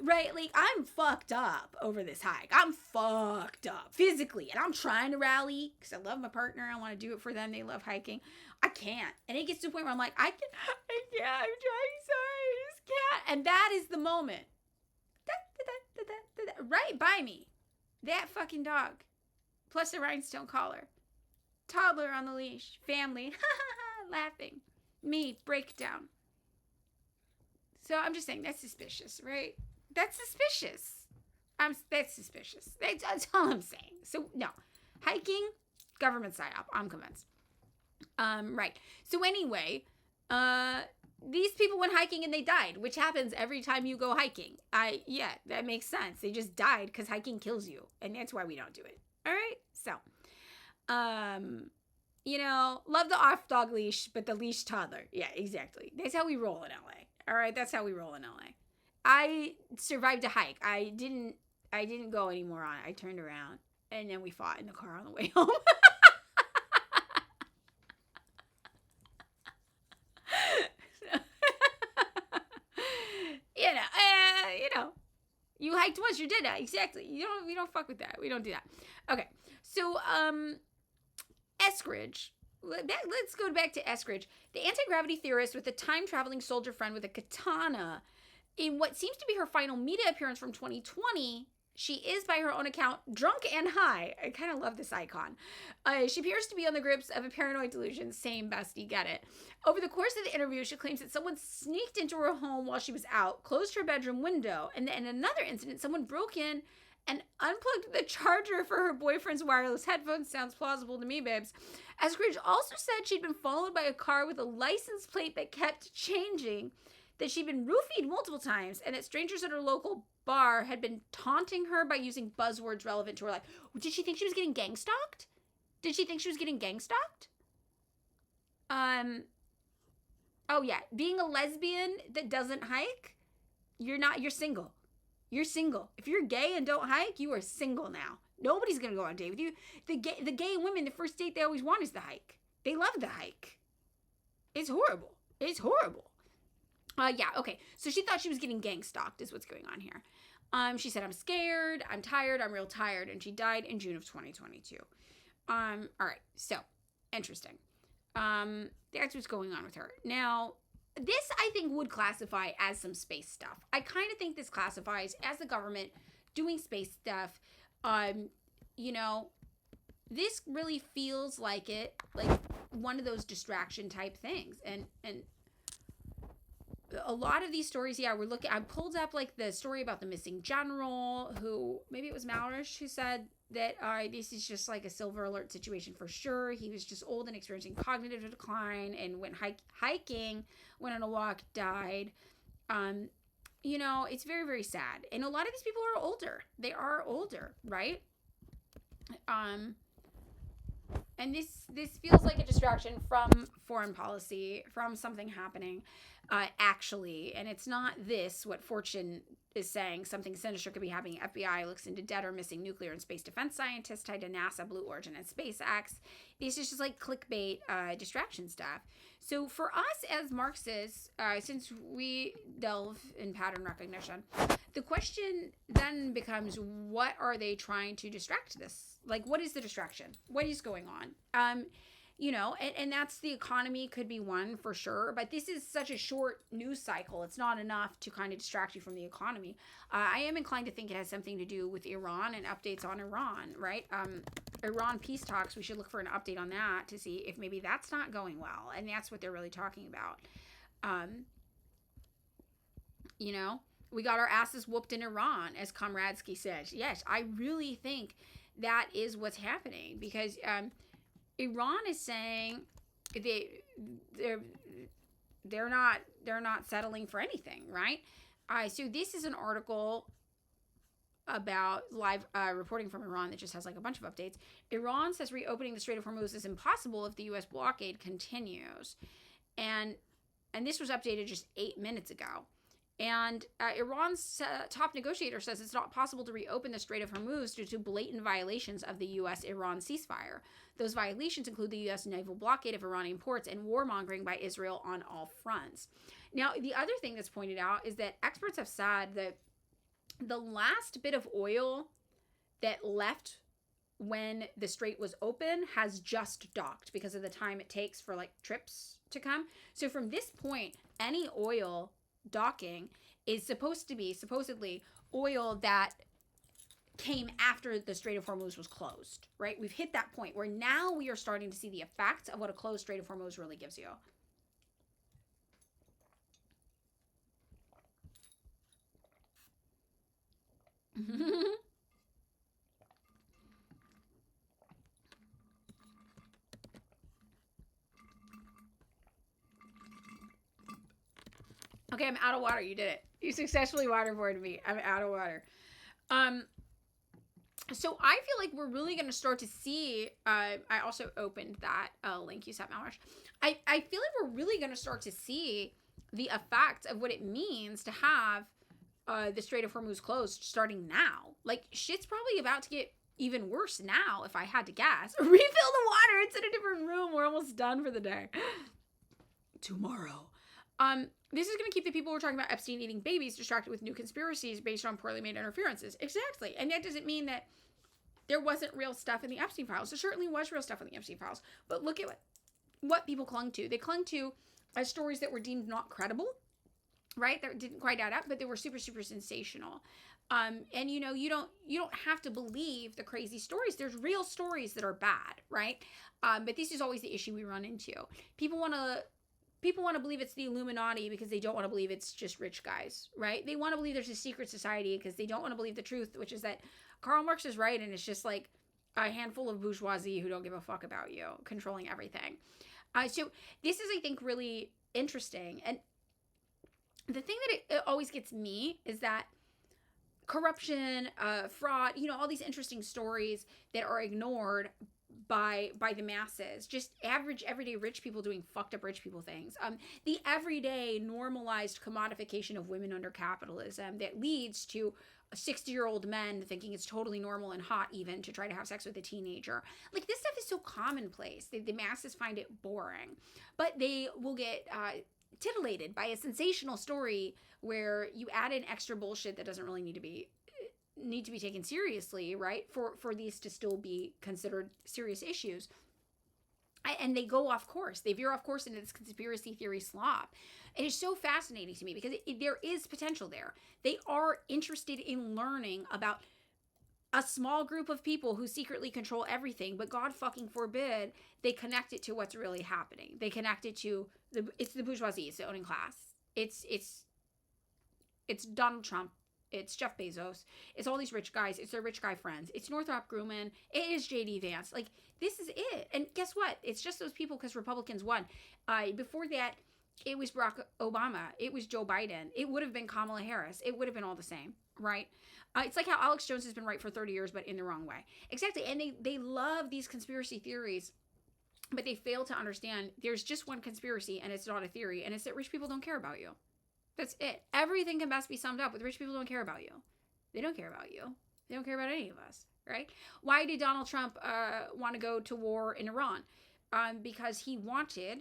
right? Like, I'm fucked up over this hike. I'm fucked up physically. And I'm trying to rally because I love my partner. I want to do it for them. They love hiking. I can't. And it gets to the point where I'm like, I can't. I'm trying so hard. I just can't. And that is the moment. Right by me. That fucking dog. Plus a rhinestone collar. Toddler on the leash. Family. Laughing. Me. Breakdown. So I'm just saying that's suspicious, right? That's suspicious. That's suspicious. That's all I'm saying. So no. Hiking, government psyop. I'm convinced. Right. So anyway, these people went hiking and they died, which happens every time you go hiking. Yeah, that makes sense. They just died because hiking kills you. And that's why we don't do it. All right. So, love the off dog leash, but the leash toddler. Yeah, exactly. That's how we roll in LA. All right. That's how we roll in LA. I survived a hike. I didn't go anymore on it. I turned around and then we fought in the car on the way home. You hiked once, you did that. Exactly. We don't fuck with that. We don't do that. Okay. So, Eskridge. Let's go back to Eskridge. The anti-gravity theorist with a time-traveling soldier friend with a katana. In what seems to be her final media appearance from 2020, she is, by her own account, drunk and high. I kind of love this icon. She appears to be on the grips of a paranoid delusion. Same, bestie, get it. Over the course of the interview, she claims that someone sneaked into her home while she was out, closed her bedroom window, and then in another incident, someone broke in and unplugged the charger for her boyfriend's wireless headphones. Sounds plausible to me, babes. Eskridge also said she'd been followed by a car with a license plate that kept changing, that she'd been roofied multiple times, and that strangers at her local bar had been taunting her by using buzzwords relevant to her life. Did she think she was getting gang stalked? Oh yeah, being a lesbian that doesn't hike, you're single. You're single. If you're gay and don't hike, you are single now. Nobody's going to go on a date with you. The gay women, the first date they always want is the hike. They love the hike. It's horrible. Yeah, okay. So she thought she was getting gang stalked is what's going on here. She said, I'm scared, I'm tired, I'm real tired, and she died in June of 2022. All right, so, interesting. That's what's going on with her. Now, this, I think, would classify as some space stuff. I kind of think this classifies as the government doing space stuff. This really feels like one of those distraction type things. And a lot of these stories, yeah, I pulled up the story about the missing general who, maybe it was Malrish who said that this is just like a silver alert situation for sure. He was just old and experiencing cognitive decline and went hiking, went on a walk, died. It's very, very sad. And a lot of these people are older. They are older, right? And this feels like a distraction from foreign policy, from something happening, actually. And it's not what Fortune is saying. Something sinister could be happening. FBI looks into dead or missing nuclear and space defense scientists tied to NASA, Blue Origin, and SpaceX. It's just like clickbait distraction stuff. So for us as Marxists, since we delve in pattern recognition, the question then becomes, what are they trying to distract this? Like, what is the distraction? What is going on? And that's the economy could be one for sure, but this is such a short news cycle. It's not enough to kind of distract you from the economy. I am inclined to think it has something to do with Iran and updates on Iran, right? Iran peace talks, we should look for an update on that to see if maybe that's not going well. And that's what they're really talking about. We got our asses whooped in Iran, as Komradsky said. Yes, I really think that is what's happening because Iran is saying they're not settling for anything, right? So this is an article about live reporting from Iran that just has a bunch of updates. Iran says reopening the Strait of Hormuz is impossible if the U.S. blockade continues, and and this was updated just 8 minutes ago. And Iran's top negotiator says it's not possible to reopen the Strait of Hormuz due to blatant violations of the U.S.-Iran ceasefire. Those violations include the U.S. naval blockade of Iranian ports and warmongering by Israel on all fronts. Now, the other thing that's pointed out is that experts have said that the last bit of oil that left when the strait was open has just docked because of the time it takes for like trips to come. So from this point, any oil docking is supposed to be supposedly oil that came after the Strait of Hormuz was closed, right? We've hit that point where now we are starting to see the effects of what a closed Strait of Hormuz really gives you. Okay, I'm out of water. You did it. You successfully waterboarded me. I'm out of water. So I feel like we're really going to start to see, I also opened that link you sent, Malrash. I feel like we're really going to start to see the effects of what it means to have the Strait of Hormuz closed starting now. Like, shit's probably about to get even worse now, if I had to guess. Refill the water. It's in a different room. We're almost done for the day. Tomorrow. This is going to keep the people who are talking about Epstein eating babies distracted with new conspiracies based on poorly made interferences. Exactly. And that doesn't mean that there wasn't real stuff in the Epstein files. There certainly was real stuff in the Epstein files. But look at what people clung to. They clung to stories that were deemed not credible, right? That didn't quite add up, but they were super, super sensational. And you know, you don't have to believe the crazy stories. There's real stories that are bad, right? But this is always the issue we run into. People want to believe it's the Illuminati because they don't want to believe it's just rich guys, right? They want to believe there's a secret society because they don't want to believe the truth, which is that Karl Marx is right and it's just like a handful of bourgeoisie who don't give a fuck about you controlling everything. So this is, I think, really interesting. And the thing that it always gets me is that corruption, fraud, you know, all these interesting stories that are ignored by the masses, just average everyday rich people doing fucked up rich people things, the everyday normalized commodification of women under capitalism that leads to 60-year-old men thinking it's totally normal and hot even to try to have sex with a teenager. Like, this stuff is so commonplace. The masses find it boring, but they will get titillated by a sensational story where you add in extra bullshit that doesn't really need to be taken seriously, right? For these to still be considered serious issues. And they go off course. They veer off course into this conspiracy theory slop. It is so fascinating to me because there is potential there. They are interested in learning about a small group of people who secretly control everything, but God fucking forbid they connect it to what's really happening. They connect it to it's the bourgeoisie, it's the owning class. It's Donald Trump. It's Jeff Bezos. It's all these rich guys. It's their rich guy friends. It's Northrop Grumman. It is JD Vance. Like, this is it. And guess what? It's just those people because Republicans won. Before that, it was Barack Obama. It was Joe Biden. It would have been Kamala Harris. It would have been all the same, right? It's like how Alex Jones has been right for 30 years, but in the wrong way. Exactly. And they love these conspiracy theories, but they fail to understand there's just one conspiracy, and it's not a theory, and it's that rich people don't care about you. That's it. Everything can best be summed up with rich people don't care about you. They don't care about you. They don't care about any of us, right? Why did Donald Trump want to go to war in Iran? Because he wanted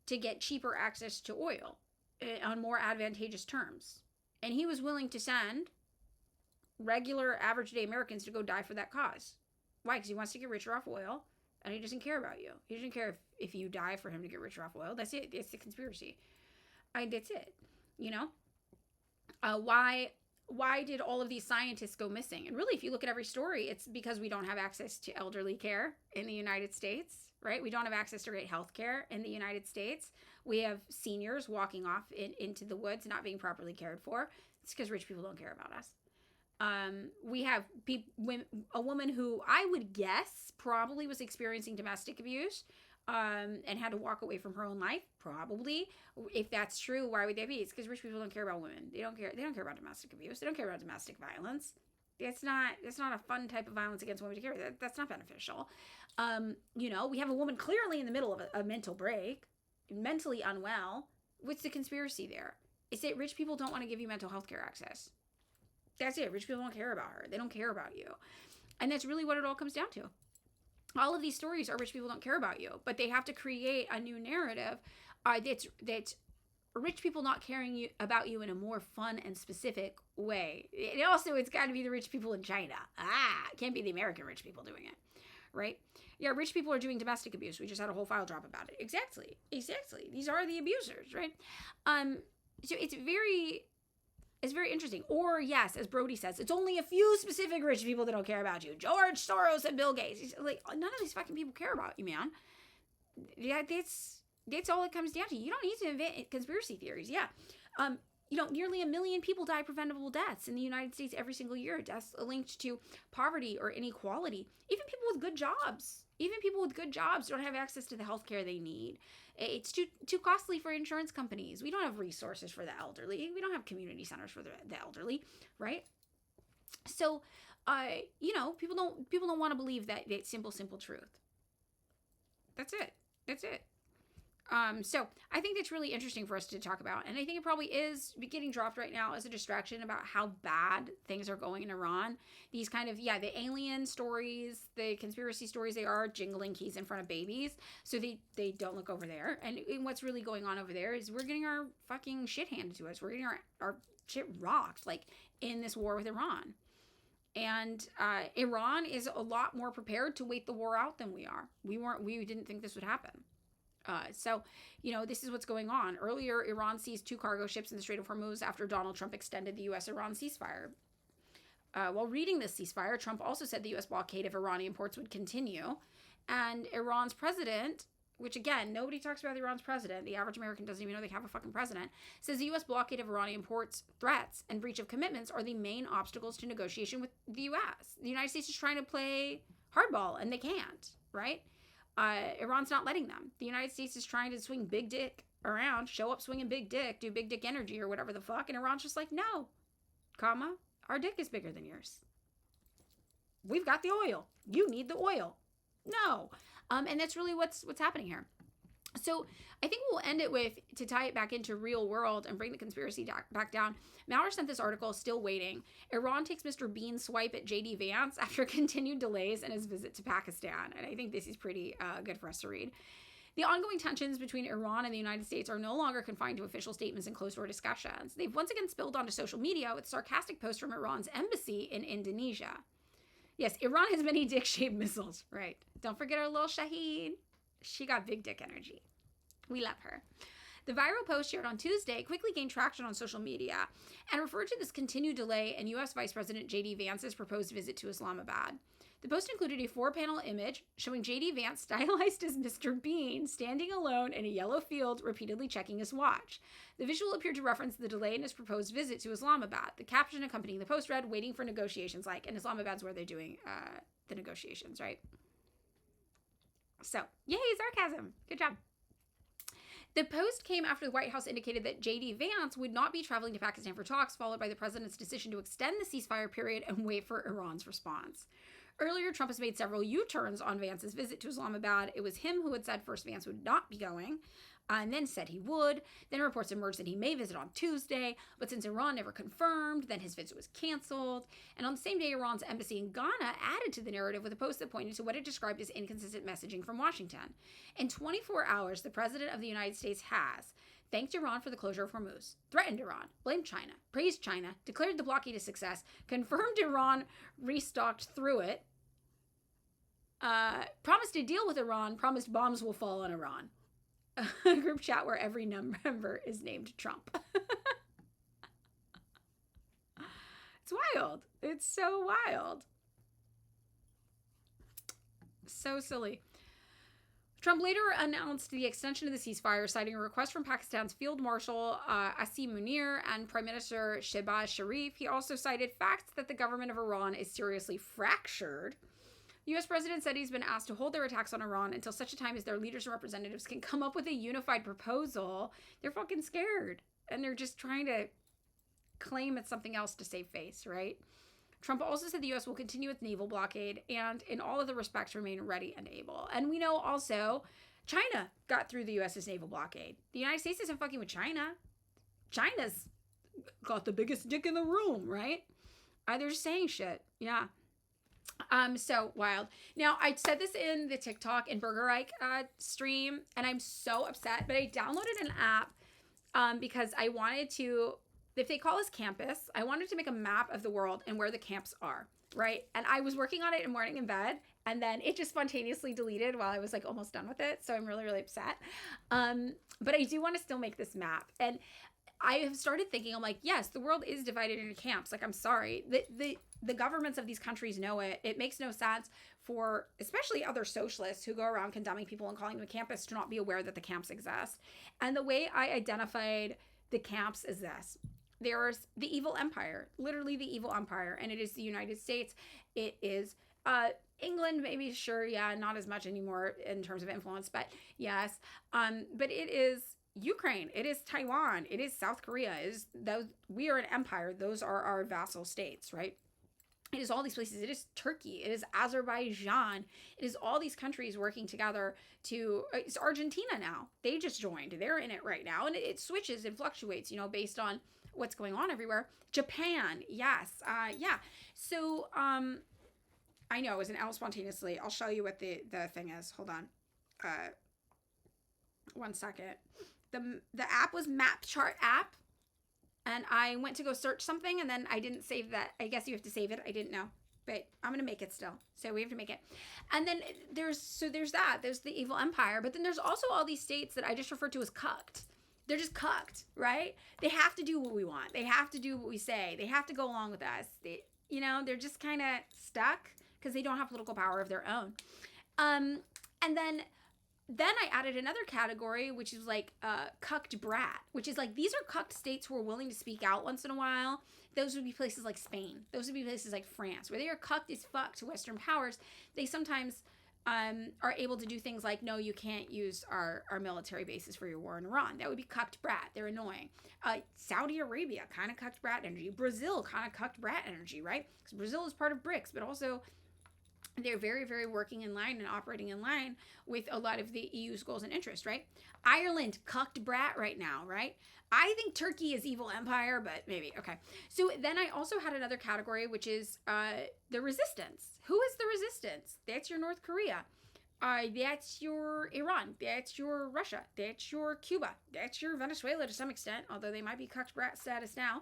to get cheaper access to oil on more advantageous terms. And he was willing to send regular average day Americans to go die for that cause. Why? Because he wants to get richer off oil, and he doesn't care about you. He doesn't care if you die for him to get richer off oil. That's it. It's the conspiracy. That's it. You know, why did all of these scientists go missing? And really, if you look at every story, it's because we don't have access to elderly care in the United States, right? We don't have access to great health care in the United States. We have seniors walking off into the woods, not being properly cared for. It's because rich people don't care about us. We have a woman who I would guess probably was experiencing domestic abuse, and had to walk away from her own life, probably. If that's true, why would they be? It's because rich people don't care about women. They don't care about domestic abuse. They don't care about domestic violence. It's not a fun type of violence against women to care. That's not beneficial. You know, we have a woman clearly in the middle of a mental break, mentally unwell, what's the conspiracy there? Is that rich people don't want to give you mental health care access. That's it. Rich people don't care about her. They don't care about you. And that's really what it all comes down to. All of these stories are rich people don't care about you, but they have to create a new narrative that's rich people not caring about you in a more fun and specific way. And also, it's got to be the rich people in China. It can't be the American rich people doing it, right? Yeah, rich people are doing domestic abuse. We just had a whole file drop about it. Exactly. These are the abusers, right? So it's very interesting. Or yes, as Brody says, it's only a few specific rich people that don't care about you. George Soros and Bill Gates. He's like, none of these fucking people care about you, man. Yeah, that's all it comes down to. You don't need to invent conspiracy theories. Yeah. Nearly 1 million people die preventable deaths in the United States every single year. Deaths linked to poverty or inequality. Even people with good jobs don't have access to the health care they need. It's too costly for insurance companies. We don't have resources for the elderly. We don't have community centers for the elderly, right? So, people don't want to believe that simple truth. That's it. So I think that's really interesting for us to talk about. And I think it probably is getting dropped right now as a distraction about how bad things are going in Iran. These kind of, the alien stories, the conspiracy stories, they are jingling keys in front of babies. So they don't look over there. And what's really going on over there is we're getting our fucking shit handed to us. We're getting our shit rocked, like in this war with Iran. And Iran is a lot more prepared to wait the war out than we are. We didn't think this would happen. This is what's going on. Earlier, Iran seized 2 cargo ships in the Strait of Hormuz after Donald Trump extended the U.S.-Iran ceasefire. While reading this ceasefire, Trump also said the U.S. blockade of Iranian ports would continue. And Iran's president, which again, nobody talks about Iran's president, the average American doesn't even know they have a fucking president, says the U.S. blockade of Iranian ports, threats, and breach of commitments are the main obstacles to negotiation with the U.S. The United States is trying to play hardball, and they can't, right? Iran's not letting them. The United States is trying to swing big dick around, show up swinging big dick, do big dick energy or whatever the fuck, and Iran's just like, no, our dick is bigger than yours. We've got the oil. You need the oil. No. And that's really what's happening here. So I think we'll end it with, to tie it back into real world and bring the conspiracy back down, Maurer sent this article, still waiting. Iran takes Mr. Bean's swipe at J.D. Vance after continued delays in his visit to Pakistan. And I think this is pretty good for us to read. The ongoing tensions between Iran and the United States are no longer confined to official statements and closed-door discussions. They've once again spilled onto social media with sarcastic posts from Iran's embassy in Indonesia. Yes, Iran has many dick-shaped missiles, right? Don't forget our little Shaheen. She got big dick energy. We love her. The viral post shared on Tuesday quickly gained traction on social media and referred to this continued delay in U.S. Vice President J.D. Vance's proposed visit to Islamabad. The post included a 4-panel image showing J.D. Vance stylized as Mr. Bean standing alone in a yellow field, repeatedly checking his watch. The visual appeared to reference the delay in his proposed visit to Islamabad. The caption accompanying the post read, "Waiting for negotiations like," and Islamabad's where they're doing the negotiations, right? So, yay, sarcasm. Good job. The post came after the White House indicated that J.D. Vance would not be traveling to Pakistan for talks, followed by the president's decision to extend the ceasefire period and wait for Iran's response. Earlier, Trump has made several U-turns on Vance's visit to Islamabad. It was him who had said first Vance would not be going, and then said he would. Then reports emerged that he may visit on Tuesday, but since Iran never confirmed, then his visit was canceled. And on the same day, Iran's embassy in Ghana added to the narrative with a post that pointed to what it described as inconsistent messaging from Washington. In 24 hours, the president of the United States has thanked Iran for the closure of Hormuz, threatened Iran, blamed China, praised China, declared the blockade a success, confirmed Iran restocked through it, promised a deal with Iran, promised bombs will fall on Iran. A group chat where every member is named Trump. It's wild. It's so wild. So silly. Trump later announced the extension of the ceasefire, citing a request from Pakistan's Field Marshal Asim Munir and Prime Minister Shehbaz Sharif. He also cited facts that the government of Iran is seriously fractured. The U.S. president said he's been asked to hold their attacks on Iran until such a time as their leaders and representatives can come up with a unified proposal. They're fucking scared. And they're just trying to claim it's something else to save face, right? Trump also said the U.S. will continue its naval blockade and in all other respects remain ready and able. And we know also China got through the US's naval blockade. The United States isn't fucking with China. China's got the biggest dick in the room, right? They're just saying shit. Yeah. So wild. Now, I said this in the TikTok and Burger Reich stream, and I'm so upset, but I downloaded an app because I wanted to, if they call us campus, I wanted to make a map of the world and where the camps are, right? And I was working on it in the morning in bed, and then it just spontaneously deleted while I was like almost done with it. So I'm really, really upset. But I do want to still make this map. And I have started thinking, I'm like, yes, the world is divided into camps. Like, I'm sorry. The governments of these countries know it. It makes no sense for especially other socialists who go around condemning people and calling them a campus to not be aware that the camps exist. And the way I identified the camps is this. There's the evil empire, literally the evil empire, and it is the United States. It is England, maybe, sure, yeah, not as much anymore in terms of influence, but yes. But it is Ukraine, it is Taiwan, it is South Korea, it is those, we are an empire. Those are our vassal states, right? It is all these places. It is Turkey. It is Azerbaijan. It is all these countries working together to, it's Argentina now. They just joined. They're in it right now. And it switches and fluctuates, you know, based on what's going on everywhere. Japan. Yes. Yeah. So, I know it was an L spontaneously. I'll show you what the thing is. Hold on. 1 second. The app was Map Chart app. And I went to go search something, and then I didn't save that. I guess you have to save it. I didn't know. But I'm going to make it still. So we have to make it. And then there's that. There's the evil empire. But then there's also all these states that I just refer to as cucked. They're just cucked, right? They have to do what we want. They have to do what we say. They have to go along with us. They're just kind of stuck because they don't have political power of their own. And then I added another category, which is like cucked brat, which is like, these are cucked states who are willing to speak out once in a while. Those would be places like Spain. Those would be places like France, where they are cucked as fuck to Western powers. They sometimes are able to do things like, no, you can't use our military bases for your war in Iran. That would be cucked brat. They're annoying. Saudi Arabia, kind of cucked brat energy. Brazil, kind of cucked brat energy, right? Because Brazil is part of BRICS, but also they're very, very working in line and operating in line with a lot of the EU's goals and interests, right? Ireland, cucked brat right now, right? I think Turkey is evil empire, but maybe. Okay. So then I also had another category, which is the resistance. Who is the resistance? That's your North Korea. That's your Iran. That's your Russia. That's your Cuba. That's your Venezuela to some extent, although they might be cucked brat status now.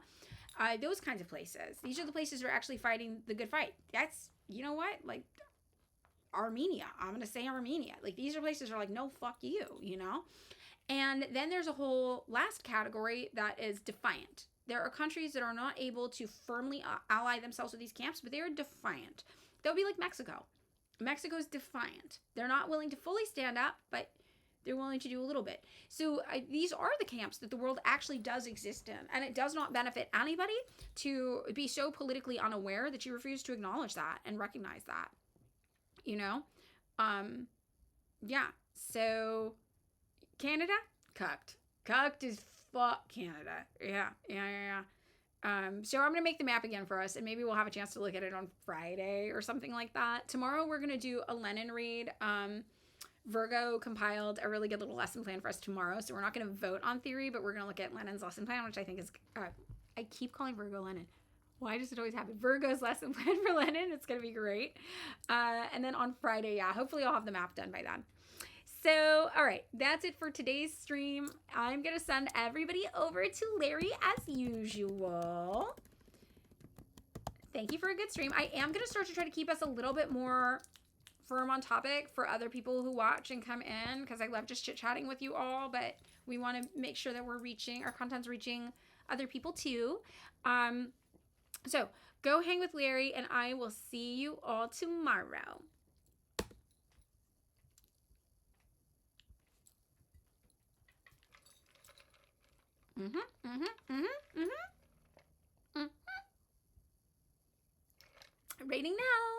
Those kinds of places. These are the places that are actually fighting the good fight. That's, you know what? Like, Armenia. I'm going to say Armenia. Like, these are places that are like, no, fuck you, you know? And then there's a whole last category that is defiant. There are countries that are not able to firmly ally themselves with these camps, but they are defiant. That would be like Mexico. Mexico's defiant. They're not willing to fully stand up, but they're willing to do a little bit. So these are the camps that the world actually does exist in. And it does not benefit anybody to be so politically unaware that you refuse to acknowledge that and recognize that. You know? Yeah. So Canada, cucked. Cucked as fuck Canada. Yeah. So I'm going to make the map again for us, and maybe we'll have a chance to look at it on Friday or something like that. Tomorrow we're going to do a Lenin read. Virgo compiled a really good little lesson plan for us tomorrow. So we're not going to vote on theory, but we're going to look at Lenin's lesson plan, which I think is, I keep calling Virgo Lenin. Why does it always happen? Virgo's lesson plan for Lenin. It's going to be great. And then on Friday, yeah, hopefully I'll have the map done by then. So, all right, that's it for today's stream. I'm going to send everybody over to Larry as usual. Thank you for a good stream. I am going to start to try to keep us a little bit more firm on topic for other people who watch and come in, because I love just chit-chatting with you all, but we want to make sure that our content's reaching other people too. So go hang with Larry, and I will see you all tomorrow. Rating now.